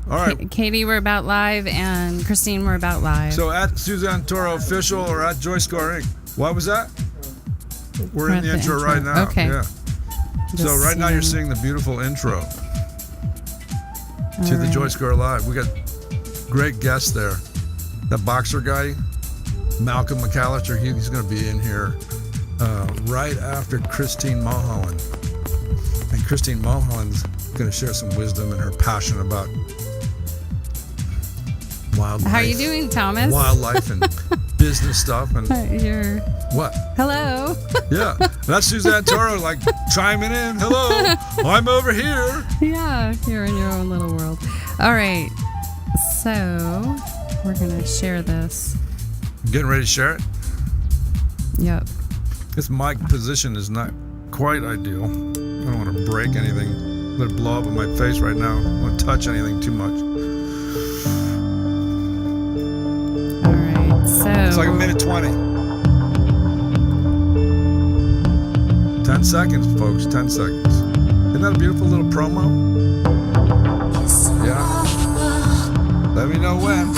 All right. Katie, we're about live, and Christine, we're about live. So at Suzanne Toro Official or at JoyScore Inc. What was that? We're in the intro right now. Okay. Yeah. So right now you're seeing the beautiful intro to the JoyScore Live. We got great guests there. That boxer guy, Malcolm McAllister, he's going to be in here right after Christine Mulholland. And Christine Mulholland's going to share some wisdom and her passion about wildlife. How are you doing, Thomas? Wildlife and business stuff. And what? Hello. Yeah, that's Suzanne Toro, like chiming in. Hello, I'm over here. Yeah, you're in your own little world. All right, so we're gonna share this. Getting ready to share it? Yep. This mic position is not quite ideal. I don't want to break anything. Let it blow up in my face right now. I don't want to touch anything too much. All right, so it's like a minute 20. 10 seconds, folks. 10 seconds. Isn't that a beautiful little promo? Yeah. Let me know when.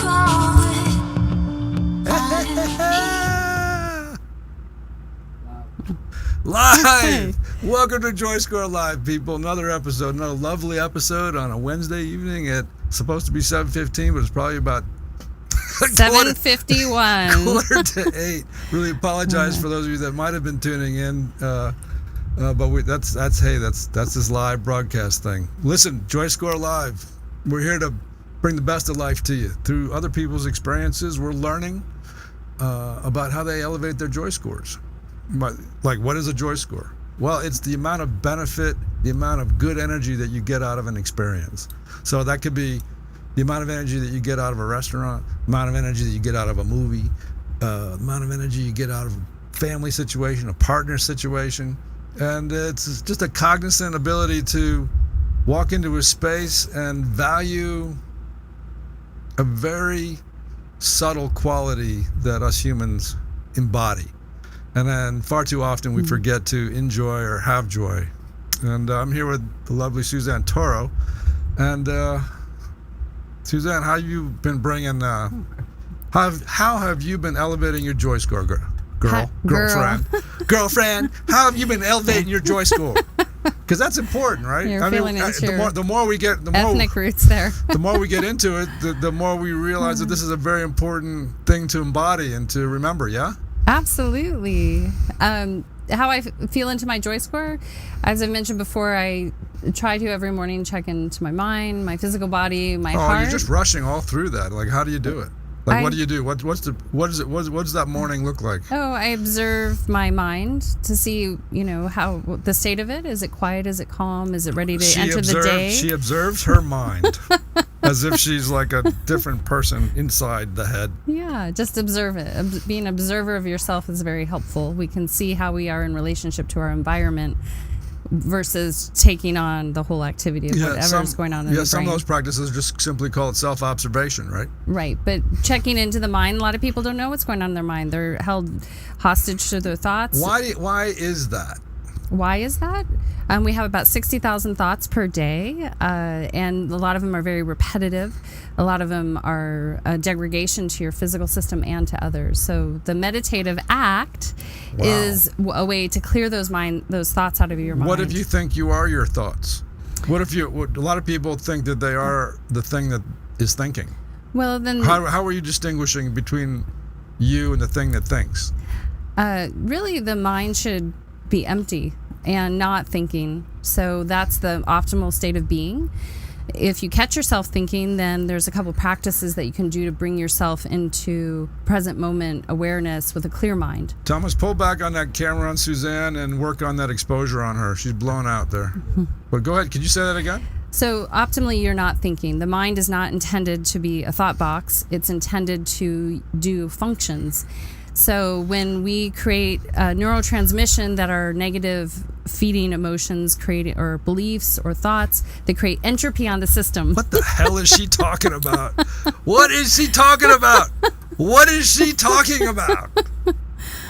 Live! Welcome to JoyScore Live, people. Another episode, another lovely episode on a Wednesday evening at supposed to be 7:15, but it's probably about 7:51. Quarter to 8. Really apologize for those of you that might have been tuning in. But that's this live broadcast thing. Listen, JoyScore Live. We're here to bring the best of life to you through other people's experiences. We're learning about how they elevate their joy scores. Like, what is a joy score? Well, it's the amount of benefit, the amount of good energy that you get out of an experience. So that could be the amount of energy that you get out of a restaurant, the amount of energy that you get out of a movie, the amount of energy you get out of a family situation, a partner situation. And it's just a cognizant ability to walk into a space and value a very subtle quality that us humans embody. And then far too often we forget to enjoy or have joy. And I'm here with the lovely Suzanne Toro. And Suzanne, how you been bringing, how have you been elevating your joy score, girlfriend? Girlfriend, how have you been elevating your joy score? Because that's important, right? You're feeling the more we get, ethnic roots there. The more we get into it, the more we realize that this is a very important thing to embody and to remember, yeah? Absolutely. How I feel into my joy score, as I mentioned before, I try to every morning check into my mind, my physical body, my heart. Oh, you're just rushing all through that. Like, how do you do it? Like, what do you do? What does that morning look like? Oh, I observe my mind to see, how the state of it. Is it quiet? Is it calm? Is it ready to enter the day? She observes her mind as if she's like a different person inside the head. Yeah, just observe it. Being an observer of yourself is very helpful. We can see how we are in relationship to our environment versus taking on the whole activity of whatever is going on in the brain. Yeah, some of those practices just simply call it self-observation, right? Right, but checking into the mind, a lot of people don't know what's going on in their mind. They're held hostage to their thoughts. Why is that? Why is that? We have about 60,000 thoughts per day, and a lot of them are very repetitive. A lot of them are a degradation to your physical system and to others. So the meditative act is a way to clear those thoughts out of your mind. What if you think you are your thoughts? A lot of people think that they are the thing that is thinking. Well, then how are you distinguishing between you and the thing that thinks? Really, the mind should be empty and not thinking. So that's the optimal state of being. If you catch yourself thinking, then there's a couple practices that you can do to bring yourself into present moment awareness with a clear mind. Thomas, pull back on that camera on Suzanne and work on that exposure on her. She's blown out there. But go ahead. Could you say that again? So optimally, you're not thinking. The mind is not intended to be a thought box. It's intended to do functions. So when we create neurotransmission that are negative feeding emotions, or beliefs or thoughts that create entropy on the system. What the hell is she talking about? What is she talking about? What is she talking about?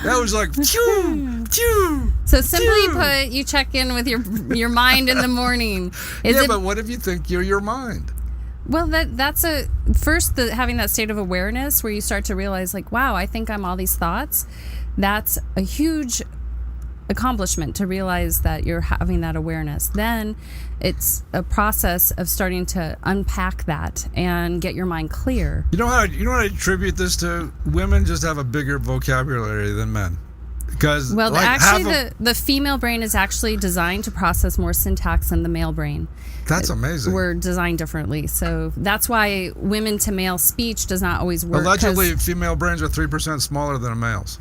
That was like, phew, phew. So simply put, you check in with your mind in the morning. But what if you think you're your mind? Well, that's having that state of awareness where you start to realize, like, wow, I think I'm all these thoughts. That's a huge accomplishment, to realize that you're having that awareness. Then it's a process of starting to unpack that and get your mind clear. You know what I attribute this to? Women just have a bigger vocabulary than men. Because the female brain is actually designed to process more syntax than the male brain. That's amazing. We're designed differently. So that's why women to male speech does not always work. Allegedly, female brains are 3% smaller than a male's.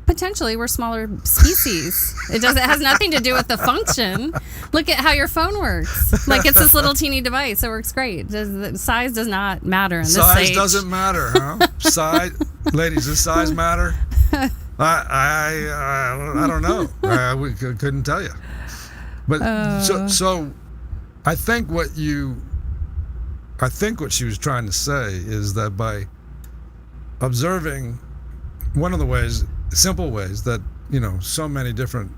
Potentially, we're smaller species. It has nothing to do with the function. Look at how your phone works. Like, it's this little teeny device. It works great. The size does not matter in this size age. Doesn't matter, huh? Ladies, does size matter? I don't know. We couldn't tell you. But so I think what she was trying to say is that by observing, one of the ways, simple ways that, so many different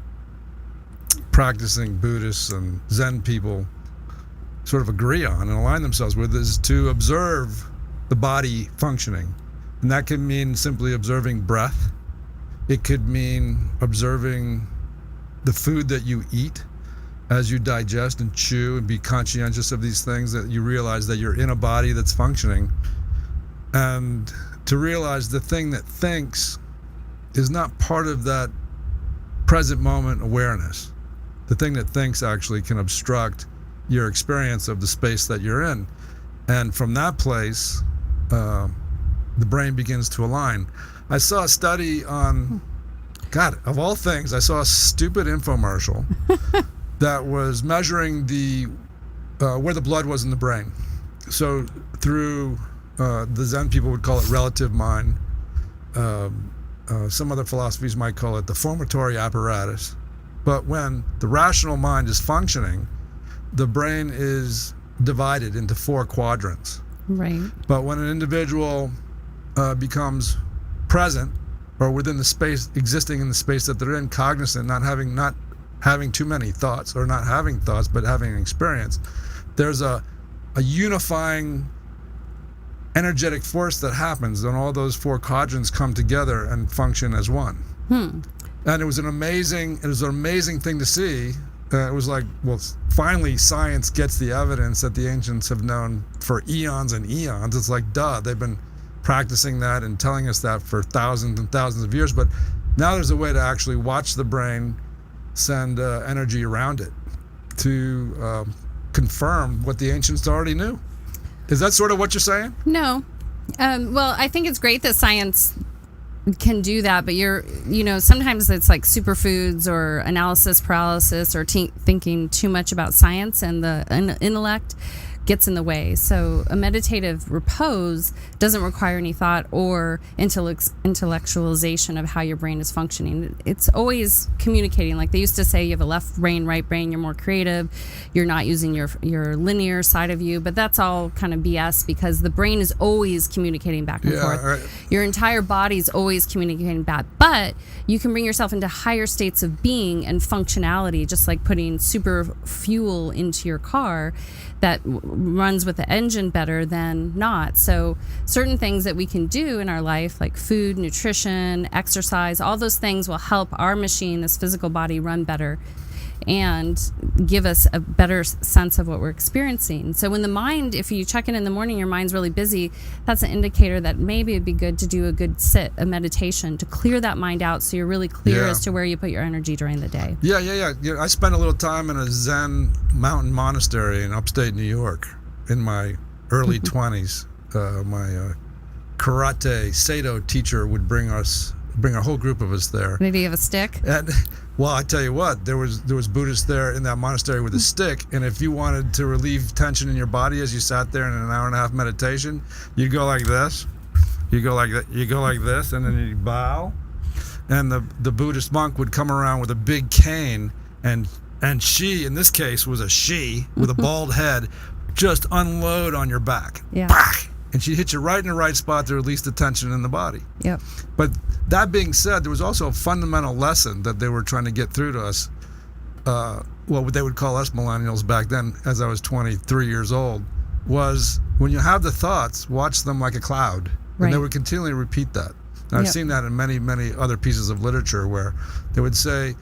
practicing Buddhists and Zen people sort of agree on and align themselves with, is to observe the body functioning. And that can mean simply observing breath. It could mean observing the food that you eat as you digest and chew, and be conscientious of these things, that you realize that you're in a body that's functioning. And to realize the thing that thinks is not part of that present moment awareness. The thing that thinks actually can obstruct your experience of the space that you're in. And from that place, the brain begins to align. I saw a study on, God, of all things, I saw a stupid infomercial that was measuring where the blood was in the brain. So through the Zen people would call it relative mind. Some other philosophies might call it the formatory apparatus. But when the rational mind is functioning, the brain is divided into 4 quadrants. Right. But when an individual becomes present, or within the space, existing in the space that they're in, cognizant, not having too many thoughts, or not having thoughts but having an experience, there's a unifying energetic force that happens, and all those 4 quadrants come together and function as one. And it was an amazing thing to see. It was like, well, finally science gets the evidence that the ancients have known for eons and eons. It's like, duh, they've been practicing that and telling us that for thousands and thousands of years. But now there's a way to actually watch the brain send energy around it to confirm what the ancients already knew. Is that sort of what you're saying? No. Well, I think it's great that science can do that, but sometimes it's like superfoods or analysis paralysis, or thinking too much about science, and the intellect gets in the way. So a meditative repose doesn't require any thought or intellectualization of how your brain is functioning. It's always communicating. Like they used to say, you have a left brain, right brain, you're more creative, you're not using your linear side of you, but that's all kind of BS, because the brain is always communicating back and forth. Right. Your entire body is always communicating back, but you can bring yourself into higher states of being and functionality, just like putting super fuel into your car that runs with the engine better than not. So certain things that we can do in our life, like food, nutrition, exercise, all those things will help our machine, this physical body, run better and give us a better sense of what we're experiencing. So when the mind, if you check in the morning, your mind's really busy, that's an indicator that maybe it'd be good to do a good a meditation to clear that mind out, so you're really clear as to where you put your energy during the day. Yeah. I spent a little time in a Zen mountain monastery in upstate New York in my early 20s. My karate Seido teacher would bring a whole group of us there. Did he have a stick? And, well, I tell you what, there was Buddhists there in that monastery with a stick, and if you wanted to relieve tension in your body as you sat there in an hour and a half meditation, you'd go like this, you go like that, you go like this, and then you bow, and the Buddhist monk would come around with a big cane, and she, in this case, was a she with a bald head, just unload on your back. Yeah. Bah! And she'd hit you right in the right spot to release the tension in the body. Yep. But that being said, there was also a fundamental lesson that they were trying to get through to us. What they would call us millennials back then, as I was 23 years old, was when you have the thoughts, watch them like a cloud. And they would continually repeat that. And I've seen that in many, many other pieces of literature where they would say,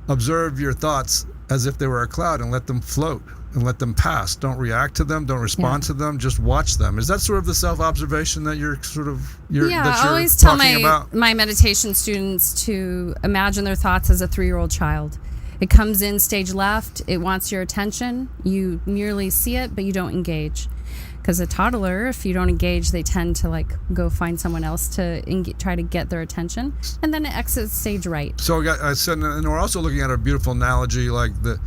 observe your thoughts as if they were a cloud and let them float and let them pass. Don't react to them. Don't respond to them. Just watch them. Is that sort of the self-observation that you're I always tell my meditation students to imagine their thoughts as a 3-year-old child. It comes in stage left. It wants your attention. You merely see it, but you don't engage. Because a toddler, if you don't engage, they tend to go find someone else to try to get their attention, and then it exits stage right. So I said, and we're also looking at a beautiful analogy, like the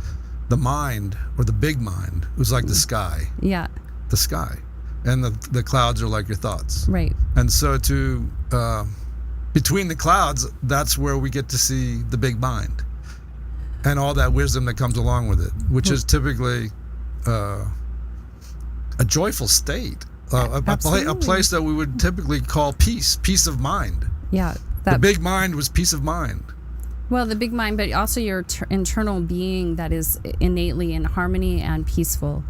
mind, or the big mind, was like the sky. Yeah. The sky, and the clouds are like your thoughts. Right. And so between the clouds, that's where we get to see the big mind, and all that wisdom that comes along with it, which is typically a joyful state, a place that we would typically call peace of mind. Yeah. The big mind was peace of mind. Well, the big mind, but also your internal being that is innately in harmony and peaceful.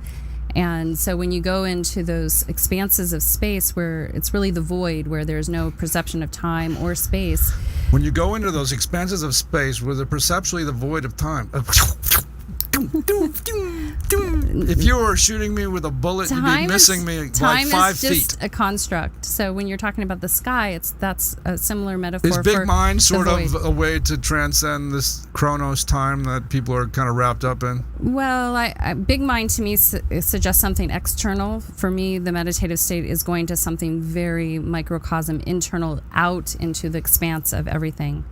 And so when you go into those expanses of space where it's really the void, where there's no perception of time or space. When you go into those expanses of space where they're perceptually the void of time. If you were shooting me with a bullet, you'd be missing me like 5 feet. Time is just a construct. So when you're talking about the sky, that's a similar metaphor. Is big mind sort of a way to transcend this chronos time that people are kind of wrapped up in? Well, big mind to me suggests something external. For me, the meditative state is going to something very microcosm, internal, out into the expanse of everything.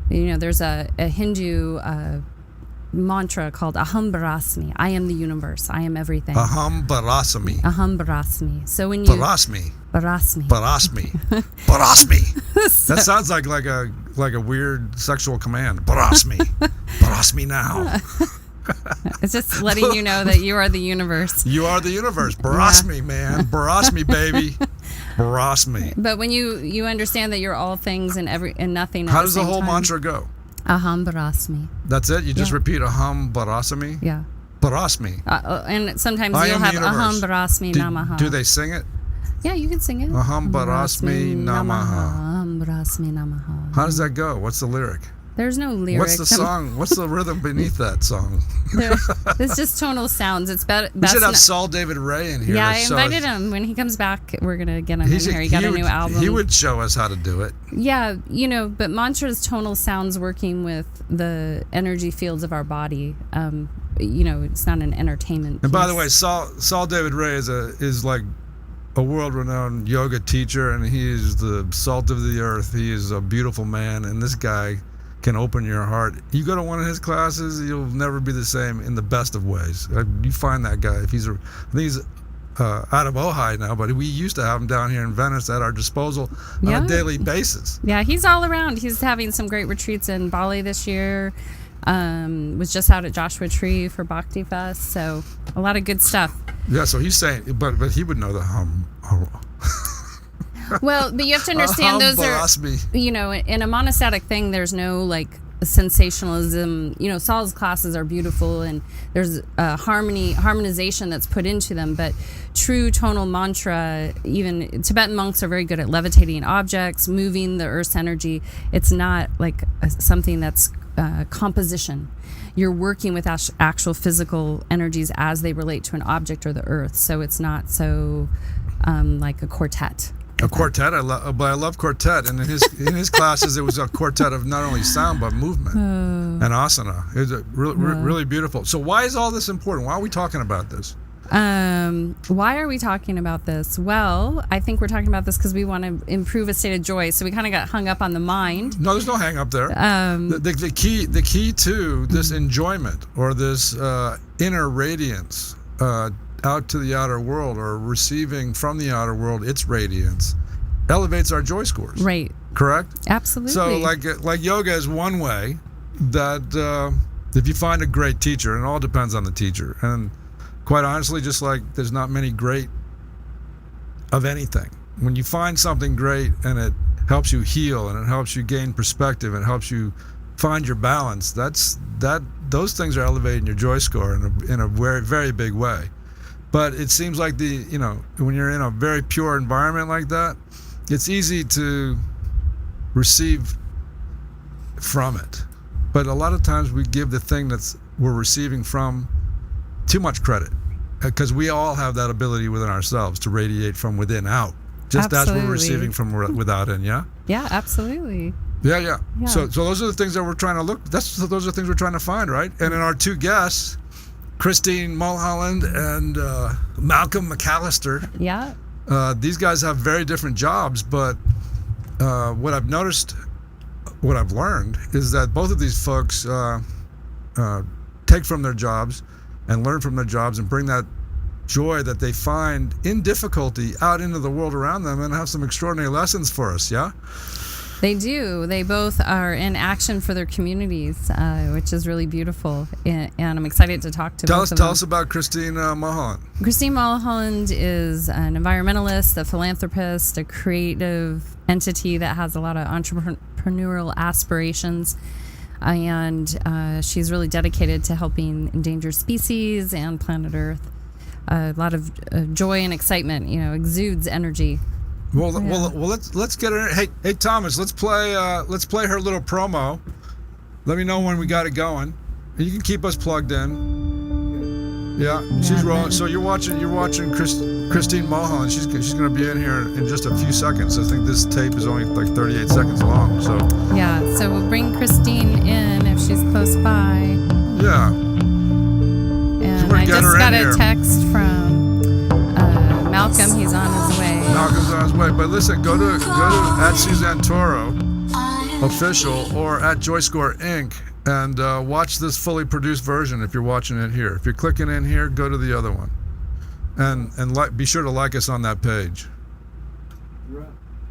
There's a Hindu mantra called Aham Brahmasmi. I am the universe. I am everything. Aham Brahmasmi. Aham Brahmasmi. So when you Brahmasmi. Brahmasmi. That sounds like a weird sexual command. Brahmasmi now. It's just letting you know that you are the universe. You are the universe. Brahmasmi, man. Brahmasmi, baby. Brahmasmi. But when you understand that you're all things and nothing. How does the whole mantra go? Aham Brahmasmi. That's it? You just repeat Aham Brahmasmi? Yeah. Brahmasmi. And sometimes you'll have Aham Brahmasmi Namaha. Do they sing it? Yeah, you can sing it. Aham Brahmasmi Namaha. Aham Brahmasmi Namaha. How does that go? What's the lyric? There's no lyric. What's the song? What's the rhythm beneath that song? It's just tonal sounds. It's best. We should have Saul David Ray in here. Yeah, I invited him. When he comes back, we're going to get him in here. He got a new album. He would show us how to do it. Yeah, but mantra's tonal sounds working with the energy fields of our body. It's not an entertainment piece. And by the way, Saul David Ray is like a world-renowned yoga teacher, and he is the salt of the earth. He is a beautiful man, and this guy can open your heart. You go to one of his classes, you'll never be the same in the best of ways. You find that guy. I think he's out of Ojai now, but we used to have him down here in Venice at our disposal on a daily basis. Yeah, he's all around. He's having some great retreats in Bali this year. Was just out at Joshua Tree for Bhakti Fest, so a lot of good stuff. Yeah, so he's saying, but he would know the hum. Well, but you have to understand those are, in a monostatic thing, there's no sensationalism. Saul's classes are beautiful and there's harmonization that's put into them, but true tonal mantra, even Tibetan monks are very good at levitating objects, moving the earth's energy. It's not like something that's composition. You're working with actual physical energies as they relate to an object or the earth, so it's not so like a quartet. A quartet, I love quartet, and in his classes it was a quartet of not only sound but movement and asana. It was really beautiful. So why is all this important? Why are we talking about this? Why are we talking about this? Well, I think we're talking about this because we want to improve a state of joy. So we kind of got hung up on the mind. No, there's no hang up there. The key to this enjoyment or this inner radiance out to the outer world, or receiving from the outer world its radiance, elevates our joy scores. Right. Correct? Absolutely. So like yoga is one way that if you find a great teacher, and it all depends on the teacher, and quite honestly, just like there's not many great of anything, when you find something great and it helps you heal and it helps you gain perspective and helps you find your balance, those things are elevating your joy score in a very, very big way. But it seems like when you're in a very pure environment like that, it's easy to receive from it. But a lot of times we give the thing we're receiving from too much credit, because we all have that ability within ourselves to radiate from within out, just Absolutely. as we're receiving from without in. Yeah. Yeah, absolutely. Yeah. So those are the things that we're trying to look. Those are the things we're trying to find, right? And in our two guests, Christine Mulholland and Malcolm McAllister. Yeah. These guys have very different jobs, but what I've noticed, what I've learned, is that both of these folks take from their jobs and learn from their jobs and bring that joy that they find in difficulty out into the world around them and have some extraordinary lessons for us, yeah? They do. They both are in action for their communities, which is really beautiful. And I'm excited to talk to both of them. Tell us about Christine Mulholland. Christine Mulholland is an environmentalist, a philanthropist, a creative entity that has a lot of entrepreneurial aspirations. And she's really dedicated to helping endangered species and planet Earth. A lot of joy and excitement, exudes energy. Well, let's get her. Hey, Thomas, let's play her little promo. Let me know when we got it going. You can keep us plugged in. Yeah, she's rolling. So you're watching Christine Mulholland. She's going to be in here in just a few seconds. I think this tape is only like 38 seconds long. So yeah, so we'll bring Christine in if she's close by. Yeah. And I just got a text from Malcom. He's on his way. Malcolm's on his way. But listen, go to at Suzanne Toro official or at JoyScore Inc. and watch this fully produced version if you're watching it here. If you're clicking in here, go to the other one. And be sure to like us on that page.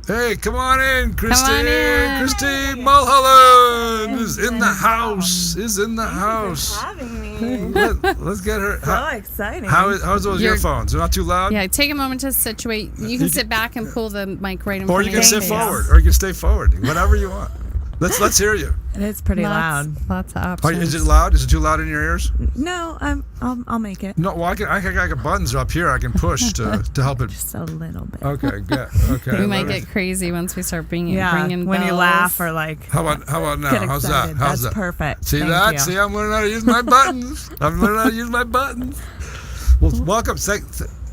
Hey, come on in, Christine. Come on in. Christine Mulholland is in the house. Thanks for having me. Let's get her. So exciting. How's those earphones? They're not too loud? Yeah, take a moment to situate. You can sit back and pull the mic right in front Or of you you. can sit forward. Or you can stay forward. Whatever you want. Let's hear you. It is pretty loud. Lots of options. Is it loud? Is it too loud in your ears? No, I'll make it. No, well, I got buttons up here I can push to help it. Just a little bit. Okay, good. Okay. We might get crazy once we start bringing when bells. you laugh or like. How about now? Get How's excited. that? How's That's that? perfect. See Thank that? you. See, I'm learning how to use my buttons. Well, welcome.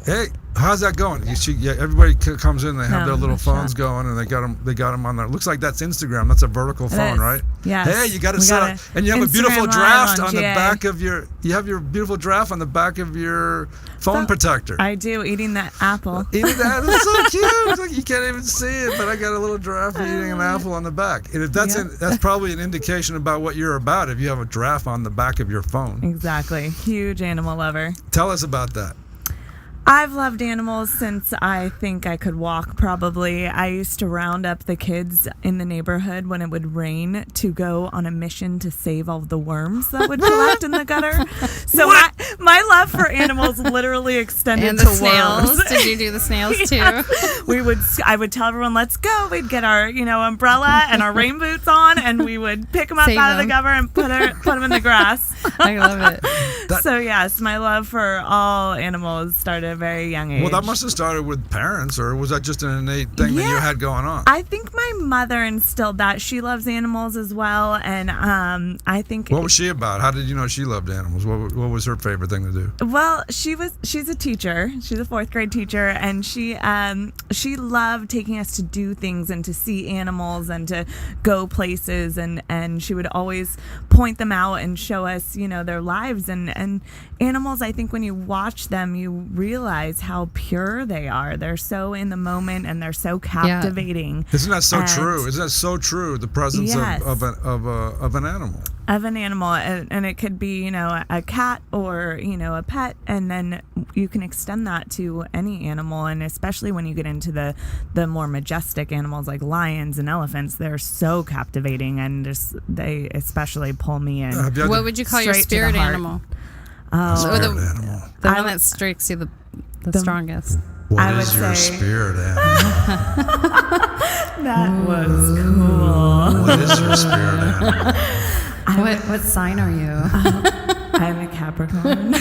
Hey, how's that going? Everybody comes in. They have their little phones going, and they got them on there. Looks like that's Instagram. That's a vertical phone, right? Yes. Hey, you got it set up, and you have a beautiful Instagram draft Live on the back of your. You have your beautiful draft on the back of your phone protector. I do, eating that apple. Eating that, it's so cute. It's like you can't even see it, but I got a little giraffe eating an apple on the back. And if that's probably an indication about what you're about. If you have a giraffe on the back of your phone. Exactly. Huge animal lover. Tell us about that. I've loved animals since I think I could walk, probably. I used to round up the kids in the neighborhood when it would rain to go on a mission to save all the worms that would collect in the gutter. So my love for animals literally extended and to the snails. worms. Did you do the snails too? I would tell everyone, let's go. We'd get our umbrella and our rain boots on, and we would pick them up Save out of the them. gutter and put them in the grass. I love it. So yes, my love for all animals started at a very young age. Well, that must have started with parents, or was that just an innate thing that you had going on? I think my mother instilled that. She loves animals as well, and I think. What was she about? How did you know she loved animals? What was her favorite thing to do? Well, she's a teacher. She's a 4th grade teacher, and she loved taking us to do things and to see animals and to go places, and she would always point them out and show us, their lives and animals. I think when you watch them, you realize how pure they are. They're so in the moment and they're so captivating. Isn't that so true? Isn't that so true? The presence of an animal. Of an animal, and it could be, a cat or, a pet, and then you can extend that to any animal, and especially when you get into the more majestic animals like lions and elephants, they're so captivating, and they especially pull me in. What would you call your Straight to the spirit heart. animal? Spirit the animal. The one that strikes you the strongest. What is your spirit animal? That was cool. What is your spirit animal? What sign are you? I'm a Capricorn.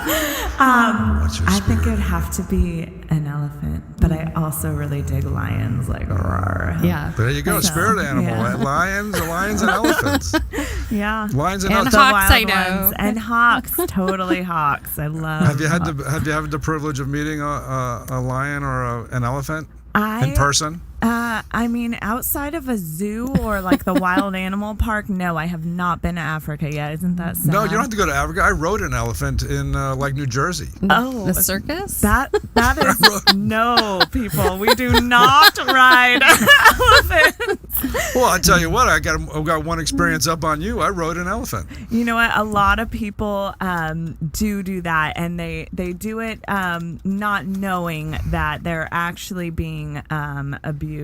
What's your I think spirit it'd have to be an elephant, but I also really dig lions. Like, roar. Yeah. There you go, So, spirit animal. yeah. Lions and elephants. Yeah. Lions and And elephants. hawks, I wild know. ones. And hawks, totally hawks. I love. Have you had hawks. the privilege of meeting a lion or an elephant in person? I mean, outside of a zoo or like the wild animal park, no, I have not been to Africa yet. Isn't that sad? No, you don't have to go to Africa. I rode an elephant in like New Jersey. Oh, The circus? that is no, people. We do not ride elephants. Well, I tell you what, I've got one experience up on you. I rode an elephant. You know what? A lot of people do that, and they do it not knowing that they're actually being abused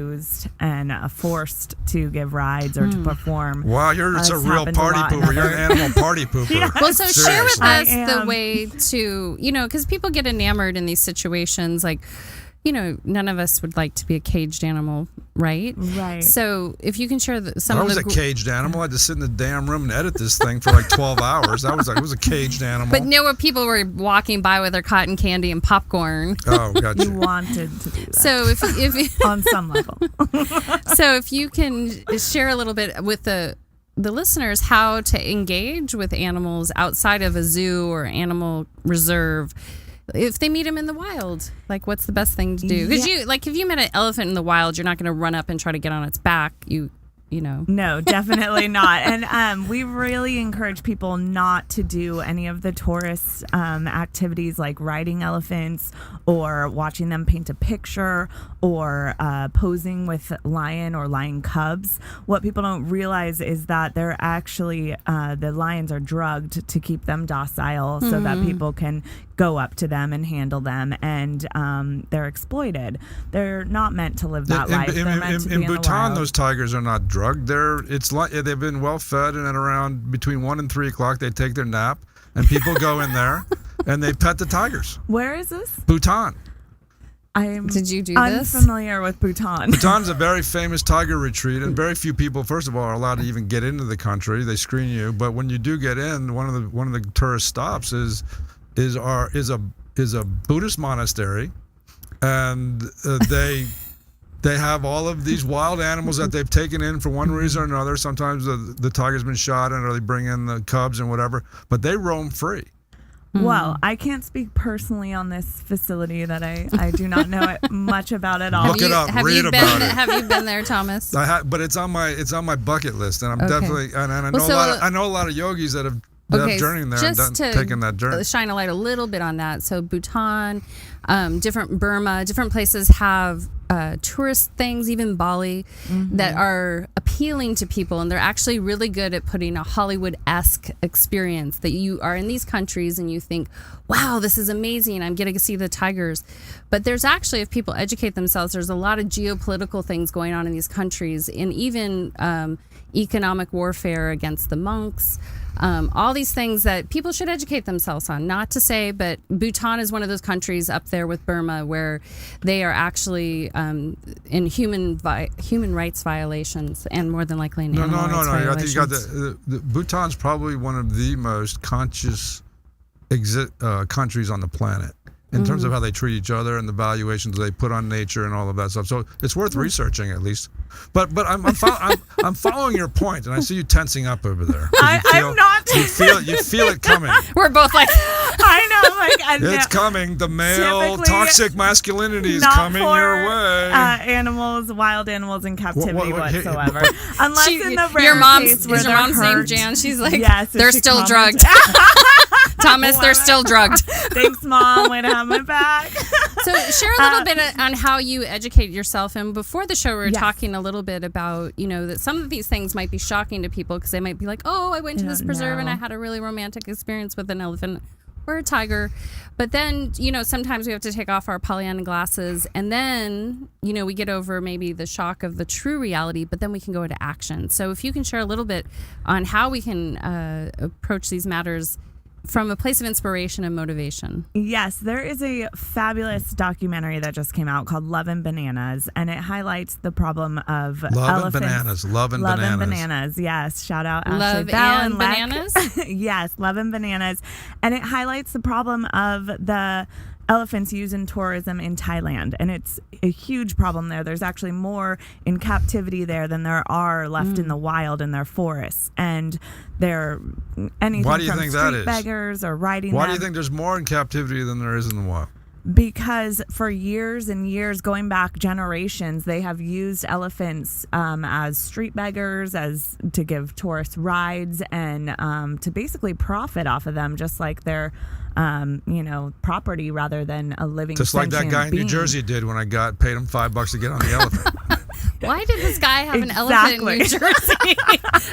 and forced to give rides or to perform. Wow, it's a real party pooper. You're an animal party pooper. Yeah. Well, so share with Seriously. us the way to, because people get enamored in these situations. Like, none of us would like to be a caged animal, right? Right. So if you can share some I of was the... a caged animal. I had to sit in the damn room and edit this thing for like 12 hours. It was a caged animal. But people were walking by with their cotton candy and popcorn. Oh, You gotcha. wanted to do that. So if on some level. so if you can share a little bit with the listeners how to engage with animals outside of a zoo or animal reserve, if they meet them in the wild, like what's the best thing to do? Because if you met an elephant in the wild, you're not going to run up and try to get on its back. No, definitely not. And we really encourage people not to do any of the tourist activities like riding elephants or watching them paint a picture or posing with lion or lion cubs. What people don't realize is that they're actually, the lions are drugged to keep them docile so that people can go up to them and handle them, and they're exploited. They're not meant to live that life. They're meant to be in the Bhutan, wild. those tigers are not drugged. They've been well fed, and at around between 1 and 3 o'clock, they take their nap, and people go in there and they pet the tigers. Where is this? Bhutan. Did you do this? Unfamiliar with Bhutan. Bhutan's a very famous tiger retreat, and very few people, first of all, are allowed to even get into the country. They screen you, but when you do get in, one of the tourist stops is a Buddhist monastery, and they have all of these wild animals that they've taken in for one reason or another. Sometimes the tiger's been shot, or they bring in the cubs and whatever, but they roam free. Well, I can't speak personally on this facility that I do not know much about at all. Look it up, read about it. Have you been there, Thomas? But it's on my bucket list, and I'm definitely and I know Well, I know a lot of yogis that have journeying there just and to taking that journey. Shine a light a little bit on that. So Bhutan, different Burma, different places have tourist things, even Bali, that are appealing to people, and they're actually really good at putting a Hollywood-esque experience that you are in these countries and you think, wow, this is amazing, I'm getting to see the tigers. But there's actually, if people educate themselves, there's a lot of geopolitical things going on in these countries, and even economic warfare against the monks. All these things that people should educate themselves on. Not to say, but Bhutan is one of those countries up there with Burma where they are actually in human rights violations, and more than likely in animal rights I violations. think you got the Bhutan's probably one of the most conscious countries on the planet in terms of how they treat each other and the valuations they put on nature and all of that stuff. So it's worth researching at least. But I'm following your point, and I see you tensing up over there. I'm not. You feel it coming. We're both like, I know, like It's coming. The male Typically, toxic masculinity is not coming for, your way. Animals, wild animals in captivity whatsoever. Unless in the rare your mom's case where is your they're mom's name hurt. Jan? She's like, Yes, if they're she still comments- drugged. Thomas, they're still drugged. Thanks, Mom. Way to have my back. So share a little bit on how you educate yourself. And before the show, we were talking a little bit about, that some of these things might be shocking to people because they might be like, oh, I went to this preserve and I had a really romantic experience with an elephant or a tiger. But then, sometimes we have to take off our Pollyanna glasses, and then, we get over maybe the shock of the true reality, but then we can go into action. So if you can share a little bit on how we can approach these matters from a place of inspiration and motivation. Yes, there is a fabulous documentary that just came out called Love and Bananas, and it highlights the problem of Love elephants. Love and Bananas. Yes, shout out Ashley Love Bell and Leck. Bananas? Yes, Love and Bananas. And it highlights the problem of the elephants used in tourism in Thailand, and it's a huge problem there. There's actually more in captivity there than there are left in the wild in their forests, and they're anything Why do you from think that street is? beggars or riding Why them. do you think there's more in captivity than there is in the wild? Because for years and years, going back generations, they have used elephants as street beggars, as to give tourists rides, and to basically profit off of them, just like their property rather than a living. Just like that sentient guy in New being. Jersey did when I paid him $5 to get on the elephant. Why did this guy have an elephant in New Jersey?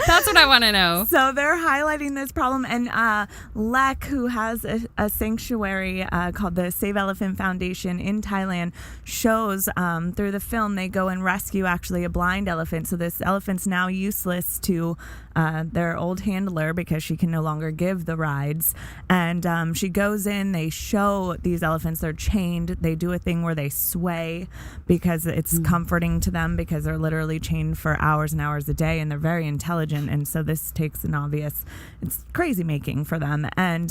That's what I want to know. So they're highlighting this problem, and Leck, who has a sanctuary called the Save Elephant Foundation in Thailand, shows through the film they go and rescue actually a blind elephant. So this elephant's now useless to their old handler because she can no longer give the rides. And she goes in, they show these elephants, they're chained. They do a thing where they sway because it's comforting to them, because they're literally chained for hours and hours a day, and they're very intelligent. And so this takes it's crazy making for them. And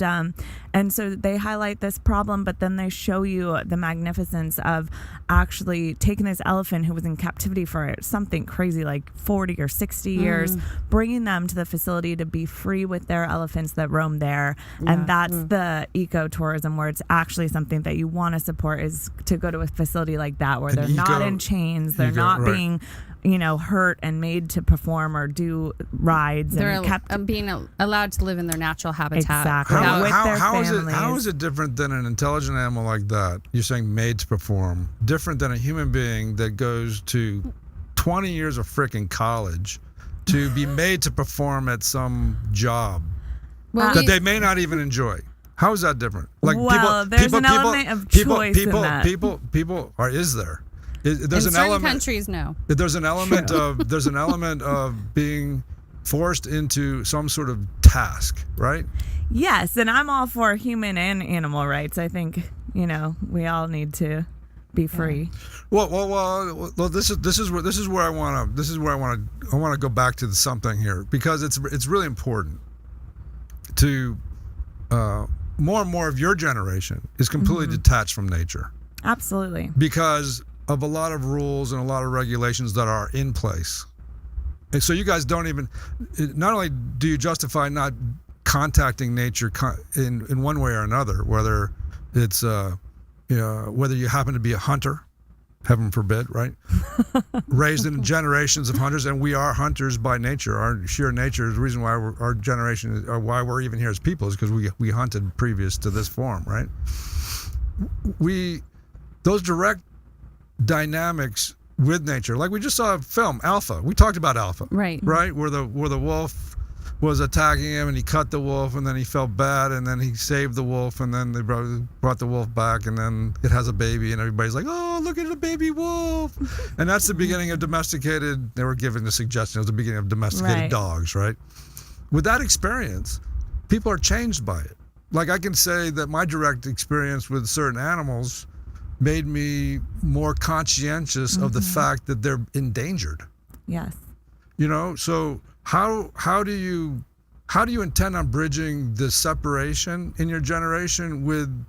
so they highlight this problem, but then they show you the magnificence of actually taking this elephant who was in captivity for something crazy like 40 or 60 years, bringing them to the facility to be free with their elephants that roam there. And that's the ecotourism, where it's actually something that you want to support, is to go to a facility like that where they're not in chains, they're not being hurt and made to perform or do rides. They're and kept being allowed to live in their natural habitat. Exactly. With their families. How is it different than an intelligent animal like that? You're saying made to perform. Different than a human being that goes to 20 years of frickin' college to be made to perform at some job that they may not even enjoy. How is that different? Like there's an element of choice in that. People is there? There's in an certain element. Countries, no. There's an element of being forced into some sort of task, right? Yes, and I'm all for human and animal rights. I think we all need to be free. Well. This is where I want to go back to something here, because it's really important to more and more of your generation is completely detached from nature. Absolutely. Because of a lot of rules and a lot of regulations that are in place. And so you guys don't even, not only do you justify not contacting nature in one way or another, whether it's, whether you happen to be a hunter, heaven forbid, right? Raised in generations of hunters, and we are hunters by nature. Our sheer nature is the reason why our generation, or why we're even here as people, is because we hunted previous to this form, right? Those direct dynamics with nature, like we just saw a film, Alpha. We talked about Alpha, right? Where the wolf was attacking him, and he cut the wolf, and then he felt bad, and then he saved the wolf, and then they brought the wolf back, and then it has a baby, and everybody's like, oh, look at the baby wolf. And that's the beginning of domesticated. They were given the suggestion, it was the beginning of domesticated dogs, right? With that experience, people are changed by it. Like, I can say that my direct experience with certain animals made me more conscientious of the fact that they're endangered. Yes. So how do you intend on bridging the separation in your generation with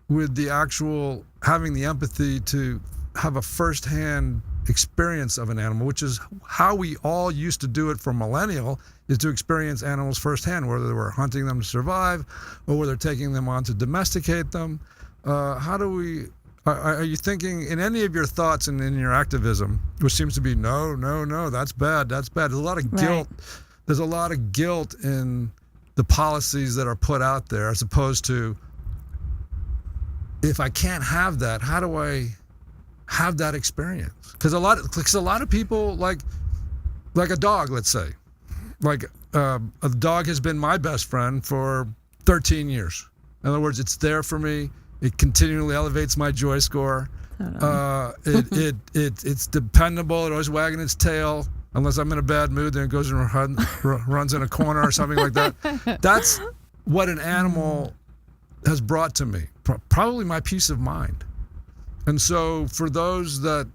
the actual having the empathy to have a firsthand experience of an animal, which is how we all used to do it for millennial, is to experience animals firsthand, whether we're hunting them to survive or whether taking them on to domesticate them. Are you thinking in any of your thoughts and in your activism, which seems to be no, that's bad. There's a lot of guilt. There's a lot of guilt in the policies that are put out there, as opposed to, if I can't have that, how do I have that experience? Because a lot of people, like a dog, let's say, like a dog has been my best friend for 13 years. In other words, it's there for me. It continually elevates my JoyScore. It's dependable. It always wagging its tail. Unless I'm in a bad mood, then it goes and runs in a corner or something like that. what an animal has brought to me, probably my peace of mind. And so for those that,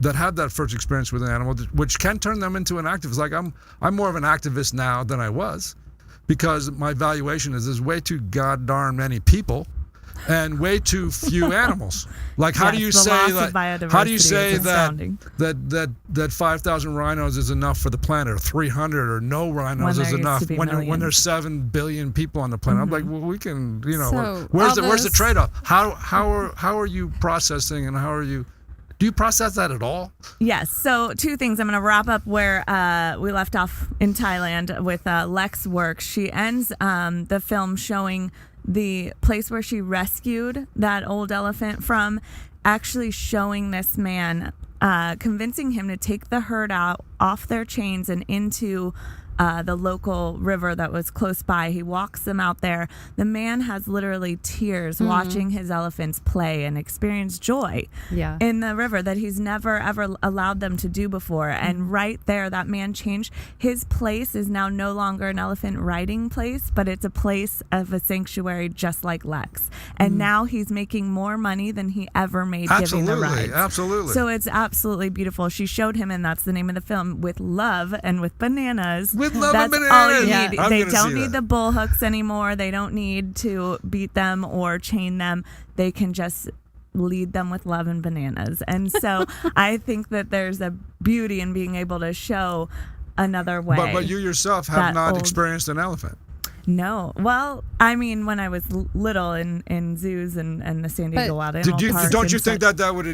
that have that first experience with an animal, which can turn them into an activist. Like I'm more of an activist now than I was, because my valuation is there's way too god darn many people and way too few animals. Like how do you say that 5,000 rhinos is enough for the planet, or 300, or no rhinos is enough when there's 7 billion people on the planet? I'm like, well, we can, So where's the trade-off? How are you processing, and do you process that at all? Yes. So 2 things. I'm going to wrap up where we left off in Thailand with Lex work. She ends the film showing the place where she rescued that old elephant from, actually showing this man, convincing him to take the herd out off their chains and into the local river that was close by. He walks them out there. The man has literally tears watching his elephants play and experience joy in the river that he's never ever allowed them to do before. And right there, that man changed. His place is now no longer an elephant riding place, but it's a place of a sanctuary, just like Lex. And now he's making more money than he ever made giving the rides. Absolutely. So it's absolutely beautiful. She showed him, and that's the name of the film, with love and with bananas. With love That's and bananas. all you need. I'm They gonna don't see need that. the bull hooks anymore. They don't need to beat them or chain them. They can just lead them with love and bananas. And so I think that there's a beauty in being able to show another way. But you yourself have not experienced an elephant. No. Well, I mean, when I was little in zoos and the San Diego Wild Animal Park. Don't you think that would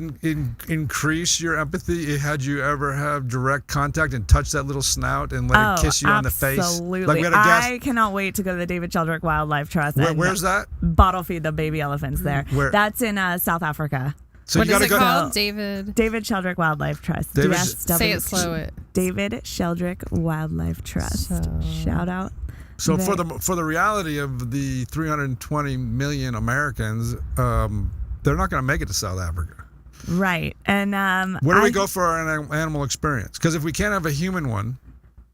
increase your empathy had you ever have direct contact and touch that little snout and let it kiss you on the face? Absolutely. Like we had a guest. I cannot wait to go to the David Sheldrick Wildlife Trust. Where's that? Bottle feed the baby elephants there. Where? That's in South Africa. So What you is gotta it go. called? David Sheldrick Wildlife Trust. David- DSW. Say it slow. David Sheldrick Wildlife Trust. Shout out. So for the reality of the 320 million Americans, they're not going to make it to South Africa. Right. And where do we go for our animal experience? Because if we can't have a human one,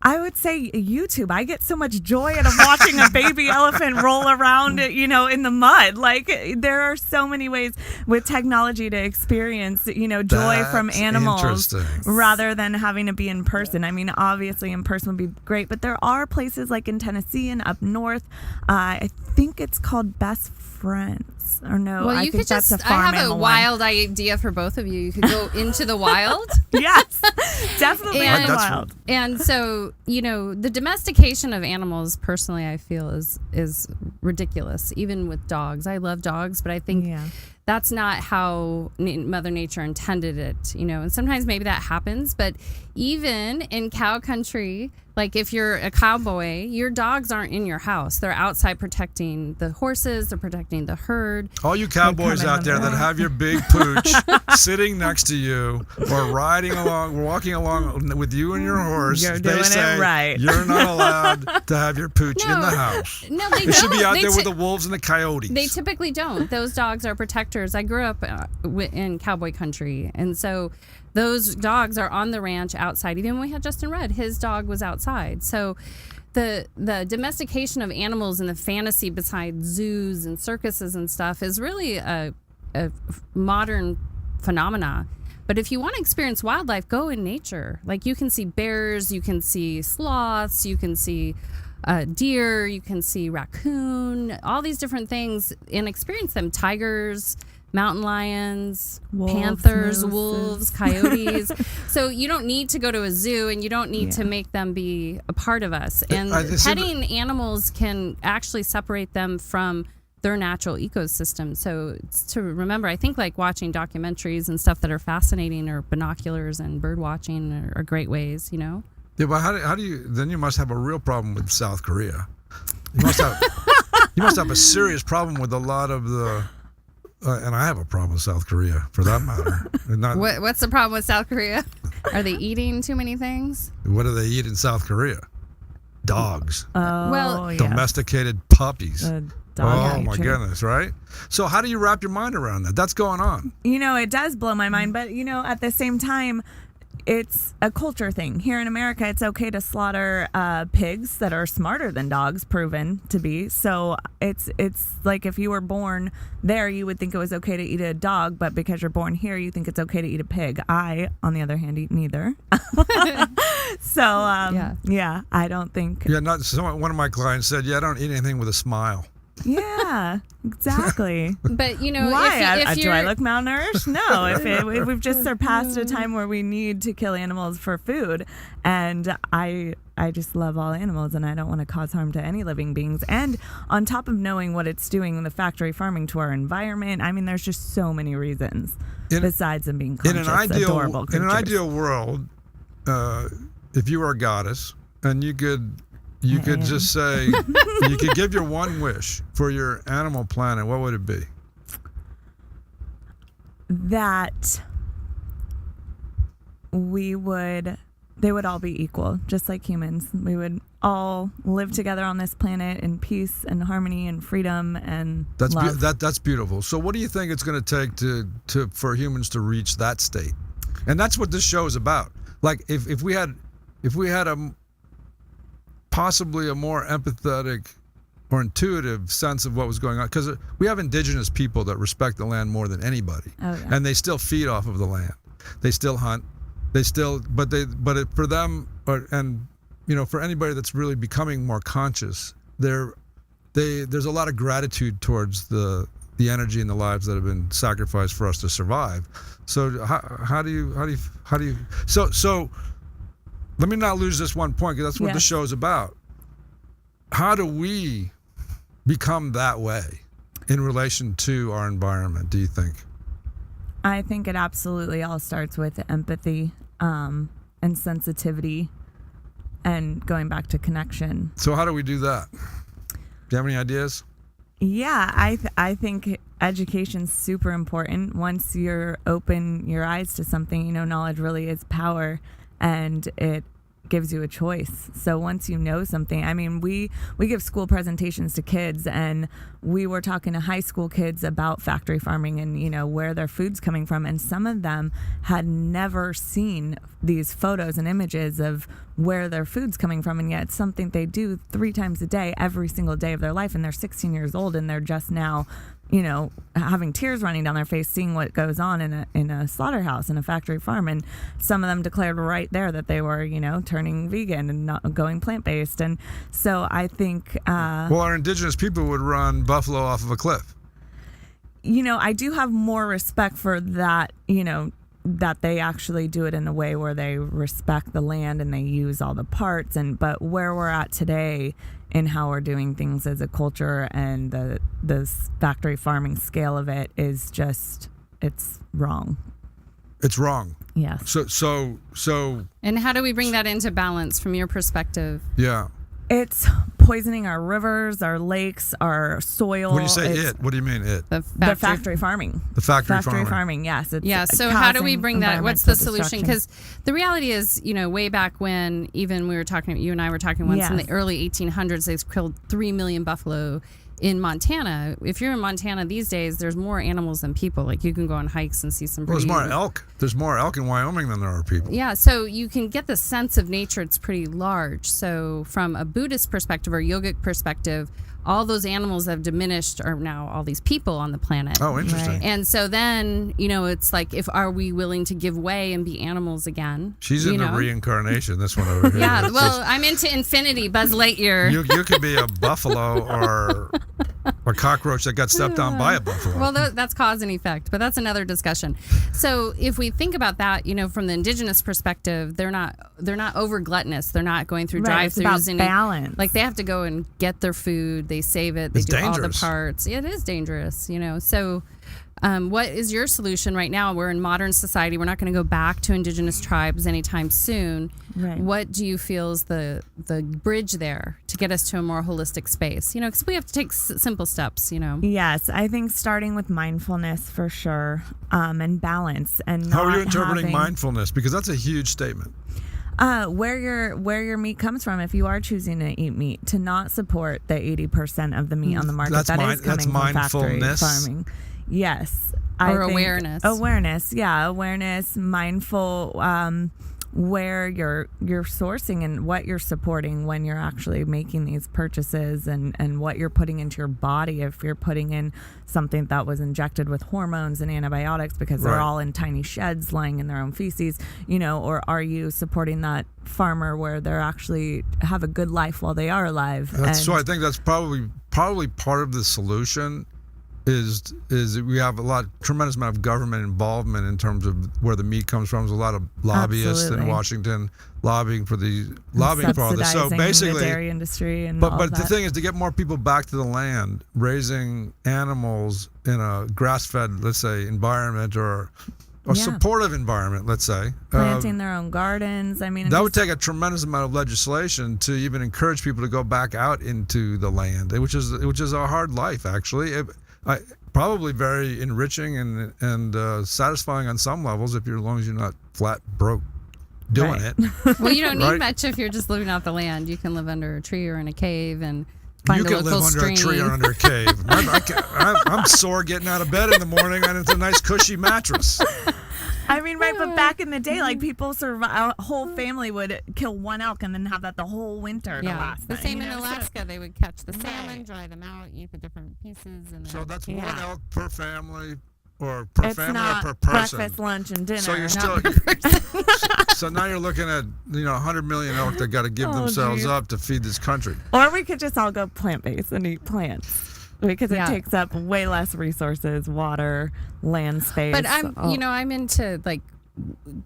I would say YouTube. I get so much joy out of watching a baby elephant roll around, in the mud. Like, there are so many ways with technology to experience, joy from animals rather than having to be in person. I mean, obviously in person would be great, but there are places like in Tennessee and up north. I think it's called Best Friends. Or no, Well, I you think could that's just. a farm I have a animal wild idea for both of you. You could go into the wild. Yes, definitely in the And- wild. And so, the domestication of animals, personally, I feel is ridiculous. Even with dogs, I love dogs, but I think that's not how Mother Nature intended it. And sometimes maybe that happens, but even in cow country, like if you're a cowboy, your dogs aren't in your house. They're outside protecting the horses. They're protecting the herd. all you cowboys out there that have your big pooch sitting next to you or walking along with you and your horse, You're they doing say it right. you're not allowed to have your pooch in the house. No, they It don't. should be out They there ti- with the wolves and the coyotes. They typically don't. Those dogs are protectors. I grew up in cowboy country, and so those dogs are on the ranch outside. Even when we had Justin Red, his dog was outside. So the domestication of animals and the fantasy beside zoos and circuses and stuff is really a modern phenomena. But if you want to experience wildlife, go in nature. Like, you can see bears, you can see sloths, you can see deer, you can see raccoon, all these different things, and experience them. Tigers, mountain lions, Wolves, panthers, mooses. wolves, coyotes. So you don't need to go to a zoo, and you don't need to make them be a part of us. And petting animals can actually separate them from their natural ecosystem. So it's to remember, I think, like watching documentaries and stuff that are fascinating, or binoculars and bird watching are great ways, Yeah, but how do you? Then you must have a real problem with South Korea. You must have a serious problem with a lot of the. And I have a problem with South Korea, for that matter. What's the problem with South Korea? Are they eating too many things? What do they eat in South Korea? Dogs. Well, Domesticated puppies. Dog oh my nature. goodness, right? So how do you wrap your mind around that? That's going on. It does blow my mind, but at the same time, it's a culture thing. Here in America, it's okay to slaughter pigs that are smarter than dogs, proven to be. So it's like if you were born there, you would think it was okay to eat a dog, but because you're born here, you think it's okay to eat a pig. I, on the other hand, eat neither. So, yeah, I don't think. Yeah, one of my clients said, I don't eat anything with a smile. Yeah, exactly. But why? if Do I look malnourished? No. If we've just surpassed a time where we need to kill animals for food, and I just love all animals, and I don't want to cause harm to any living beings. And on top of knowing what it's doing in the factory farming to our environment, I mean, there's just so many reasons besides them being conscious, adorable creatures. In an ideal world, if you were a goddess and you could just say, you could give your one wish for your animal planet, what would it be? That they would all be equal, just like humans. We would all live together on this planet in peace and harmony and freedom and love. That's beautiful. So what do you think it's going to take for humans to reach that state? And that's what this show is about. Like if we had possibly a more empathetic or intuitive sense of what was going on, because we have indigenous people that respect the land more than anybody, and they still feed off of the land, they still hunt, for them, for anybody that's really becoming more conscious, there's a lot of gratitude towards the energy and the lives that have been sacrificed for us to survive. So how do you so let me not lose this one point, because that's what the show is about. How do we become that way in relation to our environment, do you think? I think it absolutely all starts with empathy and sensitivity and going back to connection. So how do we do that? Do you have any ideas? Yeah, I think education's super important. Once you're open your eyes to something, knowledge really is power. And it gives you a choice. So once you know something, I mean, we give school presentations to kids, and we were talking to high school kids about factory farming and, where their food's coming from. And some of them had never seen these photos and images of where their food's coming from. And yet it's something they do 3 times a day, every single day of their life. And they're 16 years old, and they're just now having tears running down their face, seeing what goes on in a slaughterhouse, in a factory farm. And some of them declared right there that they were, turning vegan and not going plant-based. And so I think... our indigenous people would run buffalo off of a cliff. I do have more respect for that, that they actually do it in a way where they respect the land and they use all the parts. But where we're at today in how we're doing things as a culture and the factory farming scale of it is just, it's wrong. It's wrong. Yes. So. And how do we bring that into balance from your perspective? Yeah. It's poisoning our rivers, our lakes, our soil. When you say what do you mean it? The factory farming. The factory farming, yes. So how do we bring that? What's the solution? Because the reality is, way back when, even you and I were talking once in the early 1800s, they killed 3 million buffalo in Montana. If you're in Montana these days, there's more animals than people. Like, you can go on hikes and see some there's more elk. There's more elk in Wyoming than there are people. Yeah, so you can get the sense of nature. It's pretty large. So from a Buddhist perspective or yogic perspective, all those animals that have diminished are now all these people on the planet. Oh, interesting. Right. And so then, it's like, are we willing to give way and be animals again? She's into reincarnation, this one over here. Yeah, well, I'm into infinity, Buzz Lightyear. You could be a buffalo or a cockroach that got stepped on by a buffalo. Well, that's cause and effect, but that's another discussion. So if we think about that, from the indigenous perspective, they're not over gluttonous. They're not going through drive-thrus and balance. Like, they have to go and get their food. They save it. They do dangerous. all the parts. It is dangerous, So what is your solution right now? We're in modern society. We're not going to go back to indigenous tribes anytime soon. Right. What do you feel is the bridge there to get us to a more holistic space? Because we have to take simple steps, Yes, I think starting with mindfulness for sure, and balance. And how are you interpreting mindfulness? Because that's a huge statement. Where your meat comes from, if you are choosing to eat meat, to not support the 80% of the meat on the market is coming from factory farming. Yes. Or awareness. Awareness, yeah. Awareness, mindful where you're sourcing and what you're supporting when you're actually making these purchases, and what you're putting into your body. If you're putting in something that was injected with hormones and antibiotics because they're all in tiny sheds lying in their own feces, or are you supporting that farmer where they're actually have a good life while they are alive? So I think that's probably part of the solution. Is we have tremendous amount of government involvement in terms of where the meat comes from. There's a lot of lobbyists in Washington lobbying for all this. So basically, the dairy industry and but the thing is to get more people back to the land, raising animals in a grass-fed, let's say, environment or supportive environment, let's say, planting their own gardens. I mean, that would take a tremendous amount of legislation to even encourage people to go back out into the land, which is a hard life actually. Probably very enriching and satisfying on some levels as long as you're not flat broke doing it. Well, you don't need much if you're just living off the land. You can live under a tree or in a cave and find a local stream. You can live under a tree or under a cave. I'm sore getting out of bed in the morning and it's a nice cushy mattress. I mean, right, but back in the day, like people a whole family would kill one elk and then have that the whole winter to last. The same in Alaska, they would catch the salmon, dry them out, eat the different pieces. And so that's one elk per family, or per family or per person. Breakfast, lunch, and dinner. So you're still. So now you're looking at 100 million elk that got to give themselves up to feed this country. Or we could just all go plant-based and eat plants. Because it takes up way less resources, water, land space. But I'm into like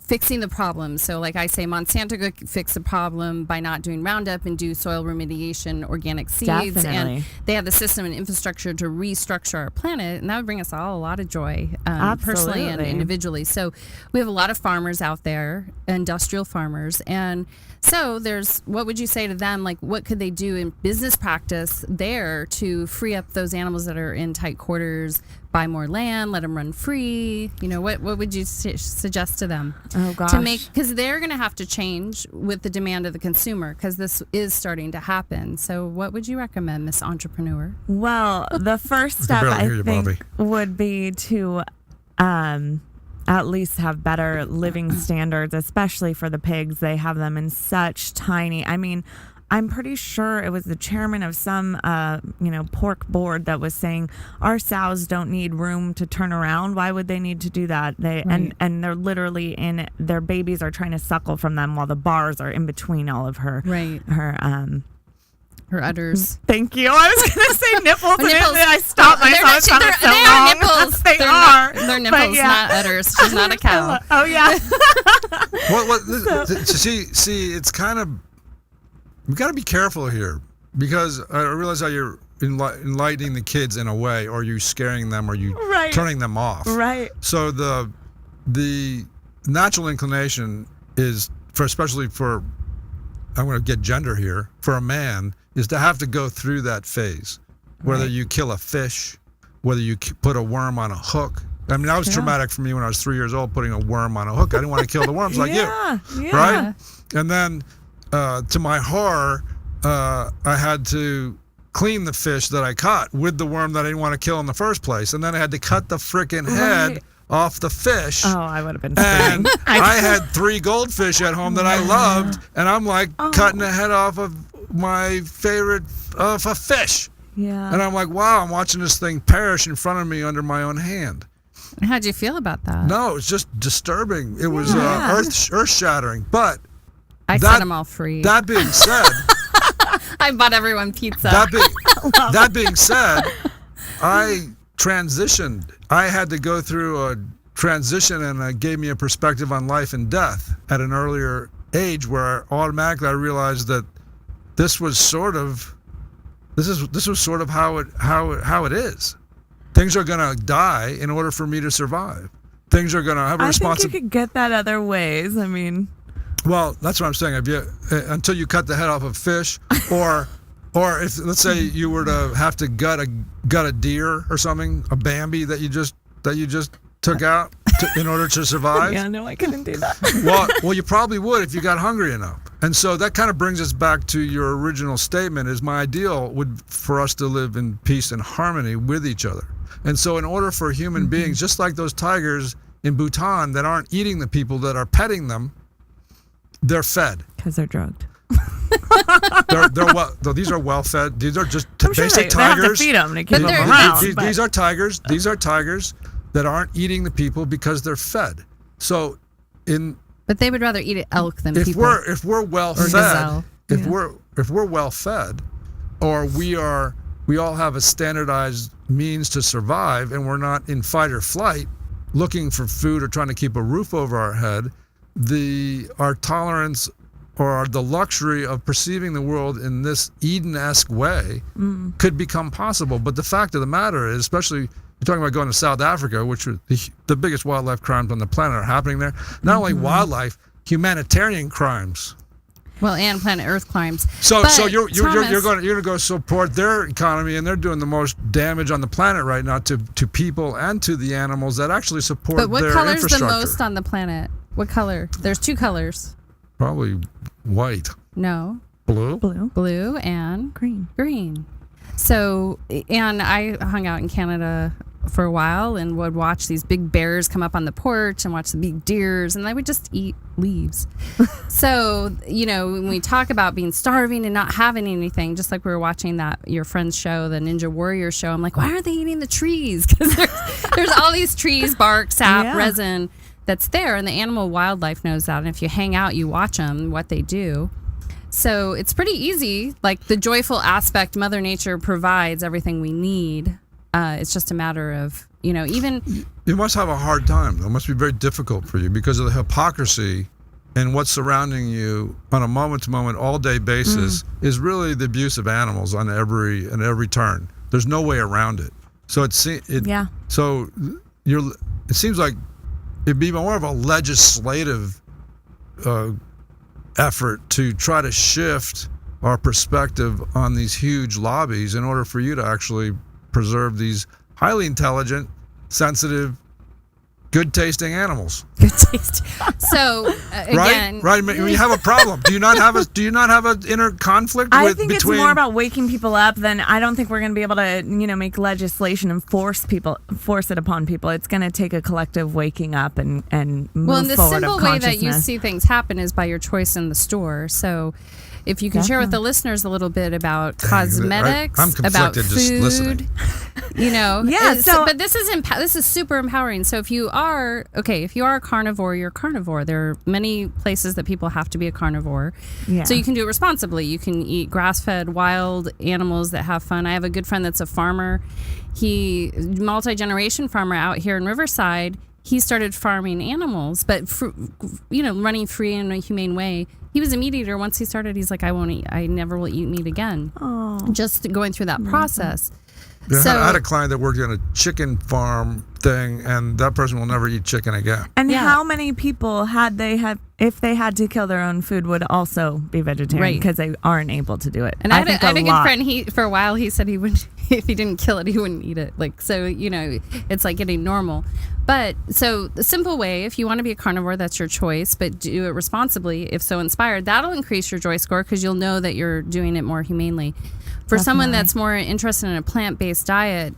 fixing the problem. So like I say, Monsanto could fix the problem by not doing Roundup and do soil remediation, organic seeds. Definitely. And they have the system and infrastructure to restructure our planet. And that would bring us all a lot of joy, personally and individually. So we have a lot of farmers out there, industrial farmers. And so what would you say to them? Like, what could they do in business practice there to free up those animals that are in tight quarters, buy more land, let them run free? What would you suggest to them? Oh, gosh. Because they're going to have to change with the demand of the consumer, because this is starting to happen. So what would you recommend, Miss Entrepreneur? Well, the first step, I think, would be to at least have better living standards, especially for the pigs. They have them in such tiny, I'm pretty sure it was the chairman of some, pork board that was saying our sows don't need room to turn around. Why would they need to do that? And they're literally their babies are trying to suckle from them while the bars are in between all of her her udders. Thank you. I was going to say nipples. And nipples. I stopped myself. They are nipples. They are. They're nipples, not udders. She's not a cow. Oh, yeah. See, it's kind of, we got to be careful here, because I realize how you're enlightening the kids in a way, or you scaring them, or you turning them off. Right. So the natural inclination is, especially for, I'm going to get gender here, for a man, is to have to go through that phase. Whether you kill a fish, whether you put a worm on a hook. That was traumatic for me when I was 3 years old, putting a worm on a hook. I didn't want to kill the worms like you. Right? And then, to my horror, I had to clean the fish that I caught with the worm that I didn't want to kill in the first place. And then I had to cut the frickin' head off the fish. Oh, I would have been screaming. And I had 3 goldfish at home that I loved, and I'm like cutting the head off of my favorite of a fish. Yeah. And I'm like, wow, I'm watching this thing perish in front of me under my own hand. How'd you feel about that? No, it's just disturbing. It was earth-shattering. But I set them all free. That being said, I bought everyone pizza. That being said, I transitioned. I had to go through a transition, and it gave me a perspective on life and death at an earlier age, where automatically I realized that this was sort of how it is. Things are going to die in order for me to survive. Things are going to have a responsibility. I think you could get that other ways. Well, that's what I'm saying. Until you cut the head off of fish, or if, let's say, you were to have to gut a deer or something, a Bambi that you just took out in order to survive. Yeah, no, I couldn't do that. Well, you probably would if you got hungry enough. And so that kind of brings us back to your original statement: is my ideal would for us to live in peace and harmony with each other. And so in order for human beings, just like those tigers in Bhutan that aren't eating the people that are petting them, they're fed. Because they're drugged. They're well. These are well fed. These are just I'm sure basic they have to tigers. feed them to keep them they're- around. These are tigers. These are tigers that aren't eating the people because they're fed. So, But they would rather eat elk than if people. we're well fed, gazelle. if we're well fed, or we all have a standardized means to survive, and we're not in fight or flight, looking for food or trying to keep a roof over our head, our tolerance or the luxury of perceiving the world in this Eden-esque way could become possible. But the fact of the matter is, especially you're talking about going to South Africa, which are the biggest wildlife crimes on the planet are happening there. Not only wildlife, humanitarian crimes. Well, and planet Earth crimes. So But, you're Thomas, going to go support their economy, and they're doing the most damage on the planet right now to people and to the animals that actually support But what their color's the infrastructure. most on the planet? What color? There's 2 colors. Probably white, No, blue. blue and Green. So, and I hung out in Canada for a while and would watch these big bears come up on the porch and watch the big deers, and they would just eat leaves. So, when we talk about being starving and not having anything, just like we were watching your friend's show, the Ninja Warrior show, I'm like, why are they eating the trees? Because there's all these trees, bark, sap, resin that's there, and the animal wildlife knows that. And if you hang out, you watch them, what they do. So it's pretty easy. Like the joyful aspect, Mother Nature provides everything we need. It's just a matter of, even... You must have a hard time. It must be very difficult for you because of the hypocrisy and what's surrounding you on a moment-to-moment, all-day basis is really the abuse of animals on every turn. There's no way around it. So it seems like it'd be more of a legislative effort to try to shift our perspective on these huge lobbies in order for you to actually preserve these highly intelligent, sensitive, good-tasting animals. Good taste. So again, right. You have a problem. Do you not have an inner conflict? I think between... it's more about waking people up than I don't think we're going to be able to, make legislation and force it upon people. It's going to take a collective waking up and move well, and the forward simple of way that you consciousness. see things happen is by your choice in the store. So if you can share with the listeners a little bit about cosmetics, I'm about conflicted food, just listening. but this is super empowering. So if you are a carnivore, you're a carnivore. There are many places that people have to be a carnivore. Yeah. So you can do it responsibly. You can eat grass-fed wild animals that have fun. I have a good friend that's a farmer. He multi-generation farmer out here in Riverside. He started farming animals, but running free in a humane way. He was a meat eater. Once he started, he's like, I never will eat meat again. Oh. Just going through that process. Yeah, So, I had a client that worked on a chicken farm thing, and that person will never eat chicken again. And how many people if they had to kill their own food, would also be vegetarian because they aren't able to do it? And I had a good friend. For a while, he said he would, if he didn't kill it, he wouldn't eat it. It's like getting normal. But so the simple way, if you want to be a carnivore, that's your choice, but do it responsibly. If so inspired, that'll increase your JoyScore because you'll know that you're doing it more humanely. For someone that's more interested in a plant-based diet,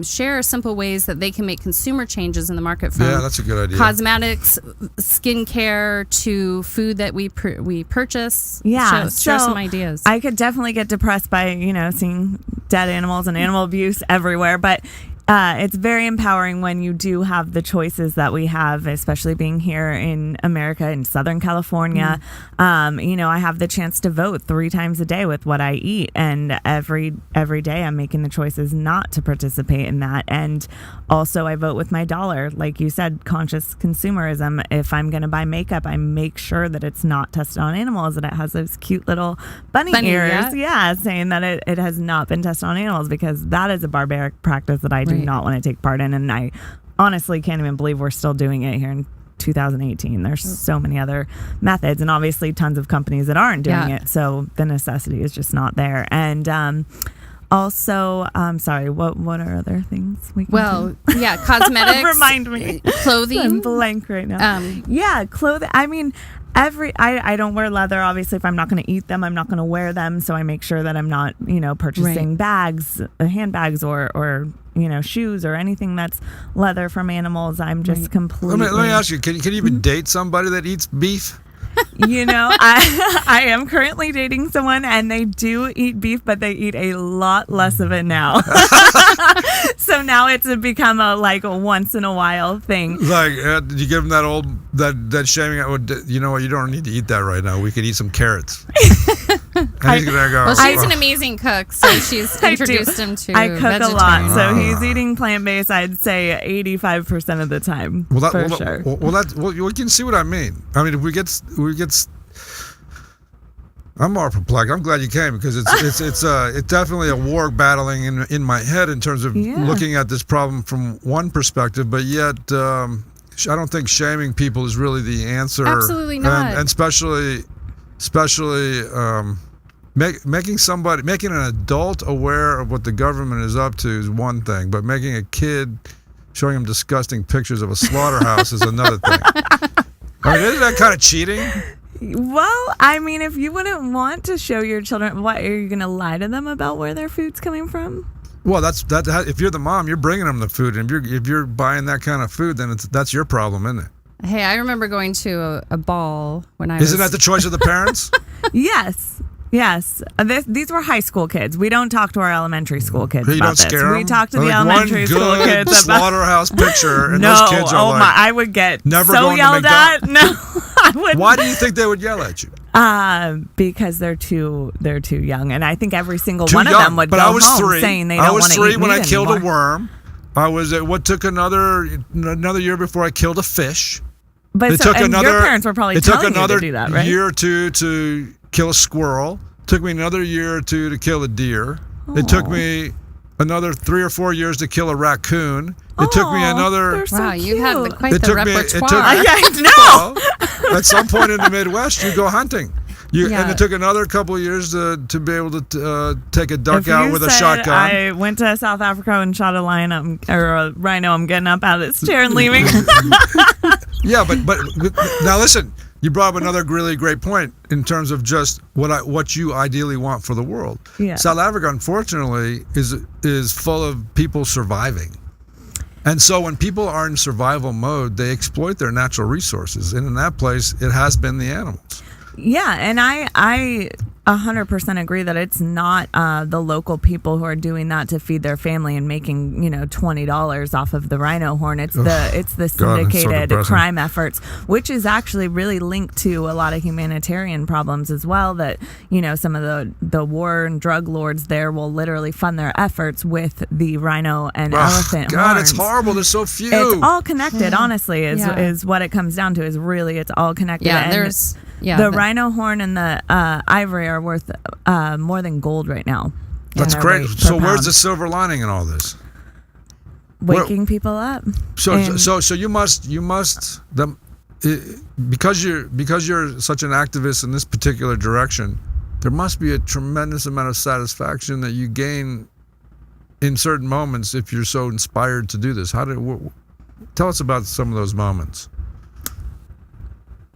share simple ways that they can make consumer changes in the market from that's a good idea. Cosmetics, skincare to food that we purchase. Yeah, share some ideas. I could definitely get depressed by seeing dead animals and animal abuse everywhere, but it's very empowering when you do have the choices that we have, especially being here in America, in Southern California. I have the chance to vote 3 times a day with what I eat, and every day I'm making the choices not to participate in that. And also I vote with my dollar. Like you said, conscious consumerism. If I'm going to buy makeup, I make sure that it's not tested on animals, and it has those cute little bunny ears. Saying that it has not been tested on animals, because that is a barbaric practice that I do not want to take part in. And I honestly can't even believe we're still doing it here in 2018. There's so many other methods, and obviously tons of companies that aren't doing it. So the necessity is just not there. And also, sorry, what are other things we can do? Cosmetics. Remind me. Clothing. I'm blank right now. Clothing. I mean, I don't wear leather. Obviously, if I'm not going to eat them, I'm not going to wear them. So I make sure that I'm not, purchasing bags, handbags, or shoes or anything that's leather from animals. I'm just completely. Let me ask you: Can you even date somebody that eats beef? I am currently dating someone, and they do eat beef, but they eat a lot less of it now. So now it's become a once in a while thing. Did you give them that shaming? You know what? You don't need to eat that right now. We could eat some carrots. And he's gonna go. Well, she's an amazing cook, so she's introduced him to. I cook a lot, so he's eating plant-based. I'd say 85% of the time. For sure. Well, you can see what I mean. I mean, if we get. I'm more perplexed. I'm glad you came because it's definitely a war battling in my head in terms of looking at this problem from one perspective, but yet I don't think shaming people is really the answer. Absolutely not. And especially making an adult aware of what the government is up to is one thing, but making a kid, showing him disgusting pictures of a slaughterhouse is another thing. I mean, isn't that kind of cheating? Well, I mean, if you wouldn't want to show your children, what, are you going to lie to them about where their food's coming from? Well, that's if you're the mom, you're bringing them the food, and if you're buying that kind of food, then that's your problem, isn't it? Hey, I remember going to a ball when I was... Isn't that the choice of the parents? Yes. These were high school kids. We don't talk to our elementary school kids about this. We talk to the elementary school kids about slaughterhouse picture, and those kids are I would get never so yelled at. No, I wouldn't. Why do you think they would yell at you? Because they're too young, and I think every single one of them would go home saying they don't want to eat meat anymore. I was 3 when I killed a worm. I was at what took another year before I killed a fish. But your parents were probably telling you to do that, right? It took another year or two to kill a squirrel. It took me another year or two to kill a deer. It took me another 3 or 4 years to kill a raccoon. It took me another... Wow, you had quite the repertoire. I know. At some point in the Midwest, you go hunting. And it took another couple of years to be able to take a duck out with a shotgun. I went to South Africa and shot a lion or a rhino. I'm getting up out of this chair and leaving. Yeah, but now listen. You brought up another really great point in terms of just what you ideally want for the world. Yeah. South Africa, unfortunately, is full of people surviving. And so when people are in survival mode, they exploit their natural resources. And in that place, it has been the animals. Yeah, and I 100% agree that it's not the local people who are doing that to feed their family and making $20 off of the rhino horn. It's the syndicated crime efforts, which is actually really linked to a lot of humanitarian problems as well. That some of the war and drug lords there will literally fund their efforts with the rhino and elephant God, horns. It's horrible. There's so few. It's all connected. Honestly, is what it comes down to. Is really it's all connected. Yeah, and the rhino horn and the ivory are worth more than gold right now. That's great. So where's the silver lining in all this? Waking people up. So you must because you're such an activist in this particular direction, there must be a tremendous amount of satisfaction that you gain in certain moments if you're so inspired to do this. Tell us about some of those moments.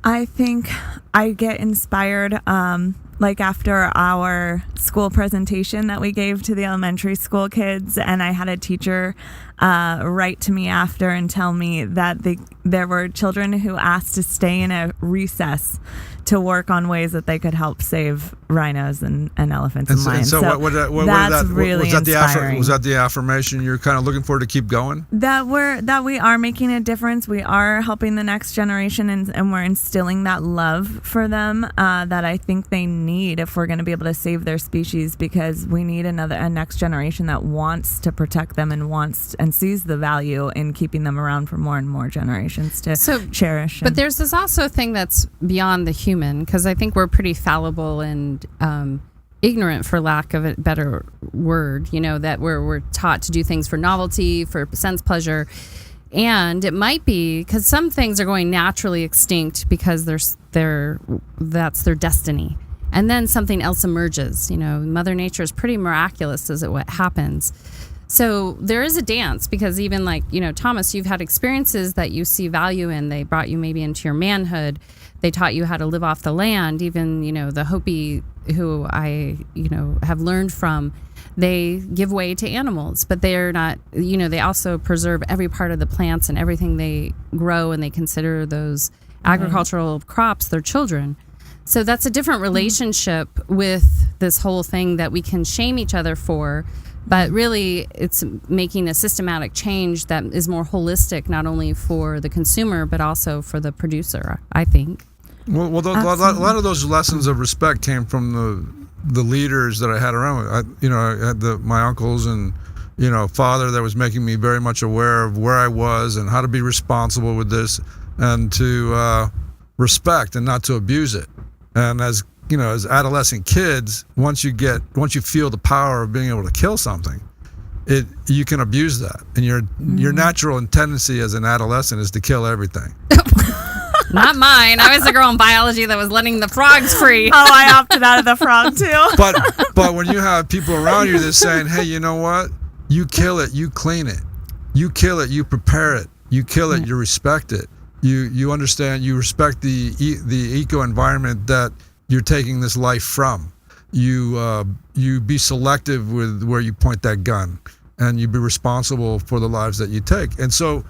I think I get inspired after our school presentation that we gave to the elementary school kids, and I had a teacher write to me after and tell me that there were children who asked to stay in a recess to work on ways that they could help save rhinos and elephants and lions. So that's really inspiring. Was that the affirmation you're kind of looking for to keep going? That we are making a difference. We are helping the next generation, and we're instilling that love for them that I think they need if we're going to be able to save their species, because we need a next generation that wants to protect them and sees the value in keeping them around for more and more generations to cherish. But there's this also thing that's beyond the human, because I think we're pretty fallible and ignorant, for lack of a better word, that we're taught to do things for novelty, for sense pleasure. And it might be because some things are going naturally extinct because that's their destiny. And then something else emerges. Mother Nature is pretty miraculous as what happens. So there is a dance, because even Thomas, you've had experiences that you see value in. They brought you maybe into your manhood. They taught you how to live off the land. Even, the Hopi, who I, have learned from, they give way to animals, but they're not, they also preserve every part of the plants and everything they grow, and they consider those agricultural crops, their children. So that's a different relationship with this whole thing that we can shame each other for. But really, it's making a systematic change that is more holistic, not only for the consumer, but also for the producer, I think. Well, a lot of those lessons of respect came from the leaders that I had around me. I had my uncles and, father that was making me very much aware of where I was and how to be responsible with this and to respect and not to abuse it. And as adolescent kids, once you feel the power of being able to kill something, you can abuse that. And your natural tendency as an adolescent is to kill everything. Not mine. I was the girl in biology that was letting the frogs free. Oh, I opted out of the frog too. But when you have people around you that's saying, hey, you know what? You kill it, you clean it. You kill it, you prepare it. You kill it, you respect it. You understand, you respect the eco environment that you're taking this life from. You be selective with where you point that gun, and you be responsible for the lives that you take. And so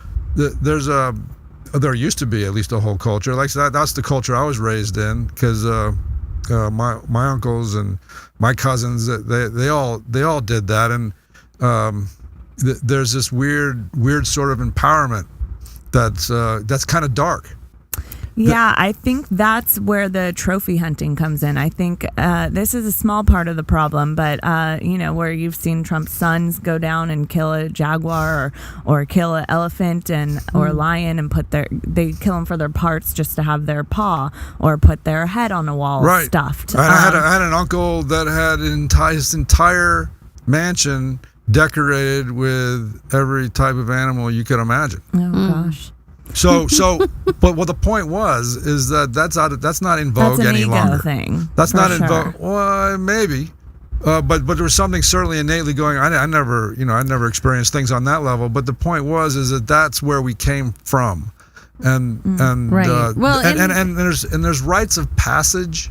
there used to be at least a whole culture like that. That's the culture I was raised in, because my uncles and my cousins, they all did that. And there's this weird sort of empowerment that's kind of dark. Yeah, I think that's where the trophy hunting comes in. I think this is a small part of the problem, but where you've seen Trump's sons go down and kill a jaguar or kill an elephant or a lion and they kill them for their parts just to have their paw, or put their head on a wall stuffed. I had an uncle that had his entire mansion decorated with every type of animal you could imagine. Oh gosh. But what the point is that that's not in vogue any longer. Thing, that's not in vogue. Well, maybe, but there was something certainly innately going. I never experienced things on that level. But the point is that that's where we came from, and right. There's rites of passage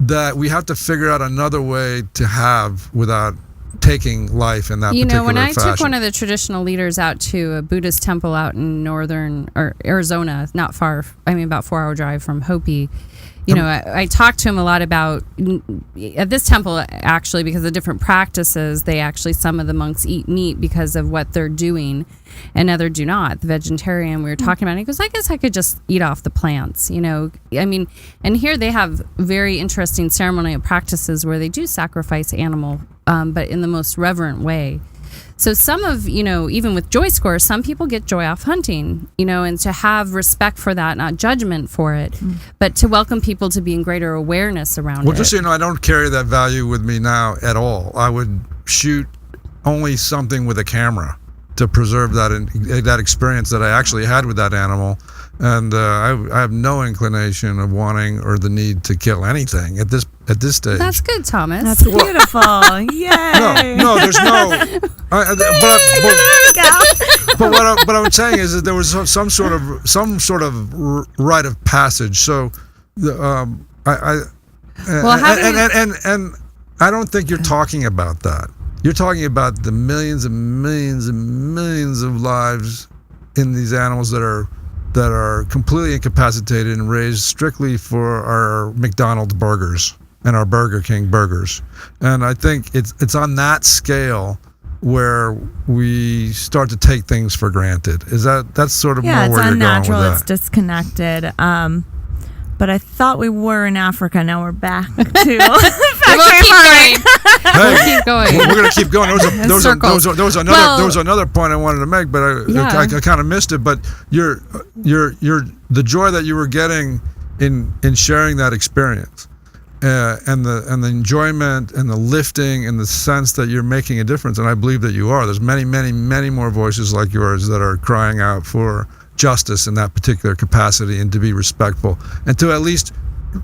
that we have to figure out another way to have without taking life in that particular fashion. When I took one of the traditional leaders out to a Buddhist temple out in northern Arizona, not far, about 4-hour drive from Hopi, I talked to him a lot about, at this temple, actually, because of different practices, some of the monks eat meat because of what they're doing, and others do not. The vegetarian we were talking about, he goes, I guess I could just eat off the plants, and here they have very interesting ceremonial practices where they do sacrifice animal, but in the most reverent way. So some of, even with JoyScore, some people get joy off hunting, and to have respect for that, not judgment for it, but to welcome people to be in greater awareness around it. Well, just so you know, I don't carry that value with me now at all. I would shoot only something with a camera to preserve that experience that I actually had with that animal. And I have no inclination of wanting or the need to kill anything at this stage. That's good, Thomas. That's beautiful. Yay! No, there's no. But what I'm saying is that there was some sort of rite of passage. So, I don't think you're talking about that. You're talking about the millions and millions and millions of lives in these animals that are completely incapacitated and raised strictly for our McDonald's burgers and our Burger King burgers. And I think it's on that scale where we start to take things for granted. That's sort of more where you're going with that? Yeah, it's unnatural. It's disconnected. But I thought we were in Africa. Now we're back to factory farming. We'll keep going. We're going to keep going. There was another point I wanted to make, but I kind of missed it. But the joy that you were getting in sharing that experience, and the enjoyment and the lifting and the sense that you're making a difference, and I believe that you are. There's many, many, many more voices like yours that are crying out for justice in that particular capacity, and to be respectful, and to at least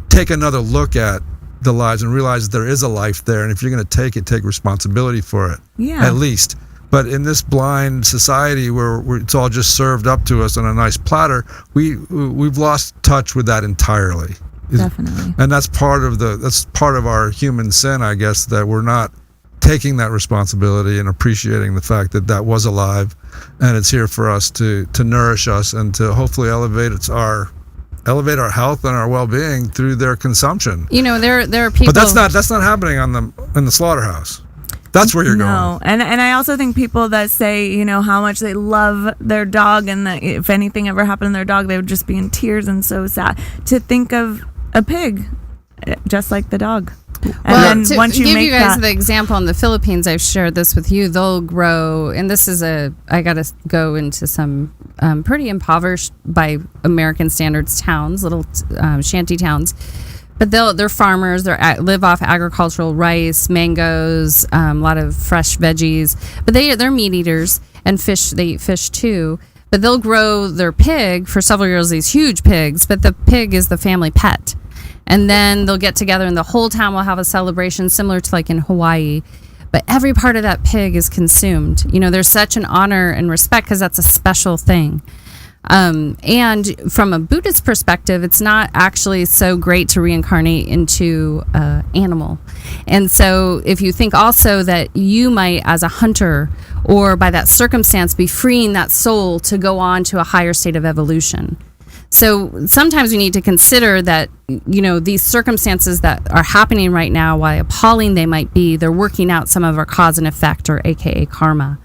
take another look at the lives and realize there is a life there, and if you're going to take responsibility for it, at least. But in this blind society where it's all just served up to us on a nice platter, we've lost touch with that entirely. Definitely. And that's part of our human sin, I guess, that we're not taking that responsibility and appreciating the fact that was alive, and it's here for us to nourish us and to hopefully elevate our elevate our health and our well-being through their consumption. You know, there are people. But that's not happening in the slaughterhouse. That's where you're No, going. and I also think people that say, you know, how much they love their dog and that if anything ever happened to their dog, they would just be in tears and so sad. To think of a pig just like the dog. And to once you give make you guys that, the example in the Philippines, I've shared this with you. They'll grow, and this is I got to go into some pretty impoverished by American standards towns, little shanty towns. But they're farmers. They live off agricultural rice, mangoes, a lot of fresh veggies. But they're meat eaters and fish. They eat fish too. But they'll grow their pig for several years. These huge pigs, but the pig is the family pet. And then they'll get together, and the whole town will have a celebration similar to like in Hawaii. But every part of that pig is consumed. You know, there's such an honor and respect because that's a special thing. And from a Buddhist perspective, it's not actually so great to reincarnate into an animal. And so if you think also that you might, as a hunter or by that circumstance, be freeing that soul to go on to a higher state of evolution. So sometimes we need to consider that, you know, these circumstances that are happening right now, while appalling they might be, they're working out some of our cause and effect, or AKA karma.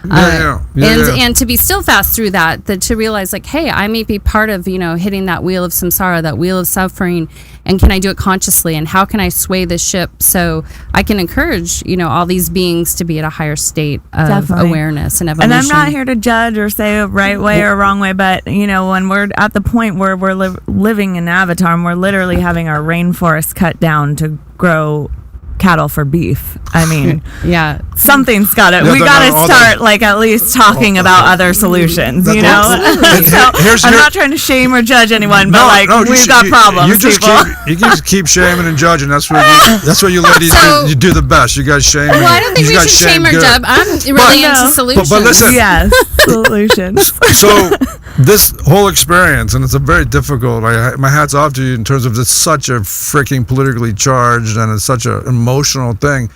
And to be still fast through that to realize like, hey, I may be part of, you know, hitting that wheel of samsara, that wheel of suffering, and can I do it consciously, and how can I sway the ship so I can encourage, you know, all these beings to be at a higher state of awareness and evolution. And I'm not here to judge or say a right way or wrong way, but you know, when we're at the point where we're living in Avatar and we're literally having our rainforest cut down to grow cattle for beef. I mean, yeah, something's got to. We got to start like at least talking about other solutions. You know, so I'm not trying to shame or judge anyone, but we've got problems. You just keep shaming and judging. That's what you ladies do. You do the best. You guys shame. Well, I don't think we should shame or judge. I'm really into solutions. But listen, yes, solutions. So this whole experience, and it's a very difficult. My hat's off to you in terms of it's such a freaking politically charged and it's such an emotional thing.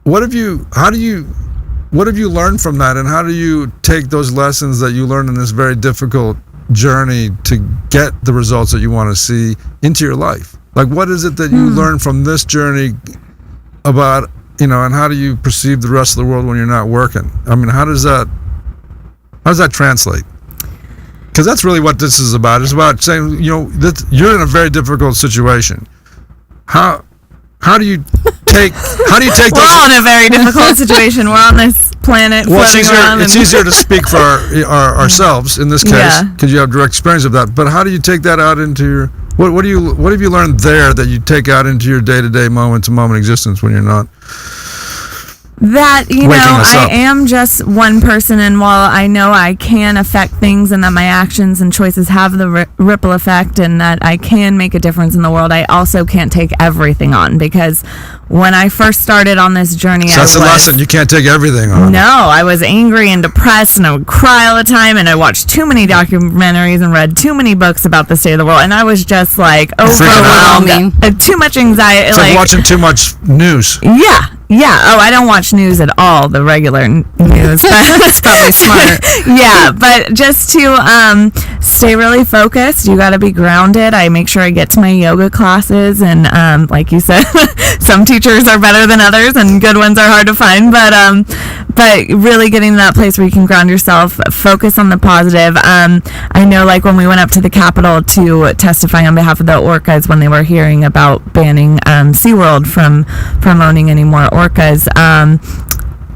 What have you learned from that, and how do you take those lessons that you learned in this very difficult journey to get the results that you want to see into your life? Like, what is it that you learned from this journey about, you know, and how do you perceive the rest of the world when you're not working? I mean, how does that translate? Because that's really what this is about. It's about saying, you know, that you're in a very difficult situation. How do you take those? We're all in a very difficult situation. We're on this planet floating around. It's easier to speak for ourselves in this case because you have direct experience of that. But how do you take that out into your what have you learned there that you take out into your day-to-day, moment-to-moment existence when you're not? That, you know, I am just one person, and while I know I can affect things and that my actions and choices have the ripple effect and that I can make a difference in the world, I also can't take everything on, because when I first started on this journey, that's the lesson. You can't take everything on. No, I was angry and depressed, and I would cry all the time, and I watched too many documentaries and read too many books about the state of the world, and I was just like overwhelmed. Too much anxiety. It's like watching too much news. Yeah. Oh, I don't watch news at all, the regular news. That's probably smart. Yeah, but just to stay really focused, you got to be grounded. I make sure I get to my yoga classes, and like you said, some teachers are better than others, and good ones are hard to find. But really getting to that place where you can ground yourself, focus on the positive. I know, like when we went up to the Capitol to testify on behalf of the orcas when they were hearing about banning SeaWorld from promoting any more orcas,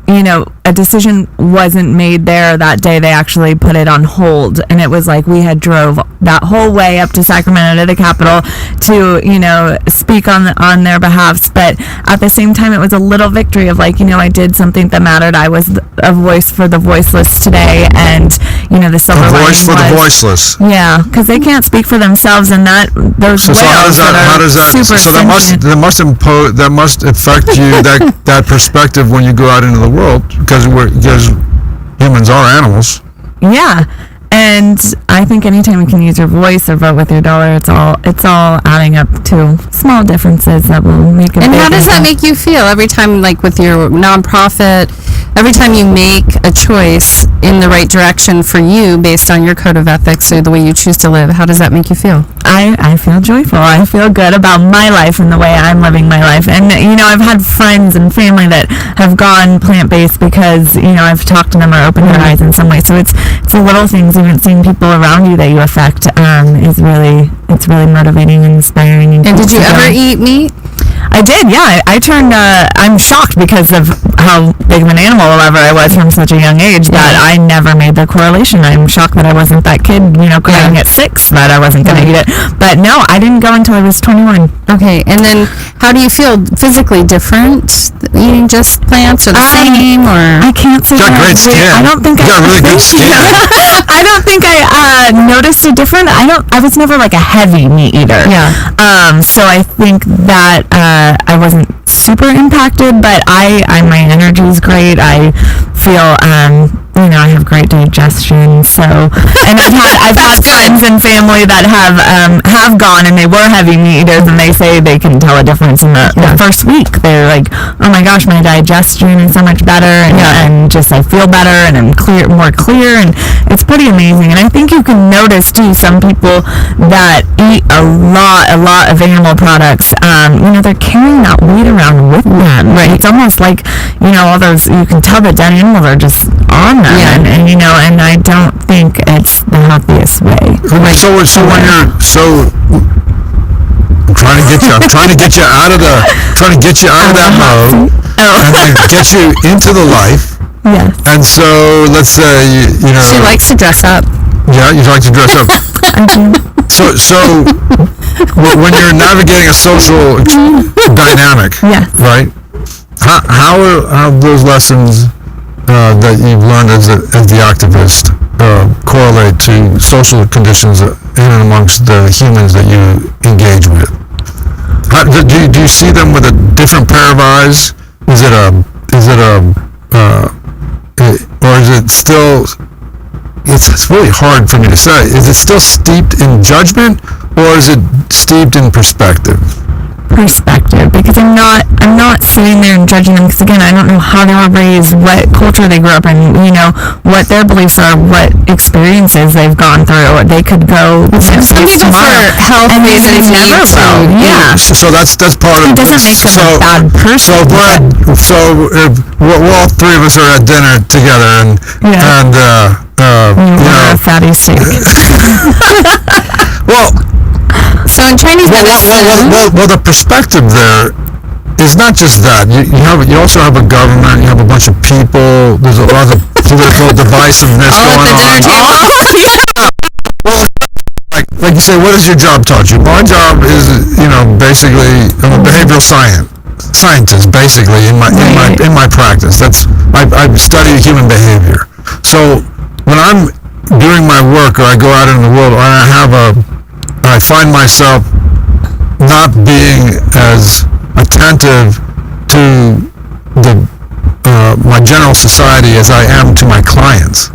you know, a decision wasn't made there that day. They actually put it on hold, and it was like we had drove that whole way up to Sacramento to the Capitol to, you know, speak on their behalfs. But at the same time, it was a little victory of like, you know, I did something that mattered. I was a voice for the voiceless today, and you know, the silver lining was a voice for the voiceless. Yeah, because they can't speak for themselves, and those whales how does that super so that must affect you that perspective when you go out into the world, because humans are animals. Yeah, and I think anytime you can use your voice or vote with your dollar, it's all adding up to small differences that will make a big And how does that make you feel every time, like with your nonprofit, every time you make a choice in the right direction for you based on your code of ethics or the way you choose to live, how does that make you feel? I feel joyful. I feel good about my life and the way I'm living my life. And, I've had friends and family that have gone plant-based because, I've talked to them or opened their eyes in some way. So it's the little things, even seeing people around you that you affect is really motivating and inspiring. And did you ever eat meat? I did, yeah. I turned, I'm shocked because of how big of an animal lover I was from such a young age that I never made the correlation. I'm shocked that I wasn't that kid, crying at 6 that I wasn't going to eat it. But no, I didn't go until I was 21. Okay, and then how do you feel physically different? Eating just plants or the same, or? I can't say You got great skin. I don't think you got really good skin. I don't think I noticed a difference. I was never like a heavy meat eater. Yeah. So I think that I wasn't super impacted, but my energy is great. I feel I have great digestion. So, and I've had friends and family that have gone and they were heavy meat eaters, and they say they can tell a difference in the first week. They're like, oh my gosh, my digestion is so much better, and just I feel better, and I'm more clear, and it's pretty amazing. And I think you can notice too, some people that eat a lot of animal products, they're carrying that weight around with them. Right. It's almost like, all those, you can tell the dead animals are just on them. Yeah. And I don't think it's the healthiest way. So when you're I'm trying to get you out of that mode, and then get you into the life. Yes. And so let's say She likes to dress up. Yeah, you like to dress up. I do. So when you're navigating a social dynamic, right? How are those lessons that you've learned as the activist correlate to social conditions in and amongst the humans that you engage with? Do you see them with a different pair of eyes? Or is it still? It's really hard for me to say. Is it still steeped in judgment, or is it steeped in perspective? Perspective, because I'm not sitting there and judging them, because again, I don't know how they were raised, what culture they grew up in, what their beliefs are, what experiences they've gone through. They could go some people for health reasons never will. Yeah. So that's part of it. Doesn't make them a bad person. So we're all three of us are at dinner together, and a fatty steak. Well. So in Chinese medicine, well, the perspective there is not just that. You also have a government. You have a bunch of people. There's a lot of political divisiveness going on. Well, like you say, what has your job taught you? My job is, basically, I'm a behavioral scientist, basically in my practice. I study human behavior. So when I'm doing my work, or I go out in the world, or I find myself not being as attentive to my general society as I am to my clients.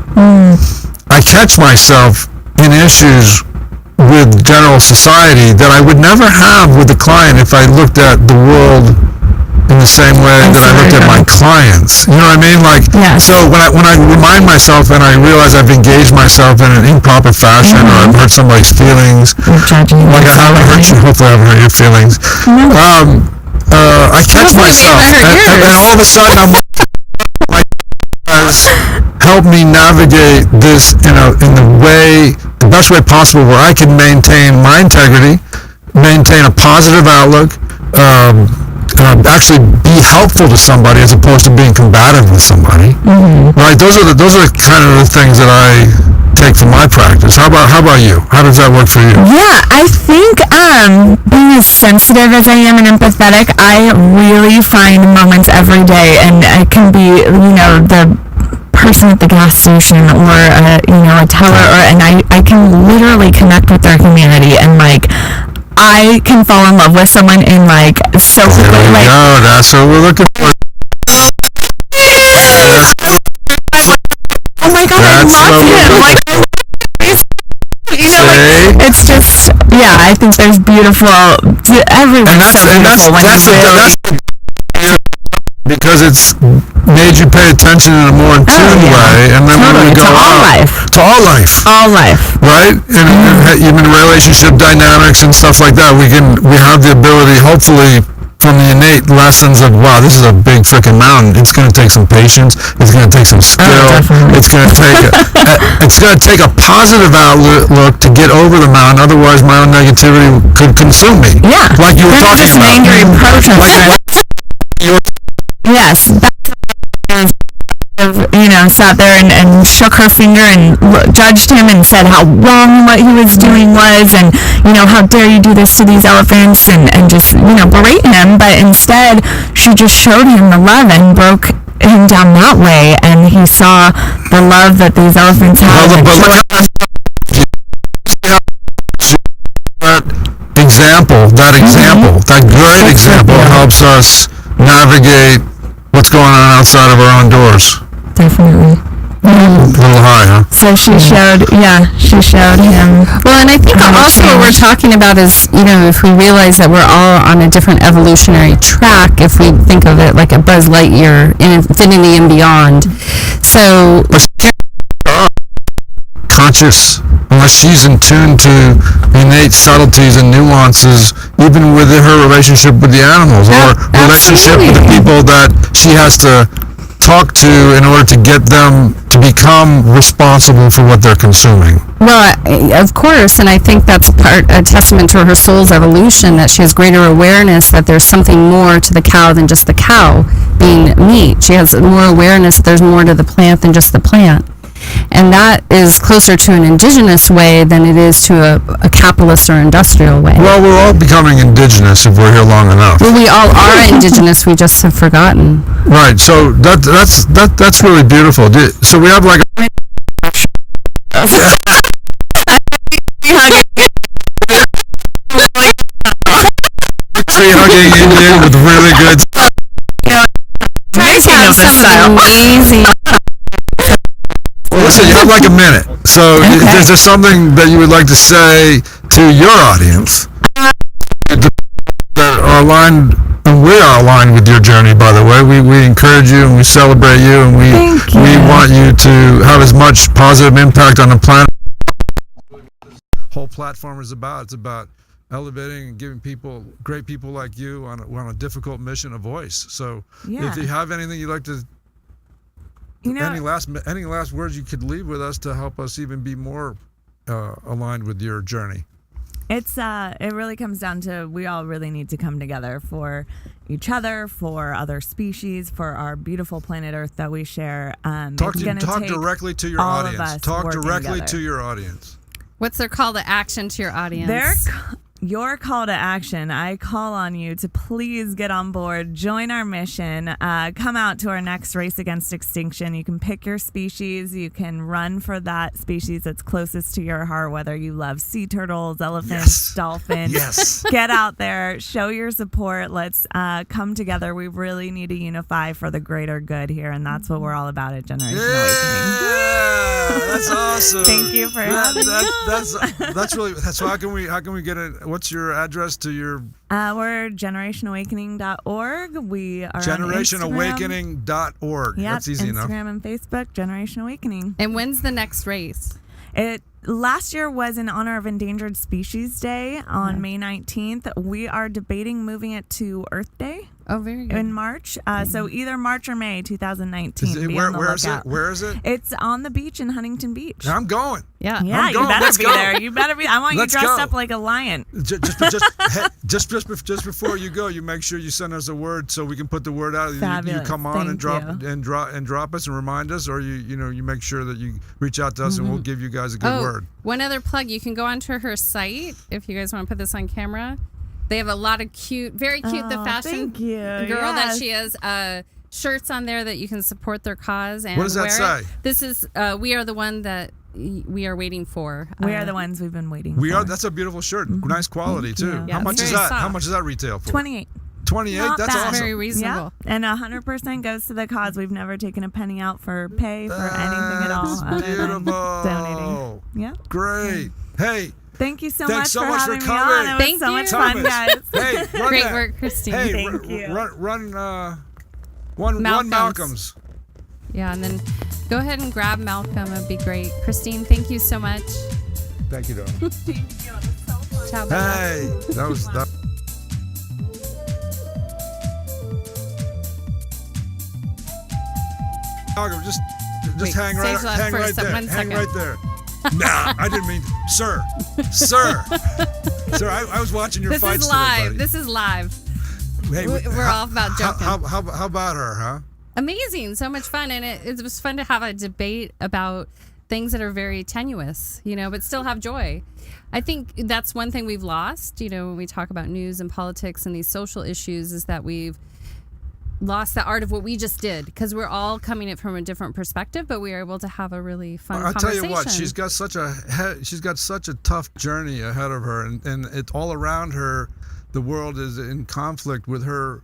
I catch myself in issues with general society that I would never have with the client if I looked at the world in the same way that I looked at my clients. You know what I mean? So when I remind myself and I realize I've engaged myself in an improper fashion, or I've hurt somebody's feelings, like I haven't hurt you, hopefully I haven't hurt your feelings. I catch myself, and all of a sudden I'm like, help me navigate this in the best way possible, where I can maintain my integrity, maintain a positive outlook, actually be helpful to somebody as opposed to being combative with somebody. Right? Those are the kind of the things that I take from my practice. How about you? How does that work for you? Yeah, I think being as sensitive as I am and empathetic, I really find moments every day, and it can be the person at the gas station, or a teller, and I can literally connect with their humanity, and I can fall in love with someone in so quickly. No, that's what we're looking for. Oh my God, I love him. It's just, I think there's beautiful. Everyone's so beautiful when you because it's made you pay attention in a more in tune way, and then when we go to all life. To all life. All life. Right? And even relationship dynamics and stuff like that, we have the ability, hopefully, from the innate lessons of, wow, this is a big freaking mountain. It's going to take some patience. It's going to take some skill. It's going to take a positive outlook to get over the mountain. Otherwise, my own negativity could consume me. Yeah. Like you were talking just about. An angry approach. Yes. Sat there and shook her finger and judged him and said how wrong what he was doing was, and how dare you do this to these elephants, and just berate him. But instead she just showed him the love and broke him down that way, and he saw the love that these elephants have. That great example helps us navigate what's going on outside of our own doors. Definitely. A little high, huh? So she showed him. Well, and I think also what we're talking about is, if we realize that we're all on a different evolutionary track, if we think of it like a Buzz Lightyear in infinity and beyond. So conscious, unless she's in tune to innate subtleties and nuances, even with her relationship with the animals, or relationship with the people that she has to talk to in order to get them to become responsible for what they're consuming. Well, of course, and I think that's a testament to her soul's evolution, that she has greater awareness that there's something more to the cow than just the cow being meat. She has more awareness that there's more to the plant than just the plant. And that is closer to an indigenous way than it is to a capitalist or industrial way. Well, we're all becoming indigenous if we're here long enough. Well, we all are indigenous. We just have forgotten. Right. So that's really beautiful. So we have like tree hugging Indian with really good. Amazing. Well, listen, you have like a minute. So is there something that you would like to say to your audience that are aligned, and we are aligned with your journey, by the way. We encourage you and we celebrate you, and we want you to have as much positive impact on the planet. Whole platform is about. It's about elevating and giving great people like you on a difficult mission, a voice. So if you have anything you'd like to, any last words you could leave with us to help us even be more aligned with your journey? It really comes down to, we all really need to come together for each other, for other species, for our beautiful planet Earth that we share. Talk directly to your audience. Talk directly to your audience. What's their call to action to your audience? Your call to action, I call on you to please get on board, join our mission, come out to our next Race Against Extinction. You can pick your species. You can run for that species that's closest to your heart, whether you love sea turtles, elephants, dolphins. Yes. Get out there, show your support. Let's come together. We really need to unify for the greater good here, and that's what we're all about at Generation Awakening. That's awesome. Thank you for having me. That's really. So how can we get it? What's your address to your? We're generationawakening.org. We are generationawakening.org. Yep, that's easy enough. Instagram and Facebook, Generation Awakening. And when's the next race? Last year was in honor of Endangered Species Day on May 19th. We are debating moving it to Earth Day. Oh, very good. In March. So either March or May 2019. Where is it? Where is it? It's on the beach in Huntington Beach. I'm going. Yeah. Yeah, I'm going. You better Let's be go. there. You better be. I want Let's you dressed go. up like a lion. Just before you go, you make sure you send us a word so we can put the word out. Fabulous. You come on Thank and drop us and remind us, or you make sure that you reach out to us and we'll give you guys a good word. One other plug: you can go onto her site if you guys want to put this on camera. They have a lot of very cute, the fashion girl that she is, shirts on there that you can support their cause and what does that say? This is, we are the one that we are waiting for. We are the ones we've been waiting for. That's a beautiful shirt. Nice quality too. Yeah, How much is that? soft. How much does that retail for? $28. $28? That's bad. awesome. Very reasonable. Yeah, and 100% goes to the cause. We've never taken a penny out for pay for anything at all. That's other than beautiful. donating. Yeah. Great. Hey. Thank you so Thanks much so for much having for me coming. on. It was so much fun, guys. Hey, Great work, Christine. Hey, Thank you. run. One Malcolm's. Malcolm's. Yeah, and then go ahead and grab Malcolm. It'd be great. Christine, thank you so much. Thank you, darling. Ciao. Bella. Hey, that was that. Malcolm, just Wait, hang right, save that hang for right there, 1 hang second. right there. Nah, I didn't mean, sir. I was watching your This fights is live. today, buddy. This is live. Hey, We're all about joking. How about her, huh? Amazing. So much fun. And it was fun to have a debate about things that are very tenuous, but still have joy. I think that's one thing we've lost, when we talk about news and politics and these social issues, is that we've lost the art of what we just did, because we're all coming at it from a different perspective, but we are able to have a really fun I'll conversation. tell you what, she's got such a tough journey ahead of her, and it's all around her. The world is in conflict with her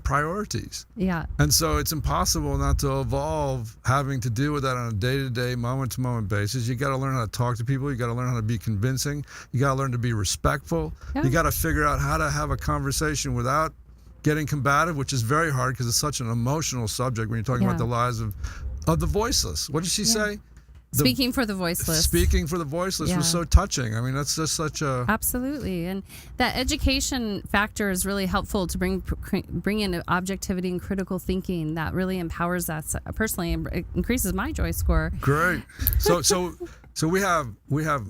priorities. Yeah. And so it's impossible not to evolve having to deal with that on a day-to-day, moment-to-moment basis. You got to learn how to talk to people. You got to learn how to be convincing. You got to learn to be respectful. Yeah. You got to figure out how to have a conversation without getting combative, which is very hard because it's such an emotional subject when you're talking about the lives of the voiceless. What did she say? Speaking for the voiceless. Speaking for the voiceless was so touching. I mean, that's just such a... Absolutely. And that education factor is really helpful to bring in objectivity and critical thinking. That really empowers us personally, and it increases my joy score. Great. So we have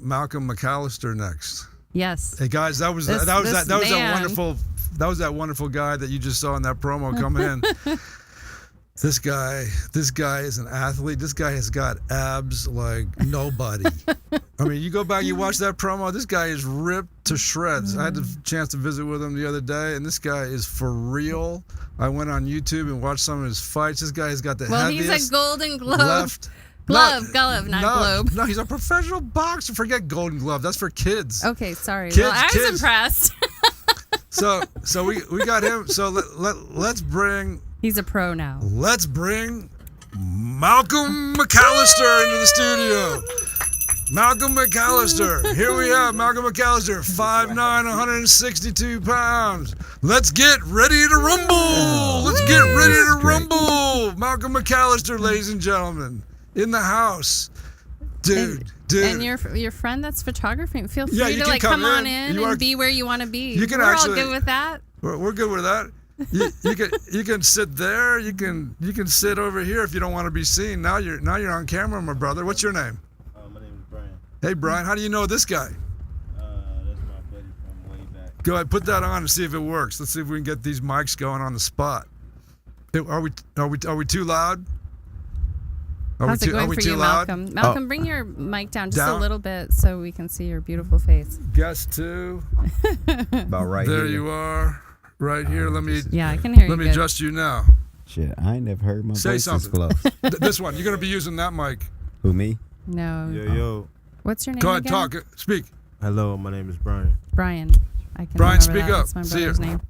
Malcolm McAllister next. Yes. Hey guys, that was that wonderful guy that you just saw in that promo coming in. This guy is an athlete. This guy has got abs like nobody. I mean, you go back, you watch that promo, this guy is ripped to shreds. I had the chance to visit with him the other day, and this guy is for real. I went on YouTube and watched some of his fights. This guy has got the heaviest he's a Golden Globe. Glove, not globe. No, he's a professional boxer. Forget Golden Glove. That's for kids. Okay, sorry. Kids, well, I was impressed. So we got him. So let's bring... He's a pro now. Let's bring Malcolm McAllister into the studio. Malcolm McAllister. Here we have Malcolm McAllister, 5'9", 162 pounds. Let's get ready to rumble. Let's get ready to rumble. Malcolm McAllister, ladies and gentlemen, in the house. Dude. And your friend that's photography, feel free to come on in and be where you want to be. We're all good with that. We're good with that. You can sit there. You can sit over here if you don't want to be seen. Now you're on camera, my brother. What's your name? My name is Brian. Hey Brian, how do you know this guy? That's my buddy from way back. Go ahead, put that on and see if it works. Let's see if we can get these mics going on the spot. Are we too loud? How's it going for you, Malcolm? Malcolm, bring your mic down just a little bit so we can see your beautiful face. Guess two. About right there here. You are. Right here. Let me. Yeah, I can hear you. Let me good. adjust you now. Shit, I ain't never heard my Say voice something. this close. This one. You're gonna be using that mic. Who, me? No. Yo. What's your name? Go ahead, again? talk. Speak. Hello, my name is Brian. Brian. I can Brian, remember speak that. up. That's my See brother's ya. name.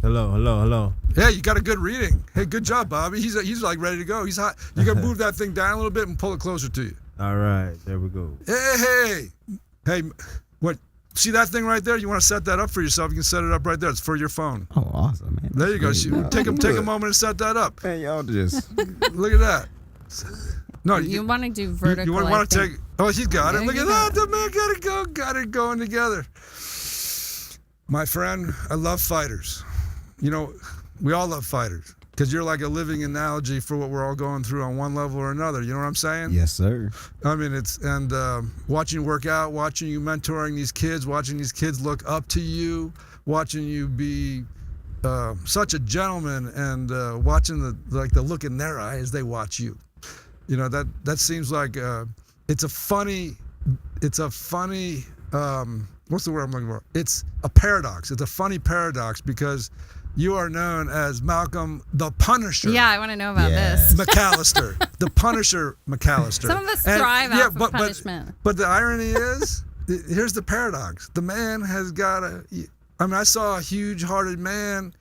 Hello. Yeah, you got a good reading. Hey, good job, Bobby. He's like ready to go. He's hot. You gotta move that thing down a little bit and pull it closer to you. All right, there we go. Hey, what? See that thing right there? You want to set that up for yourself? You can set it up right there. It's for your phone. Oh, awesome, man. There you go. Great. Take a moment and set that up. Man, y'all just... Look at that. No, You want to do vertical. You want to take? Oh, he's got it. There Look you at that. The man got it going together. My friend, I love fighters. We all love fighters because you're like a living analogy for what we're all going through on one level or another. You know what I'm saying? Yes, sir. I mean, watching you work out, watching you mentoring these kids, watching these kids look up to you, watching you be such a gentleman, and watching the look in their eye as they watch you. That seems like it's a funny. What's the word I'm looking for? It's a paradox. It's a funny paradox because you are known as Malcolm the Punisher. Yeah, I want to know about Yes. this. McAllister, the Punisher McAllister. Some of us thrive off of punishment. But the irony is, here's the paradox. The man has got I saw a huge-hearted man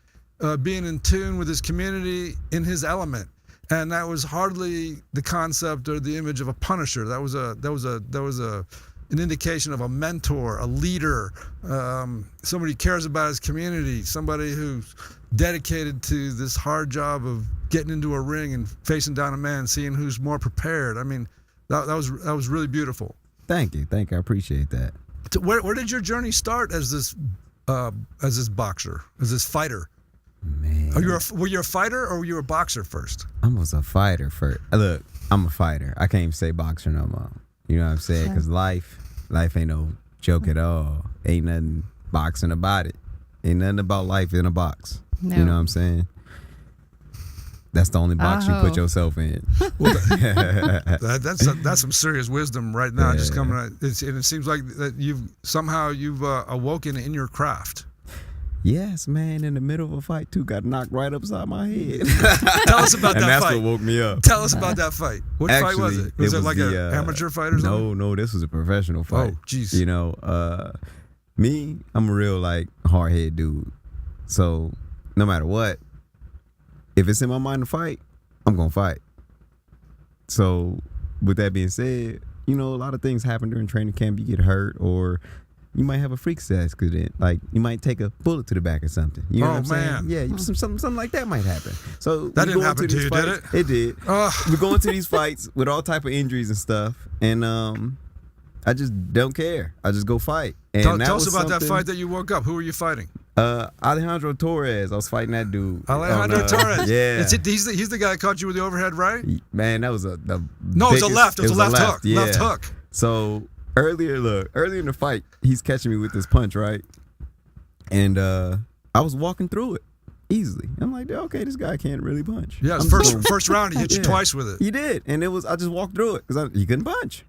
being in tune with his community in his element. And that was hardly the concept or the image of a Punisher. That was a an indication of a mentor, a leader, somebody who cares about his community, somebody who's dedicated to this hard job of getting into a ring and facing down a man, seeing who's more prepared. I mean, that was really beautiful. Thank you. I appreciate that. Where did your journey start as this boxer, as this fighter? Man, Were you a fighter or were you a boxer first? I was a fighter first. Look, I'm a fighter. I can't even say boxer no more. You know what I'm saying? Because life ain't no joke at all. Ain't nothing boxing about it. Ain't nothing about life in a box. No. You know what I'm saying? That's the only box you put yourself in. Well, that's some serious wisdom right now. Yeah. Just coming out. And it seems like that you've awoken in your craft. Yes, man. In the middle of a fight, too, got knocked right upside my head. Tell us about and that that's fight. what woke me up. Tell us about that fight. What fight was it? Was it like an amateur fight or something? No, this was a professional fight. Oh, jeez. You know, me, I'm a real like hard head dude. So no matter what, if it's in my mind to fight, I'm gonna fight. So with that being said, you know, a lot of things happen during training camp. You get hurt, or you might have a freak accident. Like you might take a bullet to the back or something. You know what I'm saying? Yeah, something like that might happen. So that didn't happen to you, fights, did it? It did. We go into these fights with all type of injuries and stuff, and I just don't care. I just go fight. And tell us about that fight that you woke up. Who were you fighting? Alejandro Torres. I was fighting that dude. Alejandro Torres. Yeah. He's the guy that caught you with the overhead right? Man, that was No, it was a left. It was a left hook. Yeah. Left hook. So earlier in the fight, he's catching me with this punch, right? And I was walking through it easily. I'm like, okay, this guy can't really punch. Yeah, first round, he hit you twice with it. He did, and I just walked through it because he couldn't punch.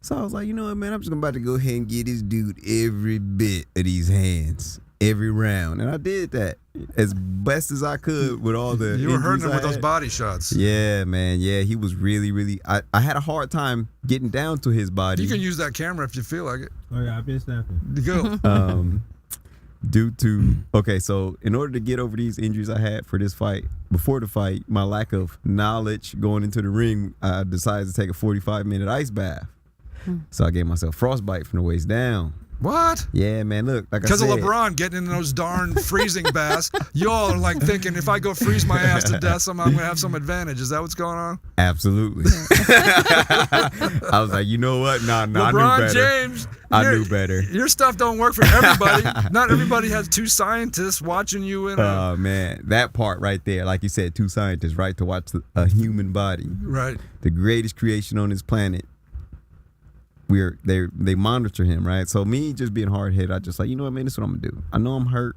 So I was like, you know what, man, I'm just about to go ahead and get this dude every bit of these hands, every round. And I did that as best as I could with all the You were hurting him with those had. body shots. Yeah, man. Yeah, he was really, really... I had a hard time getting down to his body. You can use that camera if you feel like it. Oh yeah, I've been snapping. Go. Due to... Okay, so in order to get over these injuries I had for this fight, before the fight, my lack of knowledge going into the ring, I decided to take a 45-minute ice bath. So I gave myself frostbite from the waist down. What? Yeah, man, look, like I Because said. of LeBron getting in those darn freezing baths, y'all are like thinking, if I go freeze my ass to death, somehow I'm going to have some advantage. Is that what's going on? Absolutely. I was like, you know what? Nah, I knew LeBron better. James. I knew better. Your stuff don't work for everybody. Not everybody has two scientists watching you in Oh, man, that part right there, like you said, two scientists, right, to watch a human body. Right. The greatest creation on this planet. They monitor him, right? So me just being hard headed, I just like, you know what, man, this is what I'm gonna do. I know I'm hurt.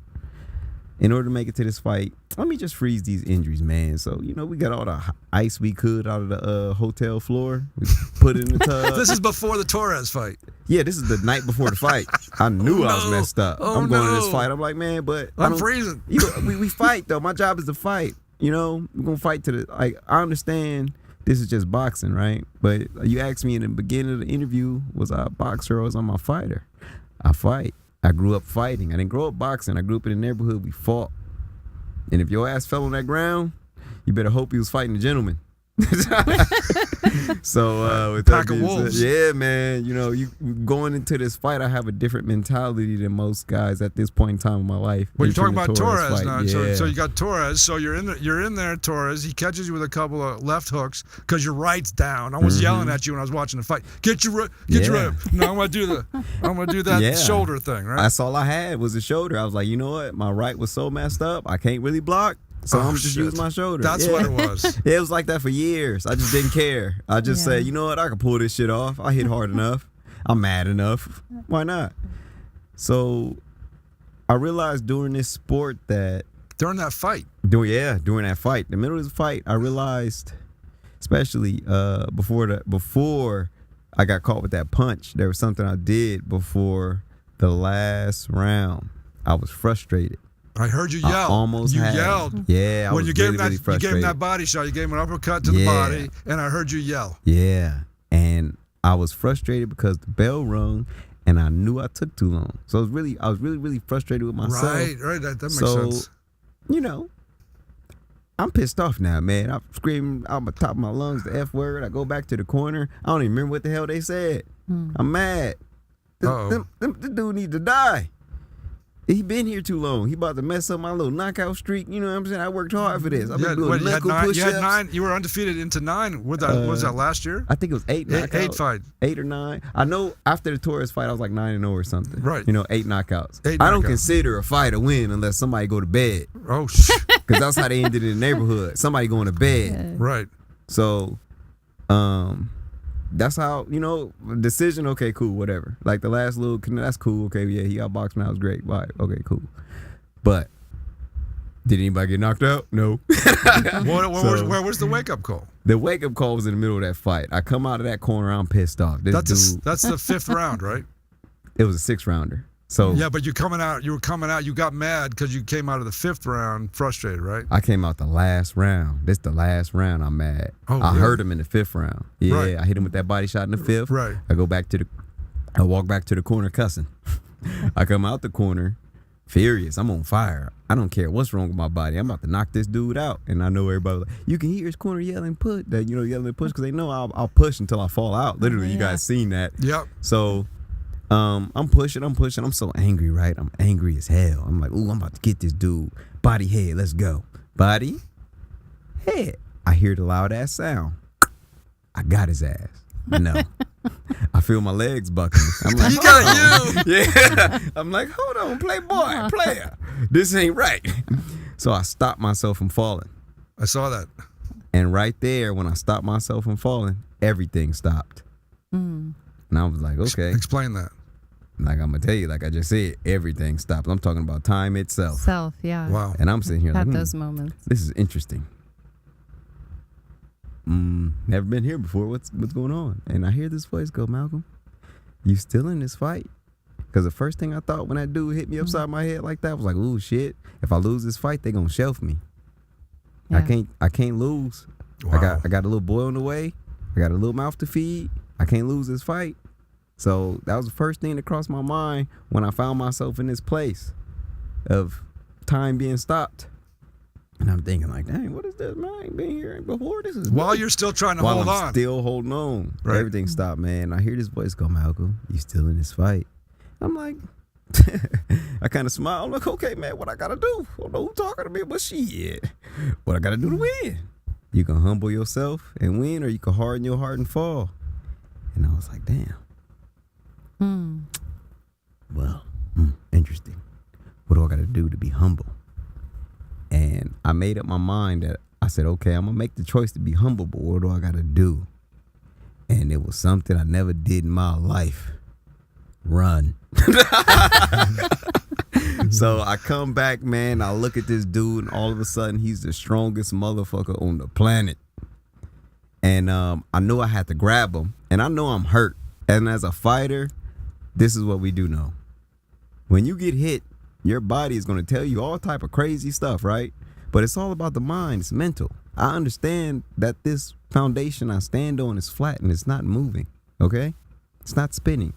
In order to make it to this fight, let me just freeze these injuries, man. So, you know, we got all the ice we could out of the hotel floor. We put it in the tub. This is before the Torres fight. Yeah, this is the night before the fight. I knew I was messed up. Oh, I'm going to no. this fight. I'm like, man, but I'm freezing. You know, we fight though. My job is to fight. You know, we're gonna fight to the like. I understand this is just boxing, right? But you asked me in the beginning of the interview, was I a boxer or was I a fighter? I fight. I grew up fighting. I didn't grow up boxing. I grew up in the neighborhood. We fought. And if your ass fell on that ground, you better hope he was fighting a gentleman. So with Pack that of being wolves. said, yeah, man. You know, you going into this fight, I have a different mentality than most guys at this point in time in my life. Well, you're talking Entering about the Torres fight. now. Yeah. So you got Torres. So you're in there, Torres. He catches you with a couple of left hooks because your right's down. I was yelling at you when I was watching the fight. Get your right. No, I'm gonna do that Yeah. shoulder thing, right? That's all I had was a shoulder. I was like, you know what? My right was so messed up, I can't really block. So I'm just shit. use my shoulder. That's Yeah. what it was. Yeah, it was like that for years. I just didn't care. I just said, you know what? I can pull this shit off. I hit hard enough. I'm mad enough. Why not? So I realized during this sport that During that fight. during that fight, the middle of the fight, I realized, especially before I got caught with that punch, there was something I did before the last round. I was frustrated. I heard you yell. I almost you had it. yelled. Yeah, I when was you gave really, him that, really you gave frustrated. him that body shot. You gave him an uppercut to the body, and I heard you yell. Yeah, and I was frustrated because the bell rung, and I knew I took too long. So I was really frustrated with myself. Right. That makes So, sense. you know, I'm pissed off now, man. I'm screaming out the top of my lungs the F word. I go back to the corner. I don't even remember what the hell they said. I'm mad. The dude need to die. He been here too long. He about to mess up my little knockout streak. You know what I'm saying? I worked hard for this. I've been doing knuckle push-ups. You had 9. You were undefeated into 9. What was that last year? I think it was 8 knockouts. 8 fight. 8 or 9. I know after the Torres fight, I was like 9-0 or something. Right. 8 knockouts. 8 I don't knockouts. consider a fight a win unless somebody go to bed. Oh, shit. Because that's how they ended in the neighborhood. Somebody going to bed. Right. So, that's how, decision, okay, cool, whatever. Like the last little, that's cool, okay, yeah, he outboxed me, that was great, bye, okay, cool. But, did anybody get knocked out? No. Where was the wake-up call? The wake-up call was in the middle of that fight. I come out of that corner, I'm pissed off. That's the 5th round, right? It was a 6-rounder. So yeah, but you were coming out, you got mad because you came out of the 5th round frustrated, right? I came out the last round. This the last round I'm mad. Oh, I really? hurt him in the 5th round. Yeah, Right. I hit him with that body shot in the 5th. Right. I walk back to the corner cussing. I come out the corner furious. I'm on fire. I don't care what's wrong with my body. I'm about to knock this dude out. And I know everybody like, you can hear his corner yelling push, yelling push because they know I'll push until I fall out. Literally, you guys seen that. Yep. So I'm pushing. I'm so angry, right? I'm angry as hell. I'm like, ooh, I'm about to get this dude. Body, head, let's go. Body, head. I hear the loud ass sound. I got his ass. No. I feel my legs buckling. I'm like, He got you. Yeah. I'm like, hold on, playboy, player. This ain't right. So I stopped myself from falling. I saw that. And right there, when I stopped myself from falling, everything stopped. And I was like, okay. Explain that. Like I'm gonna tell you, like I just said, everything stopped. I'm talking about time itself. Self, yeah. Wow. And I'm sitting here Had like, those moments. this is interesting. Never been here before. What's going on? And I hear this voice go, Malcolm, you still in this fight? Because the first thing I thought when that dude hit me upside my head like that was like, ooh, shit. If I lose this fight, they gonna shelf me. Yeah. I can't lose. Wow. I got a little boy on the way. I got a little mouth to feed. I can't lose this fight. So that was the first thing that crossed my mind when I found myself in this place of time being stopped. And I'm thinking like, dang, what is this, man? I ain't been here before. This is While good. you're still trying to While hold I'm on. still holding on. Right. Everything stopped, man. I hear this voice go, Malcolm, you still in this fight? I'm like, I kind of smile. I'm like, okay, man, what I gotta do? I don't know who talking to me, but shit. What I gotta do to win? You can humble yourself and win, or you can harden your heart and fall. And I was like, damn. Well, interesting. What do I gotta do to be humble? And I made up my mind that I said, okay, I'm gonna make the choice to be humble, but what do I gotta do? And it was something I never did in my life. Run. So I come back, man, I look at this dude, and all of a sudden he's the strongest motherfucker on the planet. And I knew I had to grab him, and I know I'm hurt. And as a fighter, this is what we do know. When you get hit, your body is going to tell you all type of crazy stuff, right? But it's all about the mind. It's mental. I understand that this foundation I stand on is flat and it's not moving, okay? It's not spinning.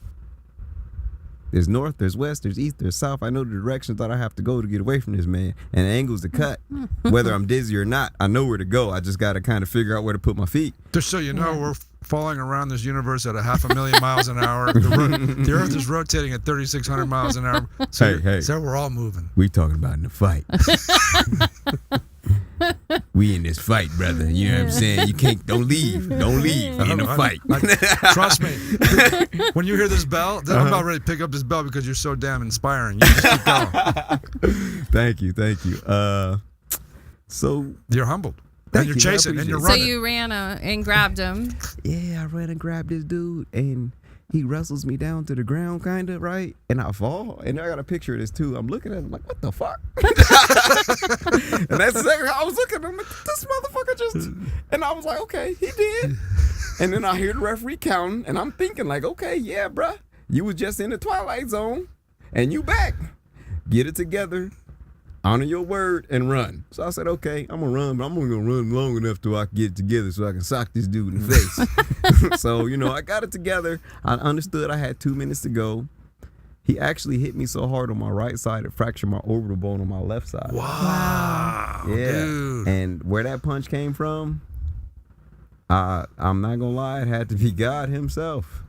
There's north, there's west, there's east, there's south. I know the directions that I have to go to get away from this man and the angles to cut. Whether I'm dizzy or not, I know where to go. I just got to kind of figure out where to put my feet. Just so you know, we're falling around this universe at 500,000 miles an hour. The Earth is rotating at 3,600 miles an hour. So, Hey. so we're all moving. We talking about in the fight. We in this fight, brother. You know what I'm saying? Don't leave. Don't leave. We in the fight. Trust me. When you hear this bell, I'm about ready to pick up this bell because you're so damn inspiring. You just keep going. Thank you. So You're humbled. Thank And you're you, I chasing and you're appreciate So running. you ran and grabbed him. yeah, I ran and grabbed this dude, and he wrestles me down to the ground, kind of, right? And I fall, and I got a picture of this too. I'm looking at him like, what the fuck? And that's exactly how I was looking at him. Like, this motherfucker just, and I was like, okay, he did. And then I hear the referee counting, and I'm thinking like, okay, yeah, bruh, you was just in the twilight zone, and you back. Get it together. Honor your word and run. So I said, okay, I'm gonna run, but I'm only gonna run long enough till I can get it together so I can sock this dude in the face. So, I got it together. I understood I had 2 minutes to go. He actually hit me so hard on my right side, it fractured my orbital bone on my left side. Wow. Yeah. Dude. And where that punch came from, I'm not gonna lie, it had to be God himself.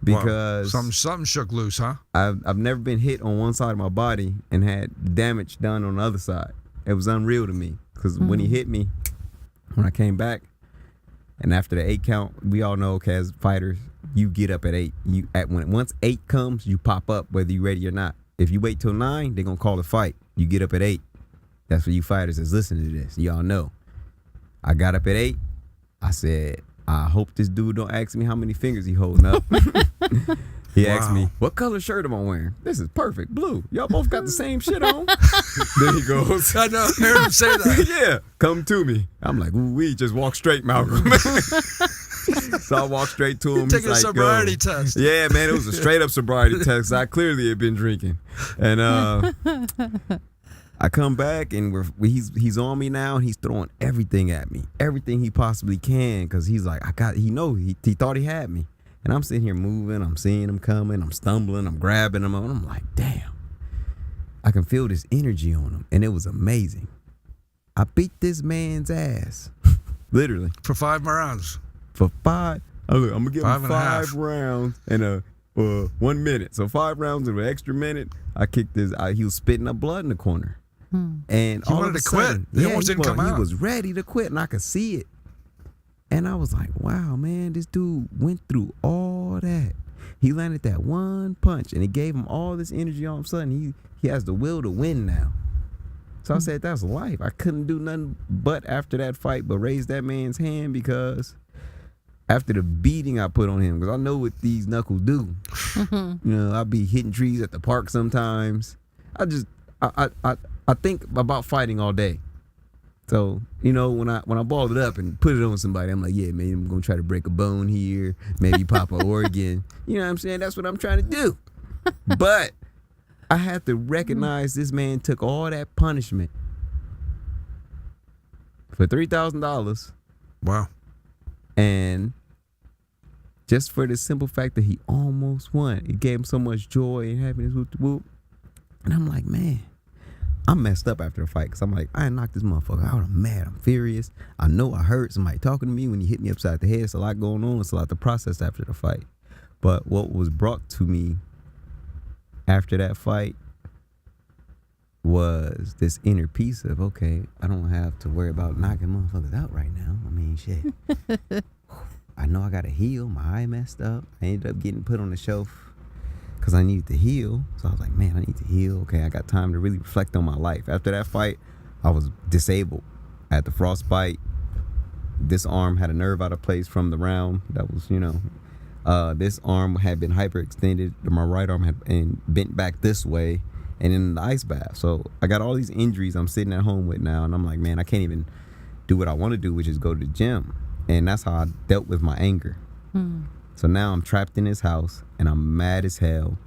because something shook loose, huh? I've never been hit on one side of my body and had damage done on the other side. It was unreal to me because when he hit me, when I came back, and after the 8 count, we all know, okay, as fighters, you get up at 8. Once 8 comes, you pop up whether you ready or not. If you wait till 9, they're gonna call a fight. You get up at 8. That's for you fighters that's listening to this. Y'all know. I got up at 8. I said, I hope this dude don't ask me how many fingers he holding up. He asked me, what color shirt am I wearing? This is perfect, blue. Y'all both got the same shit on. Then he goes, I know, I heard him say that. yeah, come to me. I'm like, ooh, we just walk straight, Malcolm. So I walked straight to him. Taking He's a like, sobriety test. Yeah, man, it was a straight up sobriety test. I clearly had been drinking. And I come back and he's on me now, and he's throwing everything at me, everything he possibly can, because he's like, he thought he had me, and I'm sitting here moving, I'm seeing him coming, I'm stumbling, I'm grabbing him, and I'm like, damn, I can feel this energy on him, and it was amazing. I beat this man's ass, literally For 5 rounds. for 5. I'm gonna give him 5.5 rounds and 1 minute, so 5 rounds and an extra minute. I kicked his. He was spitting up blood in the corner. And He all wanted of a to quit. sudden, He almost didn't come out. He was ready to quit, and I could see it. And I was like, wow, man, this dude went through all that. He landed that one punch, and it gave him all this energy. All of a sudden, he has the will to win now. So I said, that's life. I couldn't do nothing but after that fight but raise that man's hand, because after the beating I put on him, because I know what these knuckles do. You know, I be hitting trees at the park sometimes. I think about fighting all day. So, you know, when I balled it up and put it on somebody, I'm like, yeah, man, I'm gonna try to break a bone here, maybe pop an organ. You know what I'm saying? That's what I'm trying to do. But I had to recognize this man took all that punishment for $3,000. Wow. And just for the simple fact that he almost won, it gave him so much joy and happiness. Whoop. And I'm like, man, I'm messed up after the fight, because I'm like, I knocked this motherfucker out. I'm mad. I'm furious. I know I hurt somebody talking to me when he hit me upside the head. It's a lot going on. It's a lot to process after the fight. But what was brought to me after that fight was this inner peace of, okay, I don't have to worry about knocking motherfuckers out right now. I mean, shit. I know I got to heal. My eye messed up. I ended up getting put on the shelf because I needed to heal. So I was like, man, I need to heal. Okay, I got time to really reflect on my life. After that fight, I was disabled. I had the frostbite. This arm had a nerve out of place from the round. That was, you know, this arm had been hyperextended. My right arm had been bent back this way, and in the ice bath. So I got all these injuries I'm sitting at home with now, and I'm like, man, I can't even do what I want to do, which is go to the gym. And that's how I dealt with my anger. So now I'm trapped in this house, and I'm mad as hell.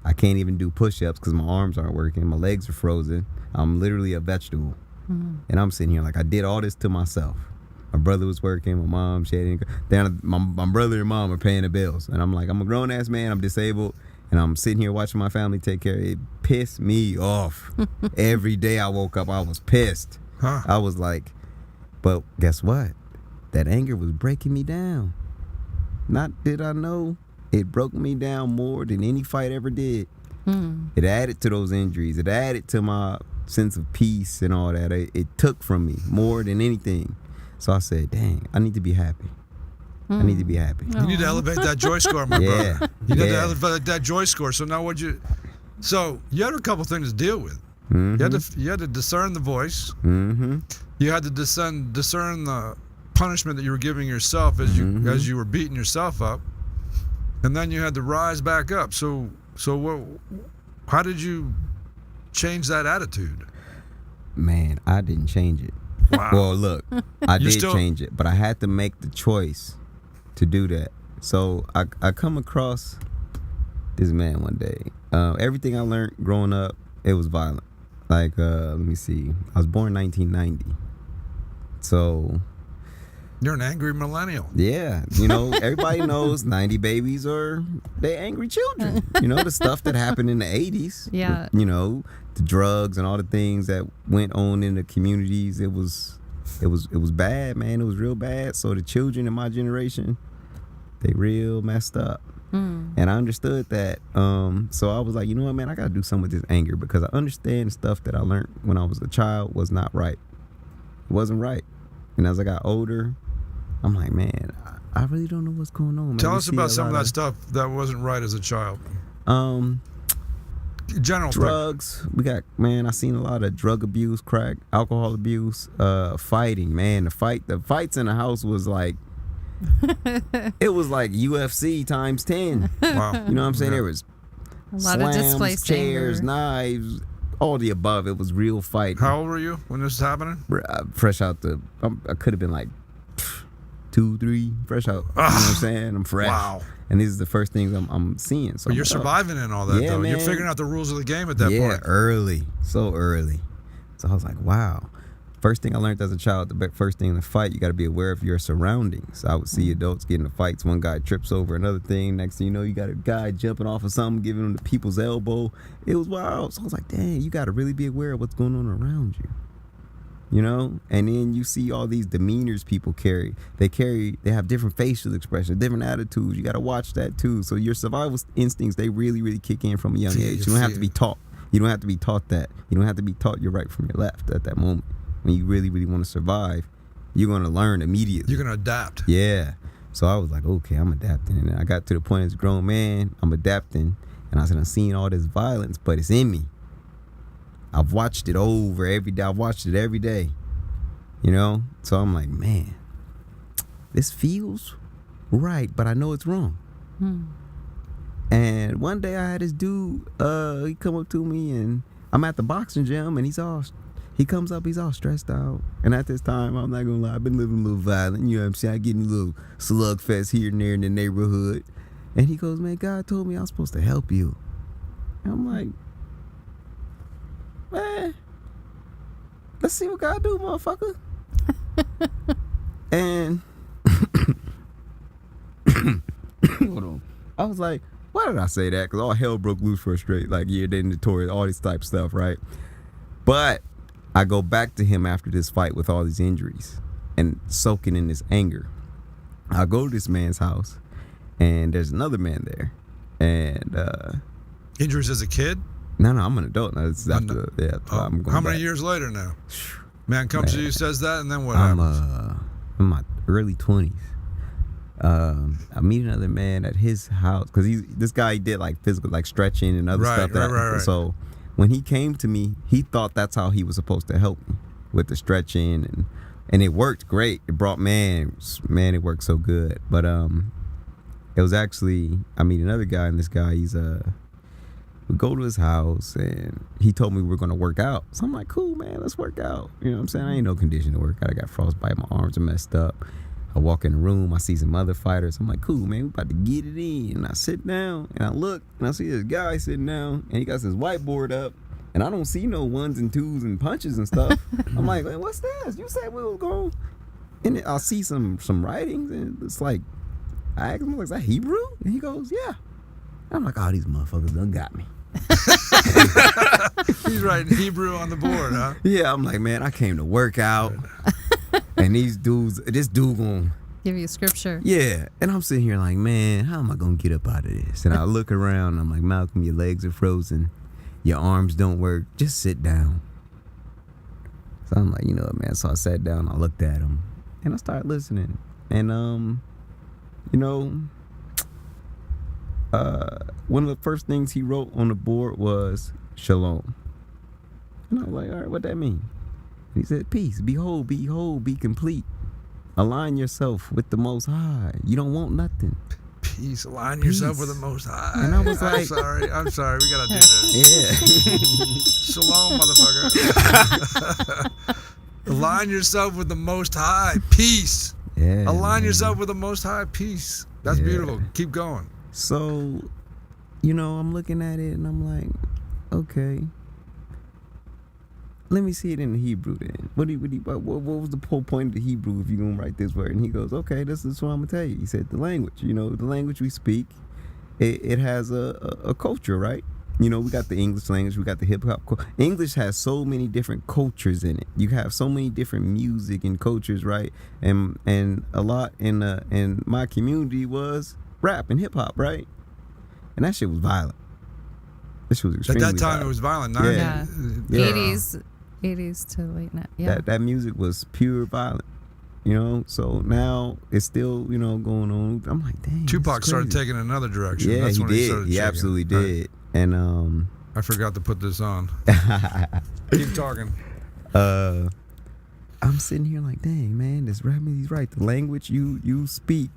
I can't even do push-ups because my arms aren't working. My legs are frozen. I'm literally a vegetable. And I'm sitting here like, I did all this to myself. My brother was working. My mom, she had income. My brother and mom are paying the bills. And I'm like, I'm a grown-ass man. I'm disabled. And I'm sitting here watching my family take care of it. It pissed me off. Every day I woke up, I was pissed. I was like, but guess what? That anger was breaking me down. Not did I know, it broke me down more than any fight ever did. It added to those injuries. It added to my sense of peace and all that. It took from me more than anything. So I said, dang, I need to be happy. I need to be happy. You need to elevate that joy score, my brother. You need to Yeah. elevate that joy score. So now so you had a couple things to deal with. You had to discern the voice. You had to discern the punishment that you were giving yourself as you were beating yourself up, and then you had to rise back up. So how did you change that attitude? Man, I didn't change it. Wow. Well, look, I did change it, but I had to make the choice to do that. So I come across this man one day. Everything I learned growing up, it was violent. Like, let me see. I was born in 1990. So You're an angry millennial. yeah, you know, everybody knows 90 babies they angry children. You know, the stuff that happened in the 80s. Yeah. You know, the drugs and all the things that went on in the communities. It was bad, man. It was real bad. So the children in my generation, they real messed up. And I understood that. So I was like, you know what, man, I got to do something with this anger, because I understand stuff that I learned when I was a child was not right. It wasn't right. And as I got older, I'm like, man, I really don't know what's going on, man. Tell We us see about a some of lot that stuff that wasn't right as a child. General Drugs. We got, man, I seen a lot of drug abuse, crack, alcohol abuse, fighting, man. The fights in the house was like, it was like UFC times 10. Wow. You know what I'm saying? Yeah. There was A lot of slams, displaced chairs, anger. knives, all the above. It was real fighting. How old were you when this was happening? Fresh out the, I could have been like 2, 3, fresh out. You know what I'm saying? I'm fresh. Wow. And these are the first things I'm seeing. So But you're I'm like, oh. surviving in all that, Yeah, though. You're man. figuring out the rules of the game at that Yeah, point. early. So early. So I was like, wow. First thing I learned as a child, the first thing in the fight, you got to be aware of your surroundings. I would see adults getting into fights. One guy trips over another thing. Next thing you know, you got a guy jumping off of something, giving him the people's elbow. It was wild. So I was like, dang, you got to really be aware of what's going on around you. You know? And then you see all these demeanors people carry. They have different facial expressions, different attitudes. You got to watch that too. So your survival instincts, they really, really kick in from a young age. You don't have to be taught. You don't have to be taught that. You don't have to be taught your right from your left at that moment. When you really, really want to survive, you're going to learn immediately. You're going to adapt. Yeah. So I was like, okay, I'm adapting. And I got to the point as a grown man, I'm adapting. And I said, I'm seeing all this violence, but it's in me. I've watched it over every day. I've watched it every day. You know? So I'm like, man, this feels right, but I know it's wrong. And one day I had this dude, he come up to me, and I'm at the boxing gym, and he comes up, he's all stressed out. And at this time, I'm not gonna lie, I've been living a little violent. You know what I'm saying? I get in a little slugfest here and there in the neighborhood. And he goes, man, God told me I'm supposed to help you. And I'm like, man, let's see what God do, motherfucker. And hold on. I was like, why did I say that? Because all hell broke loose for a straight, like, year, then notorious, all this type of stuff, right? But I go back to him after this fight with all these injuries and soaking in this anger. I go to this man's house, and there's another man there. And Injuries as a kid? no, I'm an adult now. This is after, yeah. I'm going How many back. years later now? Man comes to you, says that, and then what I'm happens? in my early 20s. I meet another man at his house, because this guy did like physical, like stretching and other stuff. Right. So when he came to me, he thought that's how he was supposed to help me with the stretching, and it worked great. It brought man, it worked so good. But it was actually, I meet another guy, and this guy, we go to his house, and he told me we were going to work out. So I'm like, cool, man, let's work out. You know what I'm saying? I ain't no condition to work out. I got frostbite, my arms are messed up. I walk in the room, I see some other fighters. I'm like, cool, man, we about to get it in. And I sit down, and I look, and I see this guy sitting down, and he got his whiteboard up, and I don't see no ones and twos and punches and stuff. I'm like, man, what's this? You said we were going. And then I see some writings, and it's like, I asked him, is that Hebrew? And he goes, yeah. I'm like, oh, these motherfuckers done got me. He's writing Hebrew on the board, huh? Yeah, I'm like, man, I came to work out. And this dude going, Give you scripture. yeah. And I'm sitting here like, man, how am I going to get up out of this? And I look around, and I'm like, Malcolm, your legs are frozen. Your arms don't work. Just sit down. So I'm like, you know what, man? So I sat down, I looked at him, and I started listening. And, you know, one of the first things he wrote on the board was shalom. And I was like, all right, what that mean? And he said, peace, be whole, be complete. Align yourself with the Most High. You don't want nothing. Peace. Align yourself with the Most High. And I was like, I'm sorry. We got to do this. yeah. Shalom, motherfucker. Align yourself with the Most High. Peace. Yeah. Align man. yourself with the Most High. Peace. That's Yeah. beautiful. Keep going. So, you know, I'm looking at it and I'm like, okay. Let me see it in the Hebrew then. What was the whole point of the Hebrew if you're going to write this word? And he goes, okay, this is what I'm going to tell you. He said, the language, you know, the language we speak, it has a culture, right? You know, we got the English language, we got the hip hop. English has so many different cultures in it. You have so many different music and cultures, right? And a lot in my community was rap and hip hop, right? and that shit was violent. That shit was At extremely that time, violent. it was violent. Yeah. 80s to late night. Yeah. That music was pure violent. You know, so now it's still, you know, going on. I'm like, dang. Tupac started taking another direction. Yeah, That's he when did. started He shaking. absolutely Right. did. And I forgot to put this on. Keep talking. I'm sitting here like, dang, man, this rap music's right. The language you speak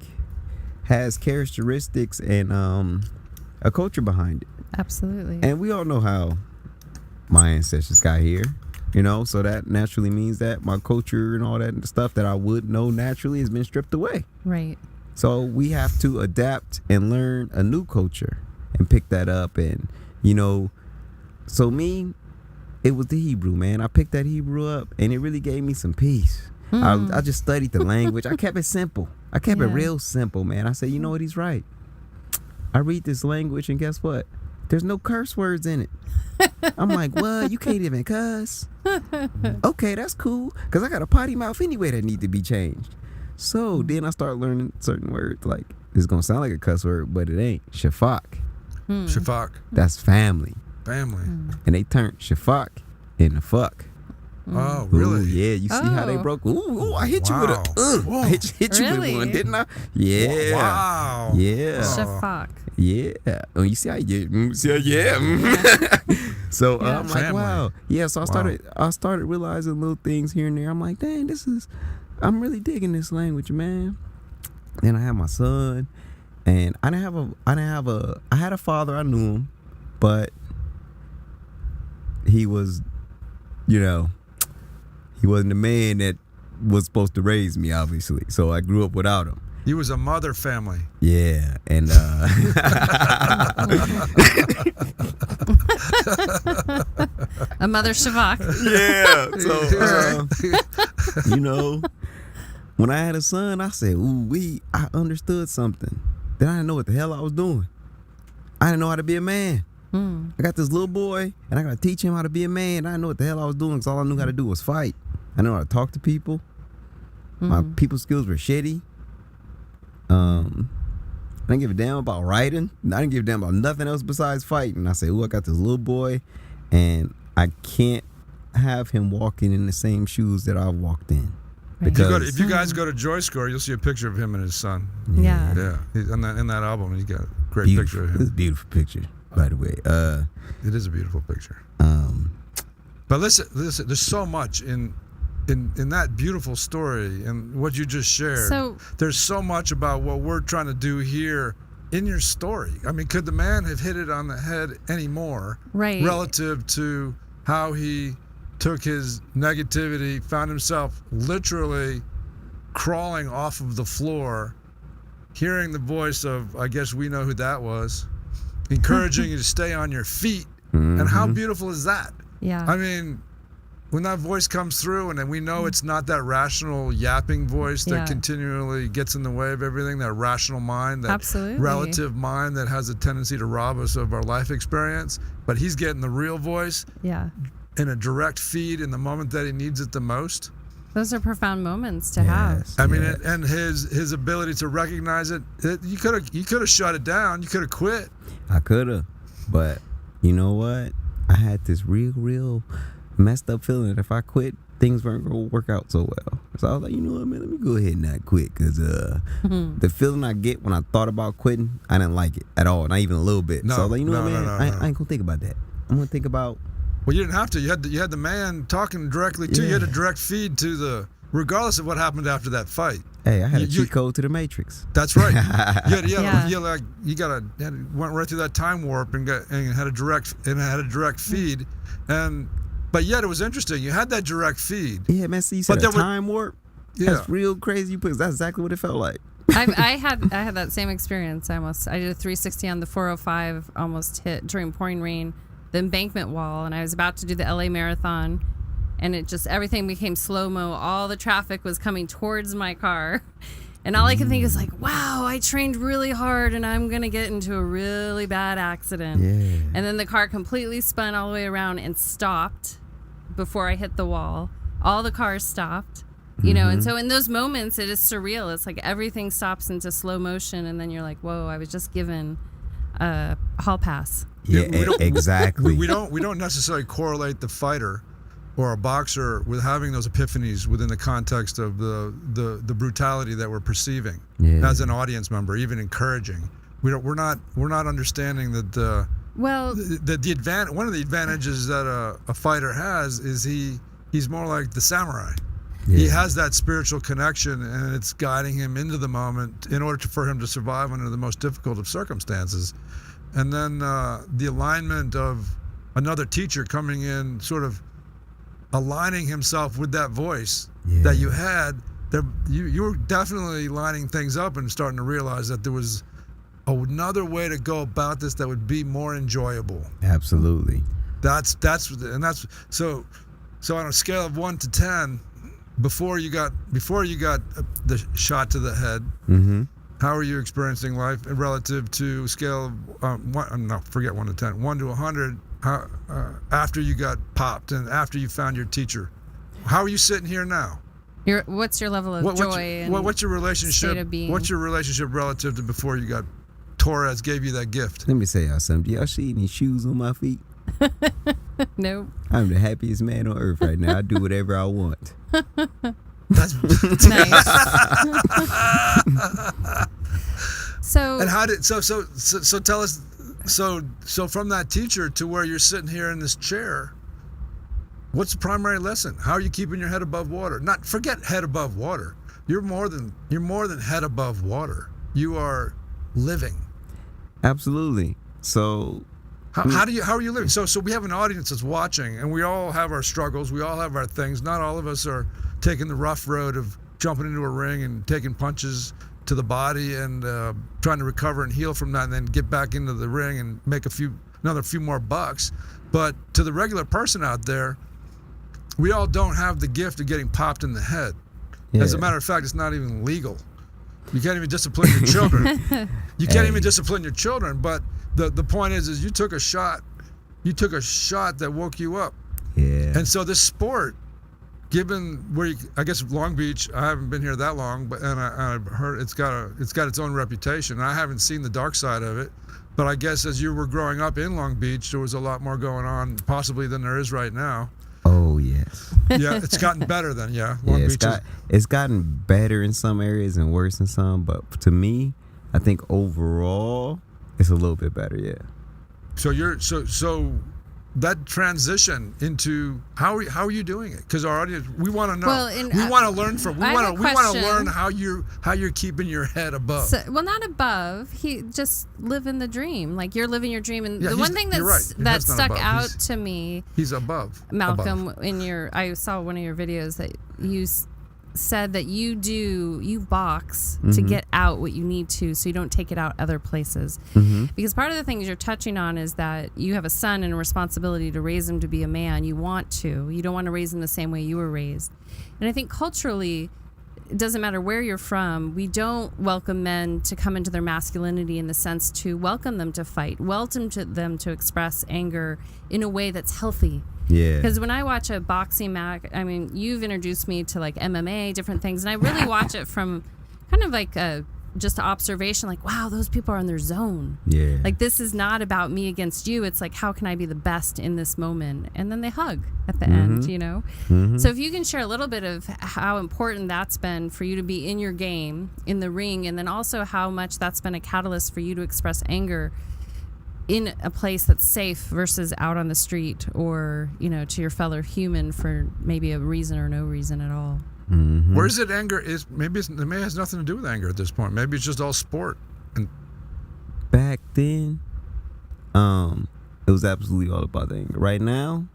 has characteristics and a culture behind it. Absolutely. And we all know how my ancestors got here, you know, so that naturally means that my culture and all that stuff that I would know naturally has been stripped away. Right. So we have to adapt and learn a new culture and pick that up. And, you know, so me, it was the Hebrew, man. I picked that Hebrew up and it really gave me some peace. I just studied the language. I kept it simple. I kept it real simple, man. I said, you know what, he's right. I read this language and guess what? There's no curse words in it. I'm like, what? You can't even cuss? Okay, that's cool. Because I got a potty mouth anyway that need to be changed. So then I start learning certain words. Like, it's going to sound like a cuss word, but it ain't. Shafak. Shafak. That's family. Family. And they turned shafak into fuck. Oh, really? Ooh, yeah, you see how they Oh. broke? Ooh, I hit you with Wow. a. I hit you Really? with one, didn't I? Yeah. Wow. Yeah. Shafak. Yeah. Oh, you see how you see how, So I'm like, Family. wow. Yeah, so I started realizing little things here and there. I'm like, dang, I'm really digging this language, man. Then I had my son, and I had a father, I knew him, but he was, you know, he wasn't the man that was supposed to raise me, obviously. So I grew up without him. He was a mother family. Yeah, and A mother Shavak. yeah. So you know, when I had a son, I said, I understood something. Then I didn't know what the hell I was doing. I didn't know how to be a man. I got this little boy, and I got to teach him how to be a man. I didn't know what the hell I was doing, because all I knew how to do was fight. I didn't know how to talk to people. My people skills were shitty. I didn't give a damn about writing. I didn't give a damn about nothing else besides fighting. I said, I got this little boy, and I can't have him walking in the same shoes that I walked in. Because If you guys go to JoyScore, you'll see a picture of him and his son. Yeah. Yeah, in that album, he's got a great beautiful. picture of This is him. a beautiful picture, by the way. It is a beautiful picture. But listen, there's so much in that beautiful story and what you just shared. So- there's so much about what we're trying to do here in your story. I mean, could the man have hit it on the head anymore? Right. Relative to how he took his negativity, found himself literally crawling off of the floor, hearing the voice of, I guess we know who that was, encouraging you to stay on your feet. And how beautiful is that? Yeah. I mean, when that voice comes through and then we know it's not that rational yapping voice that Yeah. continually gets in the way of everything, that rational mind, that Absolutely. relative mind that has a tendency to rob us of our life experience, but he's getting the real voice Yeah. in a direct feed in the moment that he needs it the most. Those are profound moments to have. Yes, I mean, yes. and his ability to recognize it, you could have shut it down. You could have quit. I could have, but you know what? I had this real messed up feeling that if I quit, things weren't going to work out so well. So I was like, you know what, man, let me go ahead and not quit, because the feeling I get when I thought about quitting, I didn't like it at all, not even a little bit. No, so I was like, you know what, man, no. I ain't going to think about that. I'm going to think about... Well, you didn't have to. You had the man talking directly to you. You had a direct feed to the, regardless of what happened after that fight. Hey, I had a You- cheat code to the Matrix. That's right. Yeah. Went right through that time warp and had a direct feed, but yet it was interesting. You had that direct feed. Yeah, man, see, you said But a there were- time warp? Yeah. That's real crazy. That's exactly what it felt like. I had that same experience. I did a 360 on the 405, almost hit during pouring rain, the embankment wall, and I was about to do the LA Marathon, and it just, everything became slow-mo. All the traffic was coming towards my car, and all I could think is like, wow, I trained really hard and I'm gonna get into a really bad accident. Yeah. And then the car completely spun all the way around and stopped before I hit the wall. All the cars stopped. You know, and so in those moments, it is surreal. It's like everything stops into slow motion, and then you're like, whoa, I was just given hall pass. Yeah, we don't- exactly. we don't necessarily correlate the fighter or a boxer with having those epiphanies within the context of the brutality that we're perceiving Yeah. as an audience member, even encouraging. We're not understanding that Well, one of the advantages that a fighter has is he's more like the samurai. Yeah. He has that spiritual connection, and it's guiding him into the moment in order for him to survive under the most difficult of circumstances. And then the alignment of another teacher coming in, sort of aligning himself with that voice that you had. You were definitely lining things up and starting to realize that there was another way to go about this that would be more enjoyable. Absolutely. That's so on a scale of 1 to 10, before you got the shot to the head, Mm-hmm. how are you experiencing life relative to a scale of forget 1 to 10, 1 to 100? How, after you got popped and after you found your teacher, how are you sitting here now? what's your level of joy? What's your relationship? state of being? What's your relationship relative to before you got Torres gave you that gift? Let me say y'all something. Do y'all see any shoes on my feet? Nope. I'm the happiest man on earth right now. I do whatever I want. That's Nice. So and how did so tell us so from that teacher to where you're sitting here in this chair, what's the primary lesson? How are you keeping your head above water? Not forget head above water. You're more than head above water. You are living. Absolutely. So How are you living? So we have an audience that's watching, and we all have our struggles. We all have our things. Not all of us are taking the rough road of jumping into a ring and taking punches to the body and trying to recover and heal from that, and then get back into the ring and make another few more bucks. But to the regular person out there, we all don't have the gift of getting popped in the head. As a matter of fact, it's not even legal. You can't even discipline your children. You can't even discipline your children. But the point is you took a shot. You took a shot that woke you up. yeah. And so this sport, given I guess Long Beach, I haven't been here that long, but I've heard it's got its own reputation. I haven't seen the dark side of it, but I guess as you were growing up in Long Beach, there was a lot more going on possibly than there is right now. Oh yes. Yeah, it's gotten better then. Yeah, Long Yeah, Beach is. it's gotten better in some areas and worse in some, but to me, I think overall it's a little bit better. Yeah. So you're so that transition into how are you doing it? Because our audience, we want to know. Well, and, we want to learn from. We I have want a to question. learn how you're keeping your head above. So, well, not above. He just living the dream. Like you're living your dream. And Yeah, the one thing you're right. that That's not stuck above. out He's- to me, He's above. Malcolm, Above. I saw one of your videos that you said that you box to Mm-hmm. get out what you need to, so you don't take it out other places. Mm-hmm. Because part of the things you're touching on is that you have a son and a responsibility to raise him to be a man. You want to. You don't want to raise him the same way you were raised. And I think culturally, it doesn't matter where you're from, we don't welcome men to come into their masculinity in the sense to welcome them to fight, welcome them to express anger in a way that's healthy. Yeah. Because when I watch a boxing match, I mean, you've introduced me to like MMA, different things, and I really watch it from kind of like just observation, like, wow, those people are in their zone. Yeah. Like, this is not about me against you. It's like, how can I be the best in this moment? And then they hug at the end, you know? So if you can share a little bit of how important that's been for you to be in your game, in the ring, and then also how much that's been a catalyst for you to express anger in a place that's safe versus out on the street or, you know, to your fellow human for maybe a reason or no reason at all. Where is it anger? It may has nothing to do with anger at this point. Maybe it's just all sport. And Back then, it was absolutely all about the anger. Right now,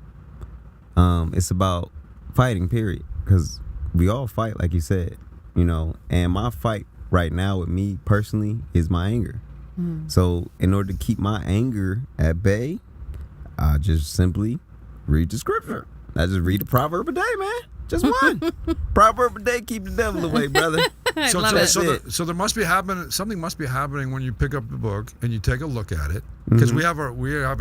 it's about fighting, period. Because we all fight, like you said, you know. And my fight right now with me personally is my anger. So in order to keep my anger at bay, I just simply read the scripture. I just read a proverb a day, man. Just one. Proverb a day, keep the devil away, brother. I so love so, it. so there must be something must be happening when you pick up the book and you take a look at it. Because we have a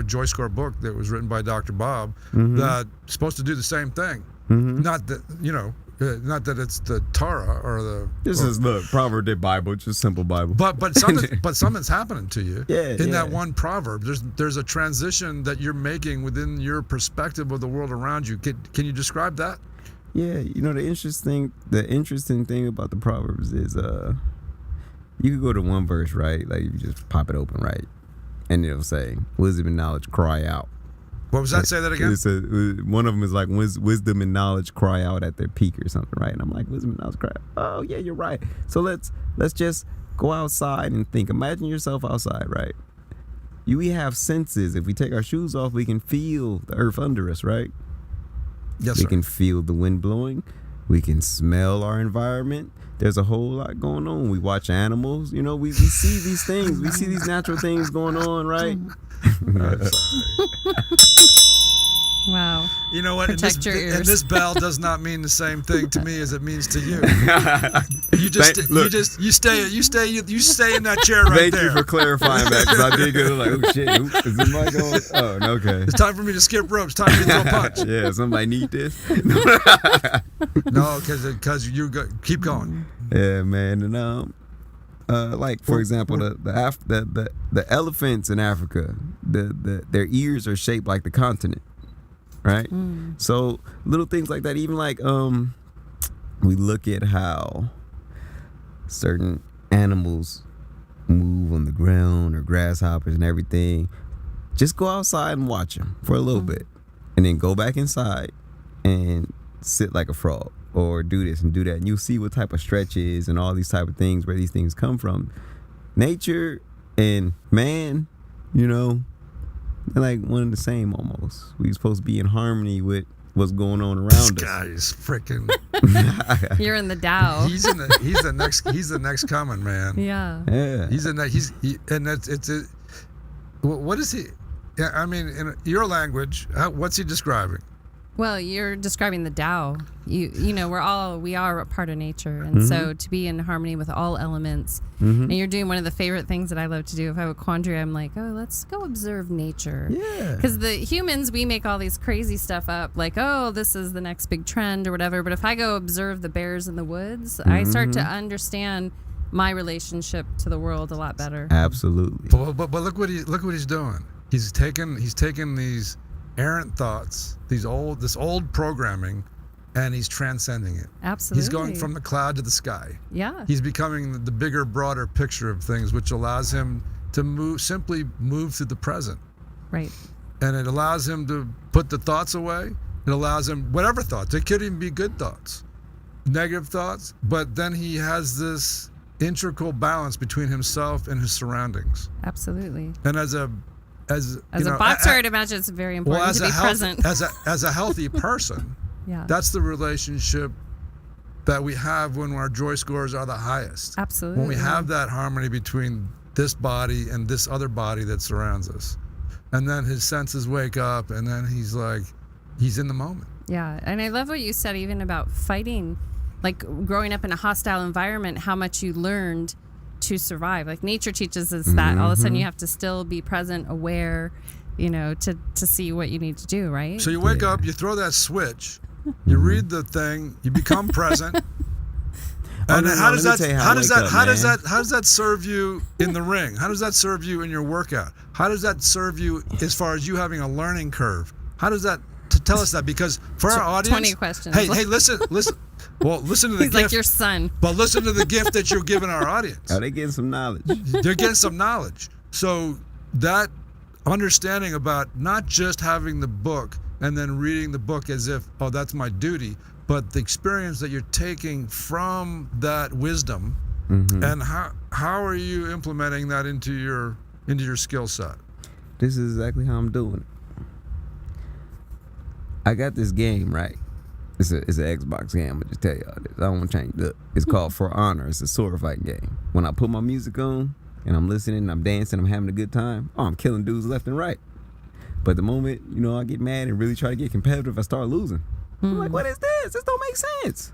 JoyScore book that was written by Dr. Bob that's supposed to do the same thing. Not that, you know, Not that it's the Torah or the. This is the proverb, the Bible, just simple Bible. But something's happening to you. Yeah, in that one proverb, there's a transition that you're making within your perspective of the world around you. Can you describe that? Yeah, the interesting thing about the proverbs is you could go to one verse, right? Like you just pop it open, right, and it'll say, "Wisdom and knowledge cry out." What was that? Say that again. One of them is like, wisdom and knowledge cry out at their peak or something, right? And I'm like, wisdom and knowledge cry out. Oh yeah, you're right. So let's just go outside and think. Imagine yourself outside, right? We have senses. If we take our shoes off, we can feel the earth under us, right? Yes, we sir. can feel the wind blowing. We can smell our environment. There's a whole lot going on. We watch animals. We see these things. We see these natural things going on, right? Wow. You know what? Protect your ears. And this bell does not mean the same thing to me as it means to you. You stay in that chair right Thank there. you for clarifying that, because I did get like, oh shit, is this mic on? Oh, no, okay. It's time for me to skip ropes. Time for me to throw a punch. Yeah, somebody need this. No, because you keep going. Yeah, man, and like for example, the elephants in Africa, their ears are shaped like the continent, right? So little things like that. Even like we look at how certain animals move on the ground, or grasshoppers and everything. Just go outside and watch them for a little bit, and then go back inside and sit like a frog, or do this and do that, and you'll see what type of stretches and all these type of things, where these things come from. Nature and man, they're like one and the same almost. We're supposed to be in harmony with what's going on around This us. guy is freaking. You're in the Tao. He's the next coming, man. Yeah. Yeah. What is he? Yeah, I mean, in your language, what's he describing? Well, you're describing the Tao. We are a part of nature, and so to be in harmony with all elements. And you're doing one of the favorite things that I love to do. If I have a quandary, I'm like, oh, let's go observe nature. Yeah. Because the humans, we make all these crazy stuff up, like, oh, this is the next big trend or whatever. But if I go observe the bears in the woods, I start to understand my relationship to the world a lot better. Absolutely. But look what he's doing. He's taken these errant thoughts, this old programming, and he's transcending it. Absolutely. He's going from the cloud to the sky. Yeah. He's becoming the bigger, broader picture of things, which allows him to simply move through the present. Right. And it allows him to put the thoughts away. It allows him, whatever thoughts, it could even be good thoughts, negative thoughts, but then he has this integral balance between himself and his surroundings. Absolutely. And as a boxer, I'd imagine it's very important to be present. As a healthy person, Yeah. that's the relationship that we have when our joy scores are the highest. Absolutely. When we have that harmony between this body and this other body that surrounds us. And then his senses wake up, and then he's in the moment. Yeah. And I love what you said even about fighting, like growing up in a hostile environment, how much you learned to survive. Like nature teaches us that all of a sudden you have to still be present, aware, to see what you need to do, right? So you wake up, you throw that switch, you read the thing, you become present. And how does that serve you in the ring? How does that serve you in your workout? How does that serve you as far as you having a learning curve? How does that tell us that? Because for our audience, 20 questions. Hey, listen. Well, listen to the He's gift. like your son. But listen to the gift that you're giving our audience. Oh, they getting some knowledge. They're getting some knowledge. So that understanding about not just having the book and then reading the book as if, oh, that's my duty, but the experience that you're taking from that wisdom, and how are you implementing that into your skill set? This is exactly how I'm doing it. I got this game, right? It's an Xbox game. I'm gonna just tell y'all this. I don't want to change it up. It's called For Honor. It's a sword fighting game. When I put my music on and I'm listening, and I'm dancing, I'm having a good time. I'm killing dudes left and right. But the moment I get mad and really try to get competitive, I start losing. I'm like, what is this? This don't make sense.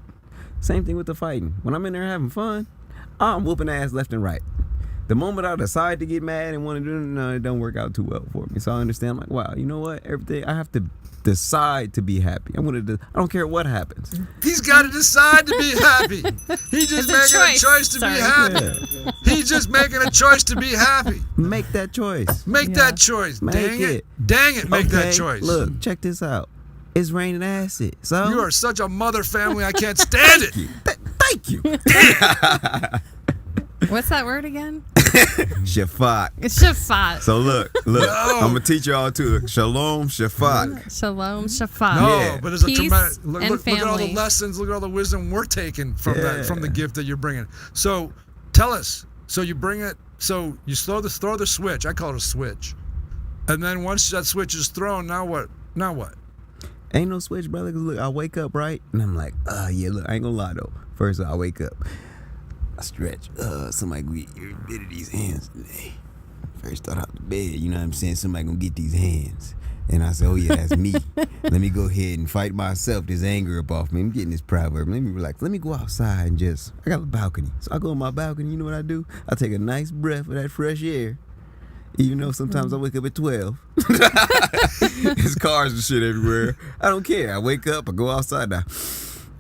Same thing with the fighting. When I'm in there having fun, I'm whooping ass left and right. The moment I decide to get mad and want to do it, no, it don't work out too well for me. So I understand. I'm like, wow, you know what? Everything I have to decide to be happy. I don't care what happens. He's got to decide to be happy. He's just It's a making a choice. choice to be happy. He's just making a choice to be happy. Make that choice. Make that choice. Make Dang it. it. Dang it, make that Okay, choice. Look, check this out. It's raining acid. So You are such a mother family, I can't stand it. Thank you. What's that word again? Shafak. It's Shafat. So look, No. I'm gonna teach y'all too. Shalom, Shafak. Shalom, Shafat. No, Yeah. but it's a Peace tremendous. and Look at all the family. lessons. Look at all the wisdom we're taking from Yeah. that, from the gift that you're bringing. So, tell us. So you bring it. So you throw the switch. I call it a switch. And then once that switch is thrown, now what? Now what? Ain't no switch, brother. 'Cause look, I wake up right, and I'm like, yeah. Look, I ain't gonna lie though. First, I wake up, I stretch. Somebody gonna get rid of these hands today. First thought out the bed, you know what I'm saying? Somebody gonna get these hands. And I said, oh yeah, that's me. Let me go ahead and fight myself, this anger up off me. I'm getting this proverb. Let me relax. Let me go outside and I got a balcony. So I go on my balcony, you know what I do? I take a nice breath of that fresh air. Even though sometimes I wake up at 12. There's cars and shit everywhere. I don't care. I wake up, I go outside now.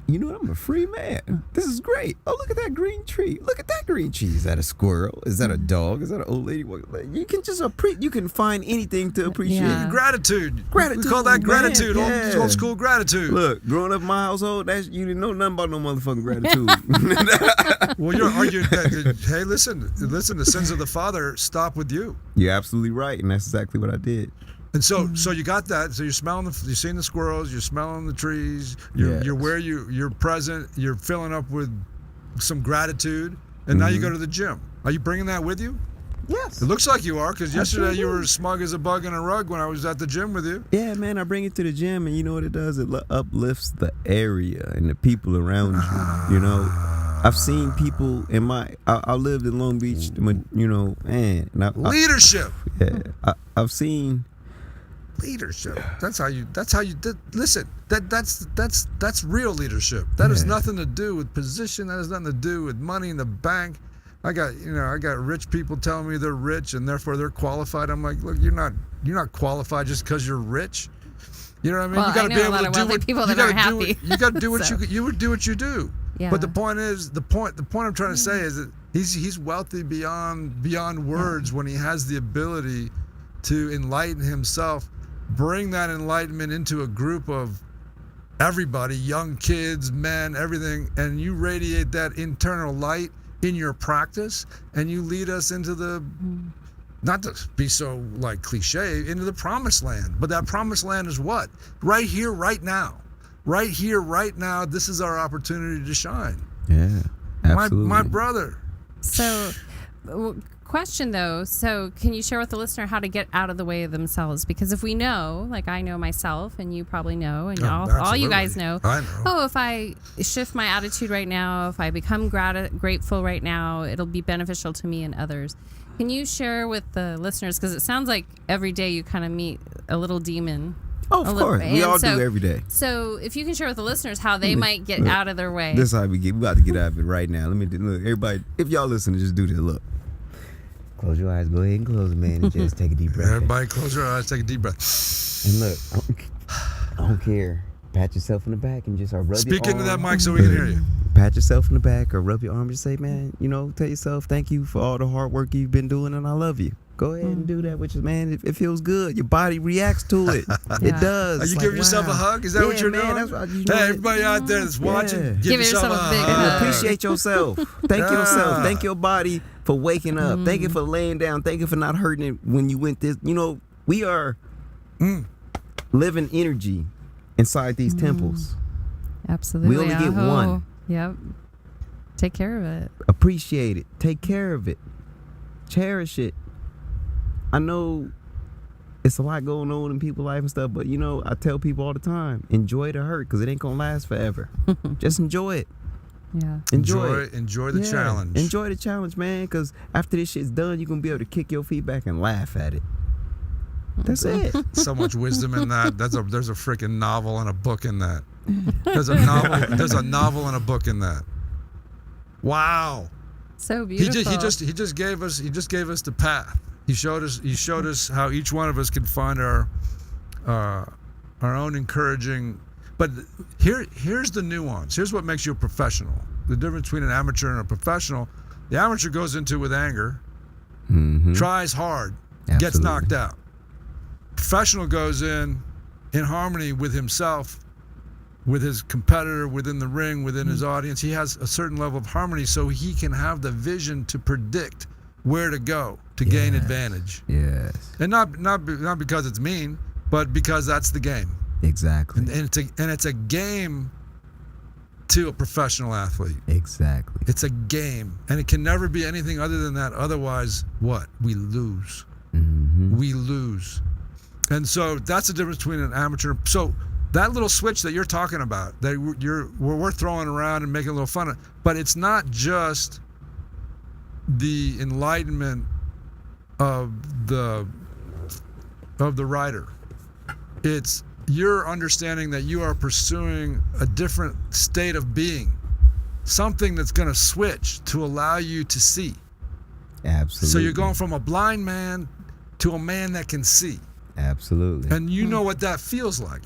You know what? I'm a free man. This is great. Oh, look at that green tree. Look at that green tree. Is that a squirrel? Is that a dog? Is that an old lady? You can just you can find anything to appreciate. Yeah. Gratitude. Gratitude, We call that man. gratitude. Yeah. Old school gratitude. Look, growing up in my household, you didn't know nothing about no motherfucking gratitude. Well, you're arguing that. Hey, listen. The sins of the father stop with you. You're absolutely right, and that's exactly what I did. And so you got that. So you're smelling you're seeing the squirrels, you're smelling the trees, you're where you're present, you're filling up with some gratitude, and now you go to the gym. Are you bringing that with you? Yes. It looks like you are, because yesterday you do. were smug as a bug in a rug when I was at the gym with you. Yeah, man, I bring it to the gym, and you know what it does? It uplifts the area and the people around you. You know, I've seen people in I lived in Long Beach, you know, man. And Leadership. I've seen. Leadership. That's how you did. Listen, that's real leadership. That has nothing to do with position. That has nothing to do with money in the bank. I got rich people telling me they're rich and therefore they're qualified. I'm like, look, you're not qualified just because you're rich. You know what I mean? Well, you got I to know be a able lot to of do wealthy what people you that got aren't to do. happy. You got to do what So. you would do what you do. Yeah. But the point I'm trying to say is that he's wealthy beyond words when he has the ability to enlighten himself, bring that enlightenment into a group of everybody, young kids, men, everything, and you radiate that internal light in your practice, and you lead us into the, not to be so like cliche, into the promised land. But that promised land is what? Right here, right now. Right here, right now, this is our opportunity to shine. Yeah, absolutely. My brother. So, question though, so can you share with the listener how to get out of the way of themselves? Because if we know, like I know myself, and you probably know, and all you guys know, I know. oh, if I shift my attitude right now, if I become grateful right now, it'll be beneficial to me and others. Can you share with the listeners, because it sounds like every day you kind of meet a little demon. Oh, of course. We all so, do every day. So if you can share with the listeners how they might get out of their way. This is how we about to get out of it right now. Look, everybody, if y'all listening, just do this. Look. Close your eyes. Go ahead and close them, man, and just take a deep breath. Everybody close your eyes, take a deep breath. And look, I don't care. Pat yourself in the back and just rub your Speak into that arm. mic so we can hear you. Pat yourself in the back or rub your arm. Just say, man, tell yourself thank you for all the hard work you've been doing, and I love you. Go ahead and do that, man, it feels good. Your body reacts to it. It does. Are you It's giving yourself a hug? Is that what you're man, doing? That's what, Hey, everybody out there that's watching, give yourself a big hug. hug. Appreciate yourself. Thank yourself. Thank your body for waking up. Thank you for laying down. Thank you for not hurting it when you went this. We are living energy inside these temples. Absolutely. We only get one. Yep. Take care of it. Appreciate it. Take care of it. Cherish it. I know it's a lot going on in people's life and stuff, but I tell people all the time, enjoy the hurt, because it ain't gonna last forever. Just enjoy it. Yeah. Enjoy the challenge. Enjoy the challenge, man, because after this shit's done, you're gonna be able to kick your feet back and laugh at it. That's it. So much wisdom in that. There's a freaking novel and a book in that. There's a novel and a book in that. Wow. So beautiful. He just gave us the path. He showed us how each one of us could find our own encouraging. But here's the nuance. Here's what makes you a professional. The difference between an amateur and a professional. The amateur goes into it with anger, tries hard, gets knocked out. Professional goes in harmony with himself, with his competitor, within the ring, within his audience. He has a certain level of harmony, so he can have the vision to predict where to go to gain advantage. Yes. And not because it's mean, but because that's the game. Exactly. And it's a game to a professional athlete. Exactly. It's a game, and it can never be anything other than that. Otherwise, what? We lose. We lose. And so that's the difference between an amateur. So that little switch that you're talking about, that we're throwing around and making a little fun of, but it's not just the enlightenment of the rider. It's your understanding that you are pursuing a different state of being, something that's going to switch to allow you to see. Absolutely. So you're going from a blind man to a man that can see. Absolutely. And you know what that feels like.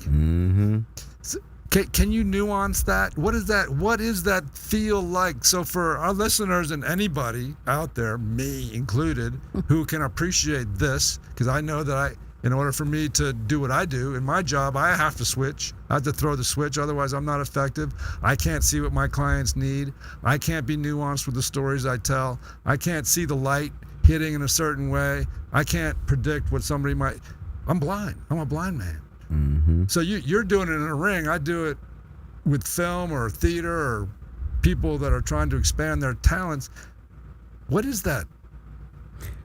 So, can you nuance that? What is that feel like? So for our listeners and anybody out there, me included, who can appreciate this, because I know that in order for me to do what I do in my job, I have to switch. I have to throw the switch, otherwise I'm not effective. I can't see what my clients need. I can't be nuanced with the stories I tell. I can't see the light hitting in a certain way. I can't predict what somebody might. I'm blind. I'm a blind man. So you're doing it in a ring. I do it with film or theater or people that are trying to expand their talents. What is that?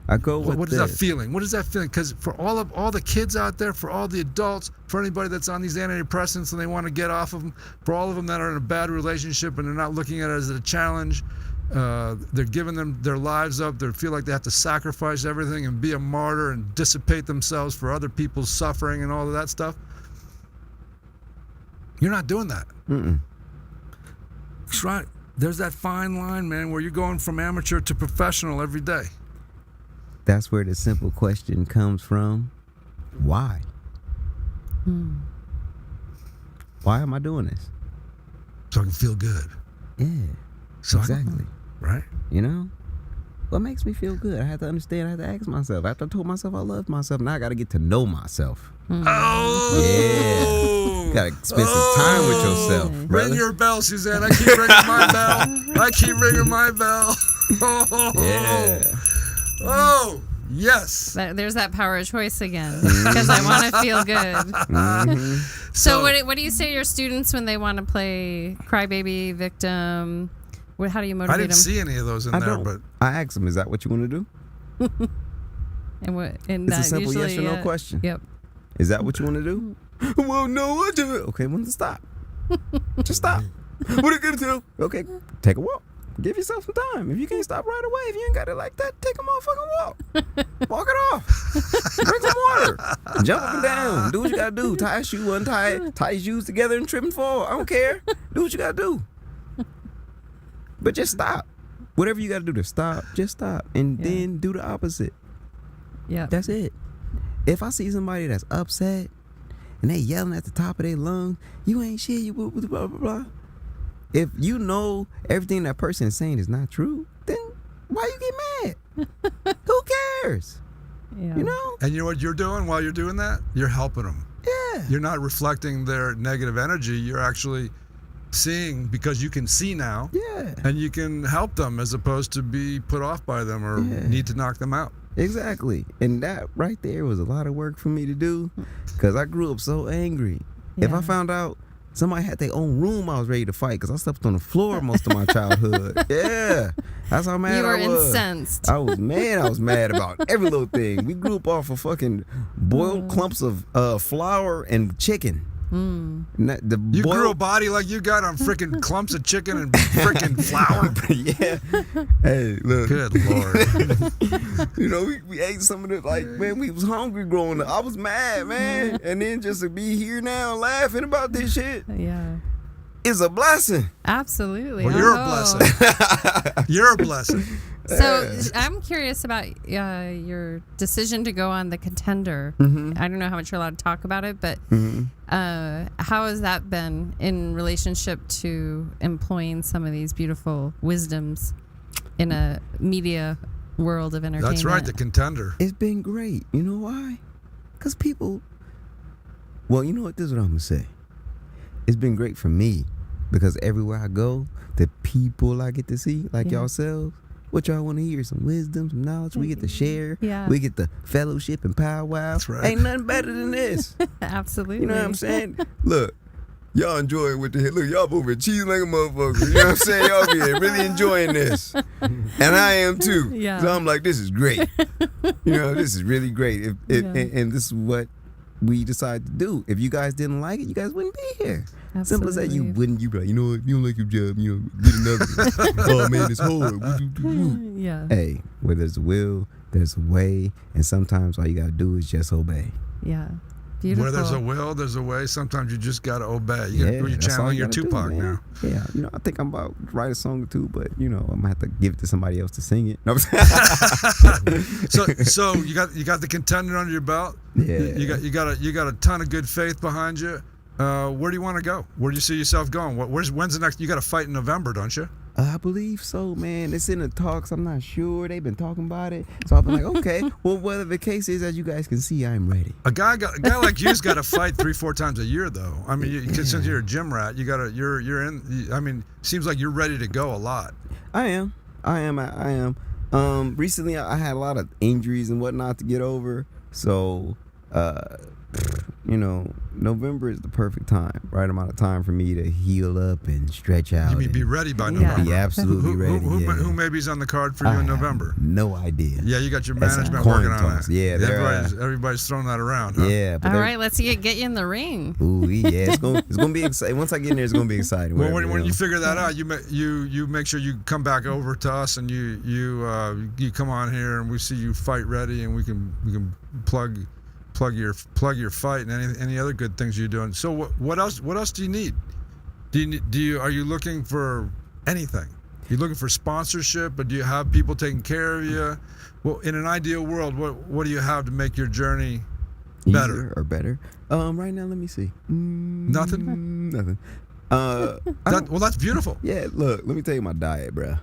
I go with what is that feeling? What is that feeling? Because for all the kids out there, for all the adults, for anybody that's on these antidepressants and they want to get off of them, for all of them that are in a bad relationship and they're not looking at it as a challenge, they're giving them their lives up. They feel like they have to sacrifice everything and be a martyr and dissipate themselves for other people's suffering and all of that stuff. You're not doing that. That's right. There's that fine line, man, where you're going from amateur to professional every day. That's where the simple question comes from. Why? Why am I doing this? So I can feel good. Yeah. So exactly. Right? You know? What makes me feel good? I had to understand, I had to ask myself. After I told myself I loved myself, now I got to get to know myself. Oh! Yeah. Got to spend some time with yourself, brother. Ring your bell, Suzanne. I keep ringing my bell. I keep ringing my bell. Yeah. Oh, yes. There's that power of choice again, because I want to feel good. So what do you say to your students when they want to play crybaby, victim? How do you motivate them? I didn't see any of those in there, but I asked them, is that what you want to do? And it's a simple yes or no question. Yep. Is that what you want to do? Well, no, I do it. Okay, well, then stop. Just stop. What are you going to do? Okay, take a walk. Give yourself some time. If you can't stop right away, if you ain't got it like that, take a motherfucking walk. Walk it off. Drink some water. Jump up and down. Do what you got to do. Tie a shoe, untie it. Tie your shoes together and trip and fall. I don't care. Do what you got to do. But just stop. Whatever you got to do to stop, just stop. And then do the opposite. Yeah. That's it. If I see somebody that's upset and they yelling at the top of their lungs, you ain't shit, you blah, blah, blah, blah. If you know everything that person is saying is not true, then why you get mad? Who cares? Yeah. You know? And you know what you're doing while you're doing that? You're helping them. Yeah. You're not reflecting their negative energy. You're actually seeing, because you can see now. Yeah. And you can help them as opposed to be put off by them or need to knock them out. Exactly. And that right there was a lot of work for me to do, because I grew up so angry. If I found out somebody had their own room, I was ready to fight, because I slept on the floor most of my childhood. Yeah. That's how mad I was. You were incensed. I was mad. I was mad about every little thing. We grew up off of fucking boiled clumps of flour and chicken. You grew a body like you got on freaking clumps of chicken and freaking flour. Yeah. Hey, look. Good Lord. You know, we ate some of it, like, man, we was hungry growing up. I was mad, man. And then just to be here now laughing about this shit. Yeah. is a blessing. Absolutely. Well, you're a Oh. blessing. You're a blessing. So I'm curious about your decision to go on the contender. I don't know how much you're allowed to talk about it, but how has that been in relationship to employing some of these beautiful wisdoms in a media world of entertainment? That's right, the contender. It's been great. You know why? Because people. Well, you know what? This is what I'm gonna say. It's been great for me because everywhere I go, the people I get to see, like yourselves, what y'all want to hear? Some wisdom, some knowledge. We get to share. Yeah. We get the fellowship and powwow. That's right. Ain't nothing better than this. Absolutely. You know what I'm saying? Look, y'all enjoying with the hit. Look, y'all moving cheese like a motherfucker. You know what I'm saying? Y'all be really enjoying this. And I am too. Yeah. So I'm like, this is great. You know, this is really great. And this is what we decided to do. If you guys didn't like it, you guys wouldn't be here. Simple as that. You wouldn't. You be like, you know what? If you don't like your job, you know, get another. Oh man, it's hard. Yeah. Hey, where there's a will, there's a way, and sometimes all you gotta do is just obey. Yeah. Beautiful. Where there's a will, there's a way. Sometimes you just gotta obey. You're that's all channeling you your gotta do, Tupac man. now. Yeah, you know, I think I'm about to write a song or two, but you know, I'm gonna have to give it to somebody else to sing it. No, I'm saying. So you got the contender under your belt. Yeah. You got a ton of good faith behind you. Where do you want to go? Where do you see yourself going? When's the next? You got to fight in November, don't you? I believe so, man. It's in the talks. I'm not sure. They've been talking about it, so I've been like, okay. Well, whatever the case is, as you guys can see, I'm ready. A guy like you's got to fight 3-4 times a year, though. I mean, since you're a gym rat, you're in. I mean, seems like you're ready to go a lot. I am. Recently, I had a lot of injuries and whatnot to get over, so you know, November is the perfect time, right amount of time for me to heal up and stretch out. You mean be ready by November? Be absolutely ready. Who maybe's on the card for you in November? No idea. Yeah, you got your That's a management coin working on toss. it. Yeah, everybody's throwing that around. Huh? Yeah. But All right, let's get you in the ring. Ooh, yeah, it's gonna be exciting. Once I get in there, it's gonna be exciting. Well, Whatever, when you figure that out, you make sure you come back over to us and you come on here and we see you fight ready and we can plug your fight and any other good things you're doing. So what else do you need? Are you looking for anything? You looking for sponsorship, but do you have people taking care of you? Well, in an ideal world, what do you have to make your journey better? Easier or better? Right now, let me see. Nothing. Nothing. That's beautiful. Yeah, look, let me tell you my diet, bro.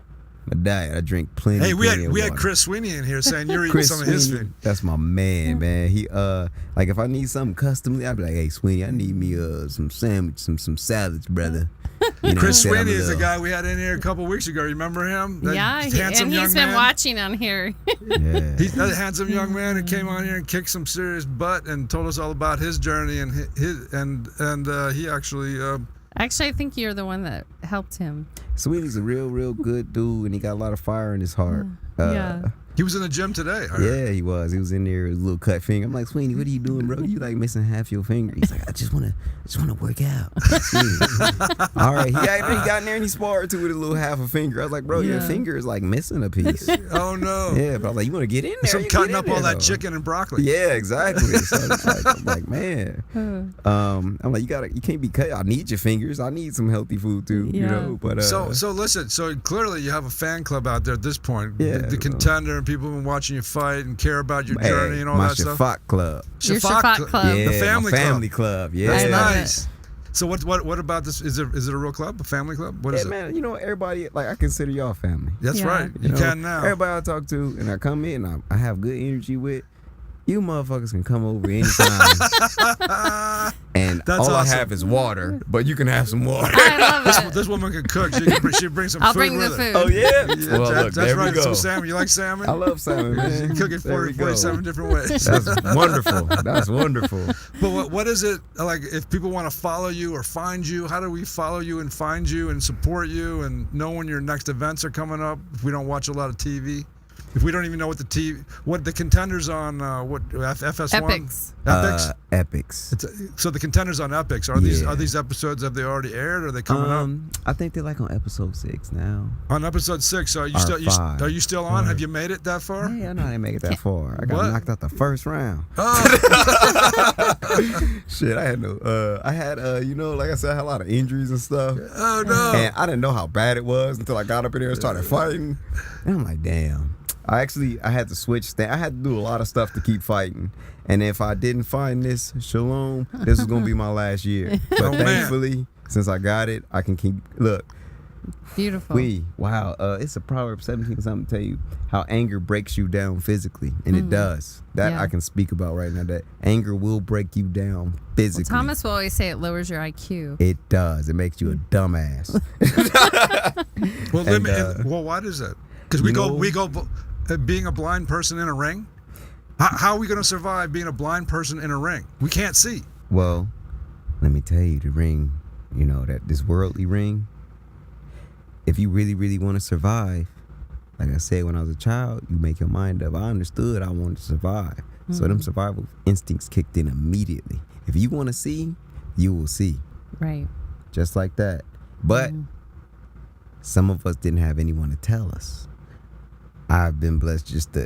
My diet, I drink plenty. Hey, we had water. Chris Sweeney in here saying you're eating Chris some of his Sweeney, food. that's my man. He like if I need something custom, I'd be like, hey Sweeney, I need me some sandwich, some salads, brother. You know, Chris said I'm Sweeney a is the little- guy we had in here a couple weeks ago. Remember him? That Yeah, handsome and young he's been man? watching on here. Yeah. He's that handsome young man who came on here and kicked some serious butt and told us all about his journey and he actually. Actually, I think you're the one that helped him. Sweeney's a real good dude, and he got a lot of fire in his heart. Yeah. He was in the gym today. I heard. Yeah, he was. He was in there with a little cut finger. I'm like, Sweeney, what are you doing, bro? You like missing half your finger. He's like, I just wanna work out. All right. He got in there and he sparred too with a little half a finger. I was like, bro, your Yeah. finger is like missing a piece. Oh no. Yeah, but I was like, you wanna get in there? So You cutting get up in all there, that though. chicken and broccoli. Yeah, exactly. So it's like, I'm like, man. I'm like, you can't be cut. I need your fingers. I need some healthy food too. You Yeah. know. But So listen. So clearly you have a fan club out there at this point. Yeah, The contender and people have been watching you fight and care about your journey and all my that stuff. Shafak Club. Your Shafak Club. Yeah, The family my club. family club. Yeah, That's I love nice. So what about this? Is it a real club? A family club? What is Yeah, it? man. You know, everybody like I consider y'all family. That's Yeah. right. You know, can now. Everybody I talk to and I come in, I have good energy with. You motherfuckers can come over anytime. And That's all awesome. I have is water, but you can have some water. I love it. This woman can cook. She bring some I'll food bring the with food. her. Oh yeah. Yeah, Well, that's look, there right. we go. Some salmon. You like salmon? I love salmon, man. You cook it There we go. 47 different ways. That's wonderful. That's wonderful. But what is it like? If people want to follow you or find you, how do we follow you and find you and support you and know when your next events are coming up? If we don't watch a lot of TV. If we don't even know what the contenders on FS1 Epics. Epics. So the contenders on Epics are these episodes, have they already aired or are they coming up? I think they're like on episode 6 now. On episode 6, so are you Or still 5. are you still on? Have you made it that far? Hey, I know I didn't make it that far. I got What? knocked out the first round. Oh. Shit, I had like I said, I had a lot of injuries and stuff. Oh no. And I didn't know how bad it was until I got up in there and started fighting. And I'm like, damn. I had to switch. I had to do a lot of stuff to keep fighting. And if I didn't find this shalom, this was gonna be my last year. But Oh, man. thankfully, since I got it, I can keep. Look, Beautiful. it's a Proverbs 17 something to tell you how anger breaks you down physically, and it does. That Yeah. I can speak about right now. That anger will break you down physically. Thomas will always say it lowers your IQ. It does. It makes you a dumbass. Well, why does that? Because we go being a blind person in a ring. How are we going to survive being a blind person in a ring? We can't see. Well, let me tell you, the ring, this worldly ring, if you really, really want to survive, like I said, when I was a child, you make your mind up. I understood I wanted to survive. So them survival instincts kicked in immediately. If you want to see, you will see. Right. Just like that. But some of us didn't have anyone to tell us. I've been blessed just I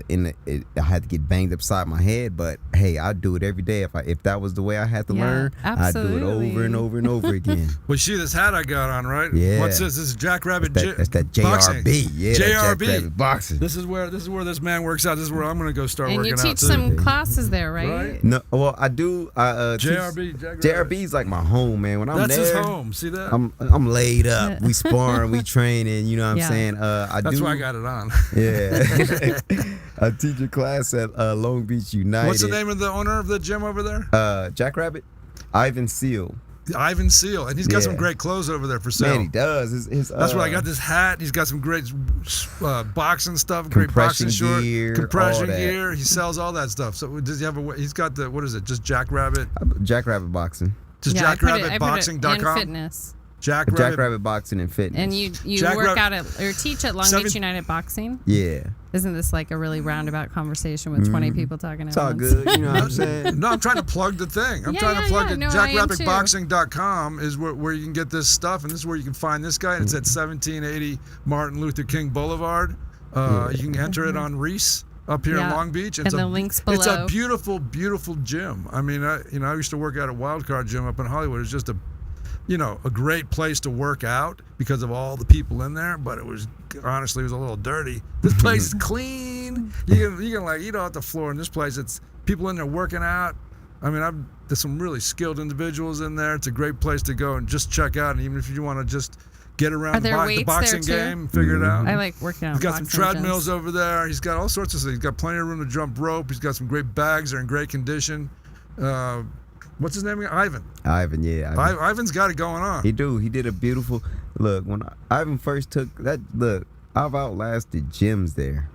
had to get banged upside my head, but hey, I'd do it every day. If that was the way I had to learn, I'd do it over and over and over again. Well, see this hat I got on, right? Yeah. What's this? This is Jackrabbit. That's that boxing. JRB. Yeah, JRB. that Jackrabbit boxing. This is where this man works out. This is where I'm going to go start And you working out teach too. some classes there, right? Right. No, well, I do. JRB. JRB's like my home, man. When I'm That's there, his home. See that? I'm laid up. We sparring, we training. You know what I'm Yeah. saying? That's why I got it on. Yeah. I teach a class at Long Beach United. What's the name of the owner of the gym over there? Jackrabbit? Ivan Seal. Ivan Seal, and he's got some Yeah. great clothes over there for sale. Man, he does. His, That's why I got this hat. He's got some great boxing stuff, great boxing Compression gear, compression all that. gear. He sells all that stuff. So does he have he's got the, what is it? Just Jackrabbit? Jackrabbit Boxing. Just Yeah, I put it- and jackrabbitboxing.com? fitness. Jackrabbit Boxing and Fitness. And you work out or teach at Long Beach United Boxing. Yeah. Isn't this like a really roundabout conversation with 20 people talking at It's all once? good. You know what I'm saying? No, I'm trying to plug the thing. I'm Yeah, trying to yeah, plug yeah. it. No, I am too. Jackrabbitboxing.com is where you can get this stuff, and this is where you can find this guy. It's at 1780 Martin Luther King Boulevard. You can enter it on Reese up here in Yeah. Long Beach. And the links It's a below. beautiful, beautiful gym. I mean, I used to work out at Wildcard Gym up in Hollywood. It's just a great place to work out because of all the people in there, but it was a little dirty. This place is clean. You can like eat off the floor in this place. It's people in there working out. I mean, there's some really skilled individuals in there. It's a great place to go and just check out. And even if you want to just get Are around there the weights boxing there, too? game, figure it out. I like working out. He's got some boxing treadmills gyms. over there. He's got all sorts of things. He's got plenty of room to jump rope. He's got some great bags. They're in great condition. What's his name again? Ivan. Ivan, yeah. Ivan's got it going on. He did a beautiful look. When Ivan first took that, look, I've outlasted gyms there.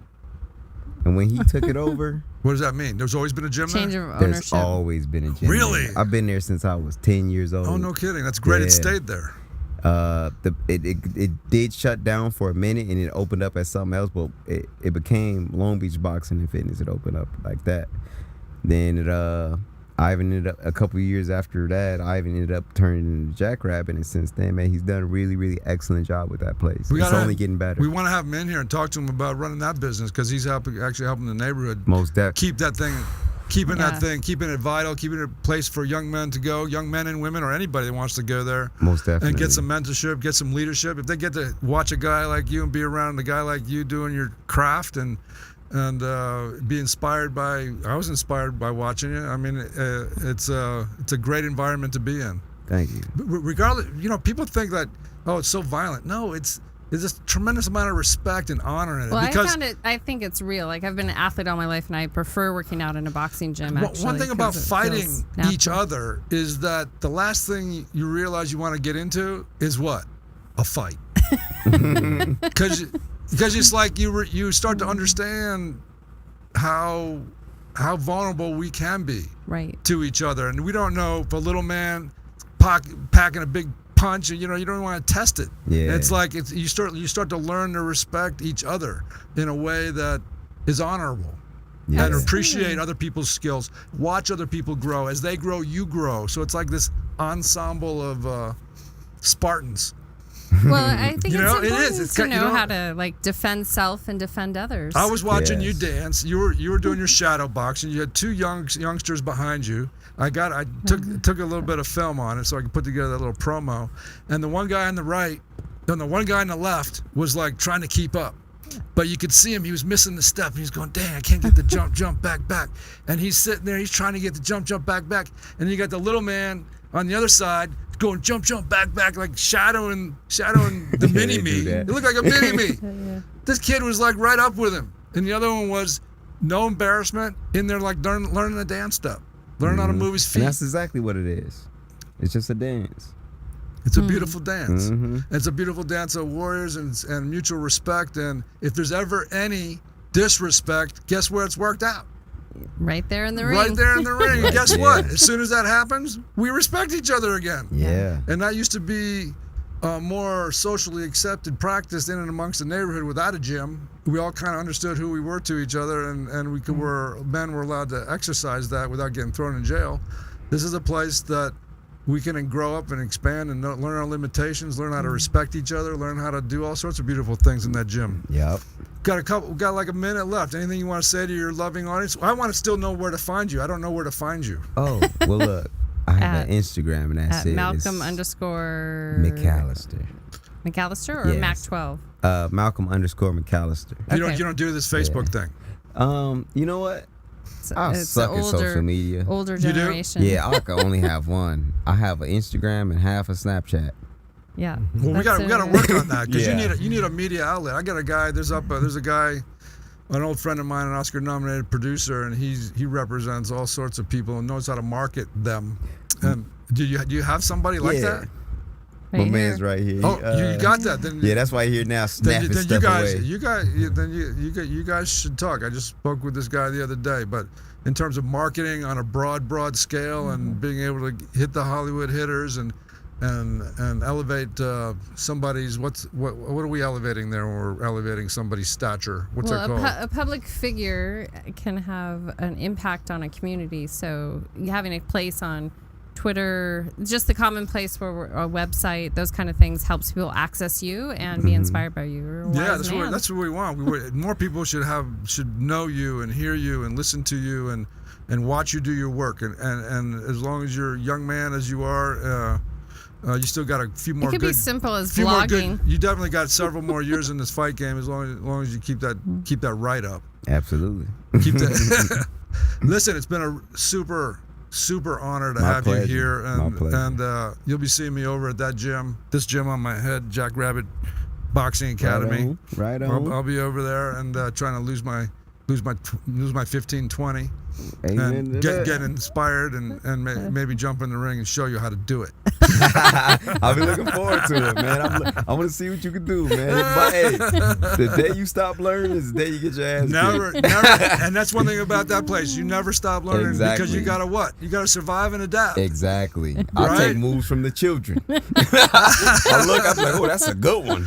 And when he took it over, What does that mean? There's always been a gym Change there? of there's ownership. always been a gym. Really? there. I've been there since I was 10 years old. Oh, no kidding. That's great. It Yeah. stayed there. It did shut down for a minute and it opened up as something else, but it became Long Beach Boxing and Fitness. It opened up like that. Then Ivan ended up a couple of years after that. Ivan ended up turning into Jackrabbit, and since then, man, he's done a really, really excellent job with that place. It's only getting better. We want to have him in here and talk to him about running that business because he's actually helping the neighborhood Most definitely. keep that thing, keeping Yeah. keeping it vital, keeping it a place for young men to go, young men and women, or anybody that wants to go there. Most definitely. And get some mentorship, get some leadership. If they get to watch a guy like you and be around a guy like you doing your craft and be inspired by, I was inspired by watching it. I mean, it's a great environment to be in. Thank you. Regardless, people think that, oh, it's so violent. No, it's a tremendous amount of respect and honor in it. Well, because I think it's real. Like, I've been an athlete all my life, and I prefer working out in a boxing gym, actually. one thing about 'cause it fighting feels each natural. other is that the last thing you realize you want to get into is what? A fight. Because it's like you start to understand how vulnerable we can be Right. to each other, and we don't know if a little man packing a big punch, and you don't want to test it. Yeah. It's like you start to learn to respect each other in a way that is honorable. Yeah. And appreciate other people's skills. Watch other people grow. As they grow, you grow. So it's like this ensemble of Spartans. Well, I think You know, it's it important is. It's to kind- you know know- how to like defend self and defend others. I was watching you Yes. dance. You were doing your shadow boxing. You had two youngsters behind you. I took a little bit of film on it so I could put together that little promo. And the one guy on the right, and the one guy on the left was like trying to keep up. But you could see him, he was missing the step. He's going, dang, I can't get the jump, back. And he's sitting there, he's trying to get the jump, back. And you got the little man on the other side going jump, back, like shadowing the mini they me. do that. It looked like a mini me. This kid was like right up with him. And the other one was no embarrassment, in there like learning the dance step, learning how to move his And feet. that's exactly what it is. It's just a dance. It's a beautiful dance. Mhm. It's a beautiful dance of warriors and mutual respect. And if there's ever any disrespect, guess where it's worked out? right there in the ring. Right there in the ring. And guess what? Yeah. As soon as that happens, we respect each other again. Yeah. And that used to be more socially accepted practice in and amongst the neighborhood without a gym. We all kind of understood who we were to each other, and men were allowed to exercise that without getting thrown in jail. This is a place that we can grow up and expand and learn our limitations, learn how to respect each other, learn how to do all sorts of beautiful things in that gym. Yep. Got like a minute left. Anything you want to say to your loving audience? I want to still know where to find you. I don't know where to find you. Oh, well, look. I have At- an Instagram, and that's At it. Malcolm It's underscore McAllister. McAllister or Yes. Mac 12. Malcolm underscore McAllister. You Okay. don't do this Facebook thing. You know what? It's, I it's suck the at social media. older You do? generation. Yeah, I can only have one. I have an Instagram and half a Snapchat. Yeah. Well, we got to That's work on that because Yeah. you need a media outlet. I got a guy. There's a guy, an old friend of mine, an Oscar-nominated producer, and he represents all sorts of people and knows how to market them. And do you have somebody like Yeah. that? My right man's here. right here. Oh, you got that? Then Yeah, that's why you're here now snapping then stuff away. you guys should talk. I just spoke with this guy the other day, but in terms of marketing on a broad scale and being able to hit the Hollywood hitters and elevate somebody's what are we elevating there when we're elevating somebody's stature? What's that Well, called? a public figure can have an impact on a community. So having a place on Twitter, just the common place where a website, those kind of things helps people access you and be inspired by you. You're a Yeah, wise that's man. what we want. More people should know you and hear you and listen to you and watch you do your work. And as long as you're a young man as you are, you still got a few more. It could good, be simple as few more vlogging. good. You definitely got several more years in this fight game as long as you keep that right up. Absolutely. Keep that. Listen, it's been a super honor to My have pleasure. you here, My pleasure. and you'll be seeing me over at that gym. This gym on my head, Jackrabbit Boxing Academy. Right on. I'll be over there and trying to lose my 15-20 Amen and to get that. inspired and maybe jump in the ring and show you how to do it. I'll be looking forward to it, man. I want to see what you can do, man. But hey, the day you stop learning is the day you get your ass Never, kicked. and that's one thing about that place. You never stop learning because Exactly. you gotta what? You gotta survive and adapt. Exactly. I'll Right? take moves from the children. I look, I'm like, oh, that's a good one.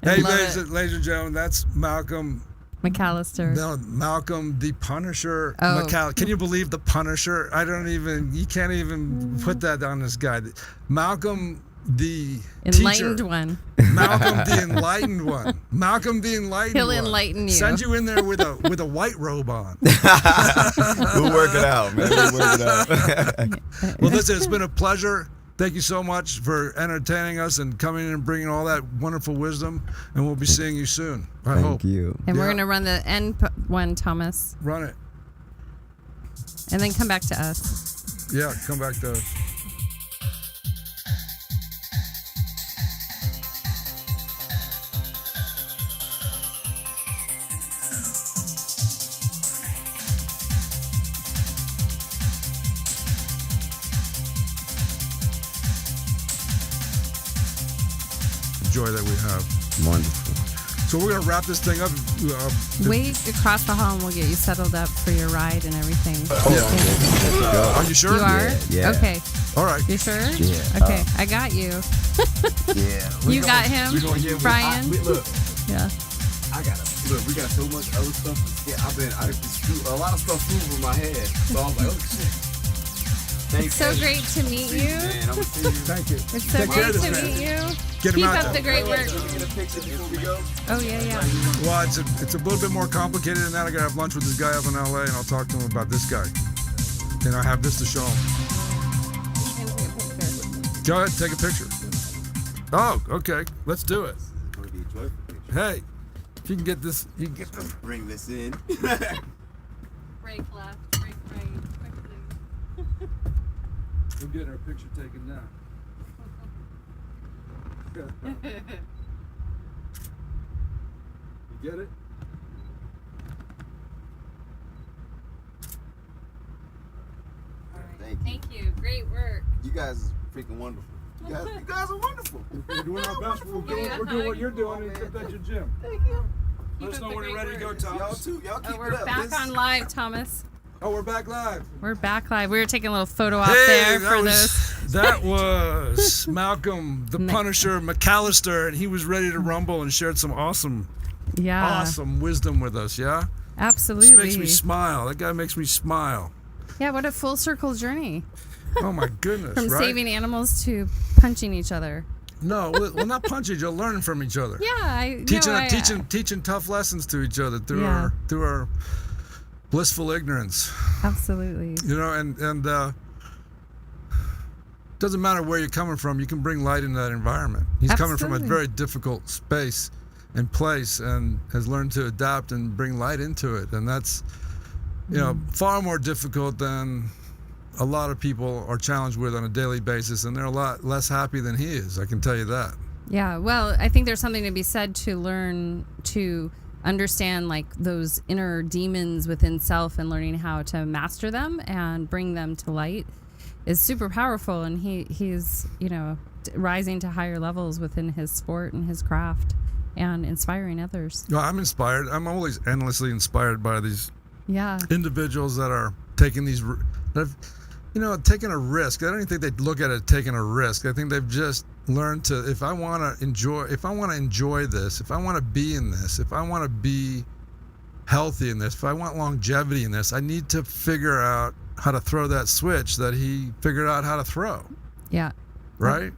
Hey, Love ladies and gentlemen, that's Malcolm. McAllister. No, Malcolm the Punisher. Oh. Can you believe the Punisher? You can't even put that on this guy. Malcolm the Enlightened teacher. one. Malcolm the enlightened one. Malcolm the enlightened He'll one. enlighten you. Send you in there with a white robe on. We'll work it out, man. We'll work it out. Well, listen, it's been a pleasure. Thank you so much for entertaining us and coming in and bringing all that wonderful wisdom. And we'll be seeing you soon. I hope. Thank you. And we're Yeah. going to run the end one, Thomas, Run it. and then come back to us. Yeah, come back to us. Joy that we have. Wonderful. So we're gonna wrap this thing up. Wait across the hall and we'll get you settled up for your ride and everything. Are you sure? You are? Yeah. Okay. All right. You sure? Yeah. Okay, I got you. Yeah. You got him, Brian? Look, Yeah. I look. We got so much other stuff. Yeah, I just a lot of stuff flew over my head. So I was like, oh shit. It's so great to meet you. Man, I'm see you. Thank you. It's so great to meet you. Get him Keep out up there. the great work. Get a picture before we go. Oh, yeah. Well, it's a little bit more complicated than that. I gotta have lunch with this guy up in LA, and I'll talk to him about this guy. And I have this to show him. Go ahead, take a picture. Oh, okay. Let's do it. Hey, if you can get this, you can get this. Bring this in. Break left, break right, quickly. We're getting our picture taken now. You get it? Thank you. Great work. You guys are freaking wonderful. You guys are wonderful. We're doing our best. We're doing what you're doing, except at your gym. Thank you. Let us know when you're ready to go, Y'all Thomas. too. Y'all keep Oh, we're it up. back on live, Thomas. Oh, we're back live. We're back live. We were taking a little photo op there for those. That was Malcolm, the Punisher, McAllister, and he was ready to rumble and shared some awesome wisdom with us, yeah? Absolutely. This makes me smile. That guy makes me smile. Yeah, what a full circle journey. Oh, my goodness, From right? saving animals to punching each other. No, we're not punching each other, learning from each other. Yeah, Teaching tough lessons to each other through Yeah. our blissful ignorance. Absolutely. You know, and doesn't matter where you're coming from, you can bring light into that environment. He's coming from a Absolutely. very difficult space and place and has learned to adapt and bring light into it. And that's, you know, far more difficult than a lot of people are challenged with on a daily basis, and they're a lot less happy than he is, I can tell you that. Yeah, well, I think there's something to be said to learn to understand like those inner demons within self and learning how to master them and bring them to light is super powerful, and he's, you know, rising to higher levels within his sport and his craft and inspiring others. Well, I'm inspired. I'm always endlessly inspired by these Yeah. individuals that are taking these, that have, you know, taking a risk. I don't even think they look at it taking a risk. I think they've just learned to, if I want to enjoy this, if I want to be in this, if I want to be healthy in this, if I want longevity in this, I need to figure out how to throw that switch that he figured out how to throw. Yeah. Right?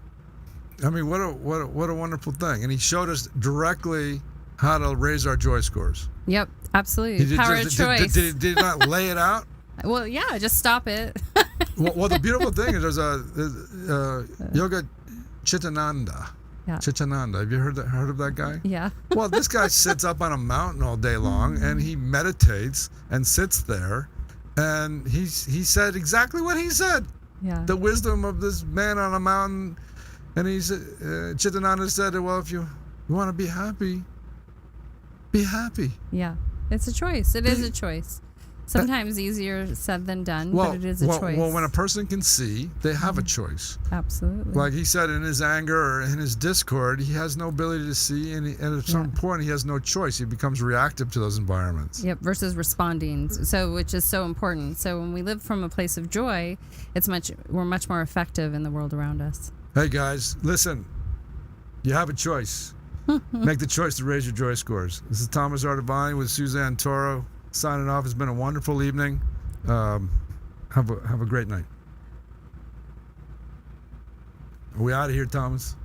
I mean, what a wonderful thing. And he showed us directly how to raise our joy scores. Yep. Absolutely. Power of choice. Did he not lay it out? Well, yeah, just stop it. Well, the beautiful thing is there's a Yoga Chitananda. Yeah. Chitananda. Have you heard of that guy? Yeah. Well, this guy sits up on a mountain all day long and he meditates and sits there, and he said exactly what he said. Yeah. The wisdom of this man on a mountain, and Chitananda said, well, if you want to be happy, be happy. Yeah. It's a choice. It is a choice. Sometimes easier said than done, but it is a choice. Well, when a person can see, they have a choice. Absolutely. Like he said, in his anger or in his discord, he has no ability to see, and at some point, he has no choice. He becomes reactive to those environments. Yep, versus responding. So, which is so important. So, when we live from a place of joy, we're much more effective in the world around us. Hey guys, listen. You have a choice. Make the choice to raise your joy scores. This is Thomas Ardavany with Suzanne Toro. Signing off. It's been a wonderful evening. Have a great night. Are we out of here, Thomas?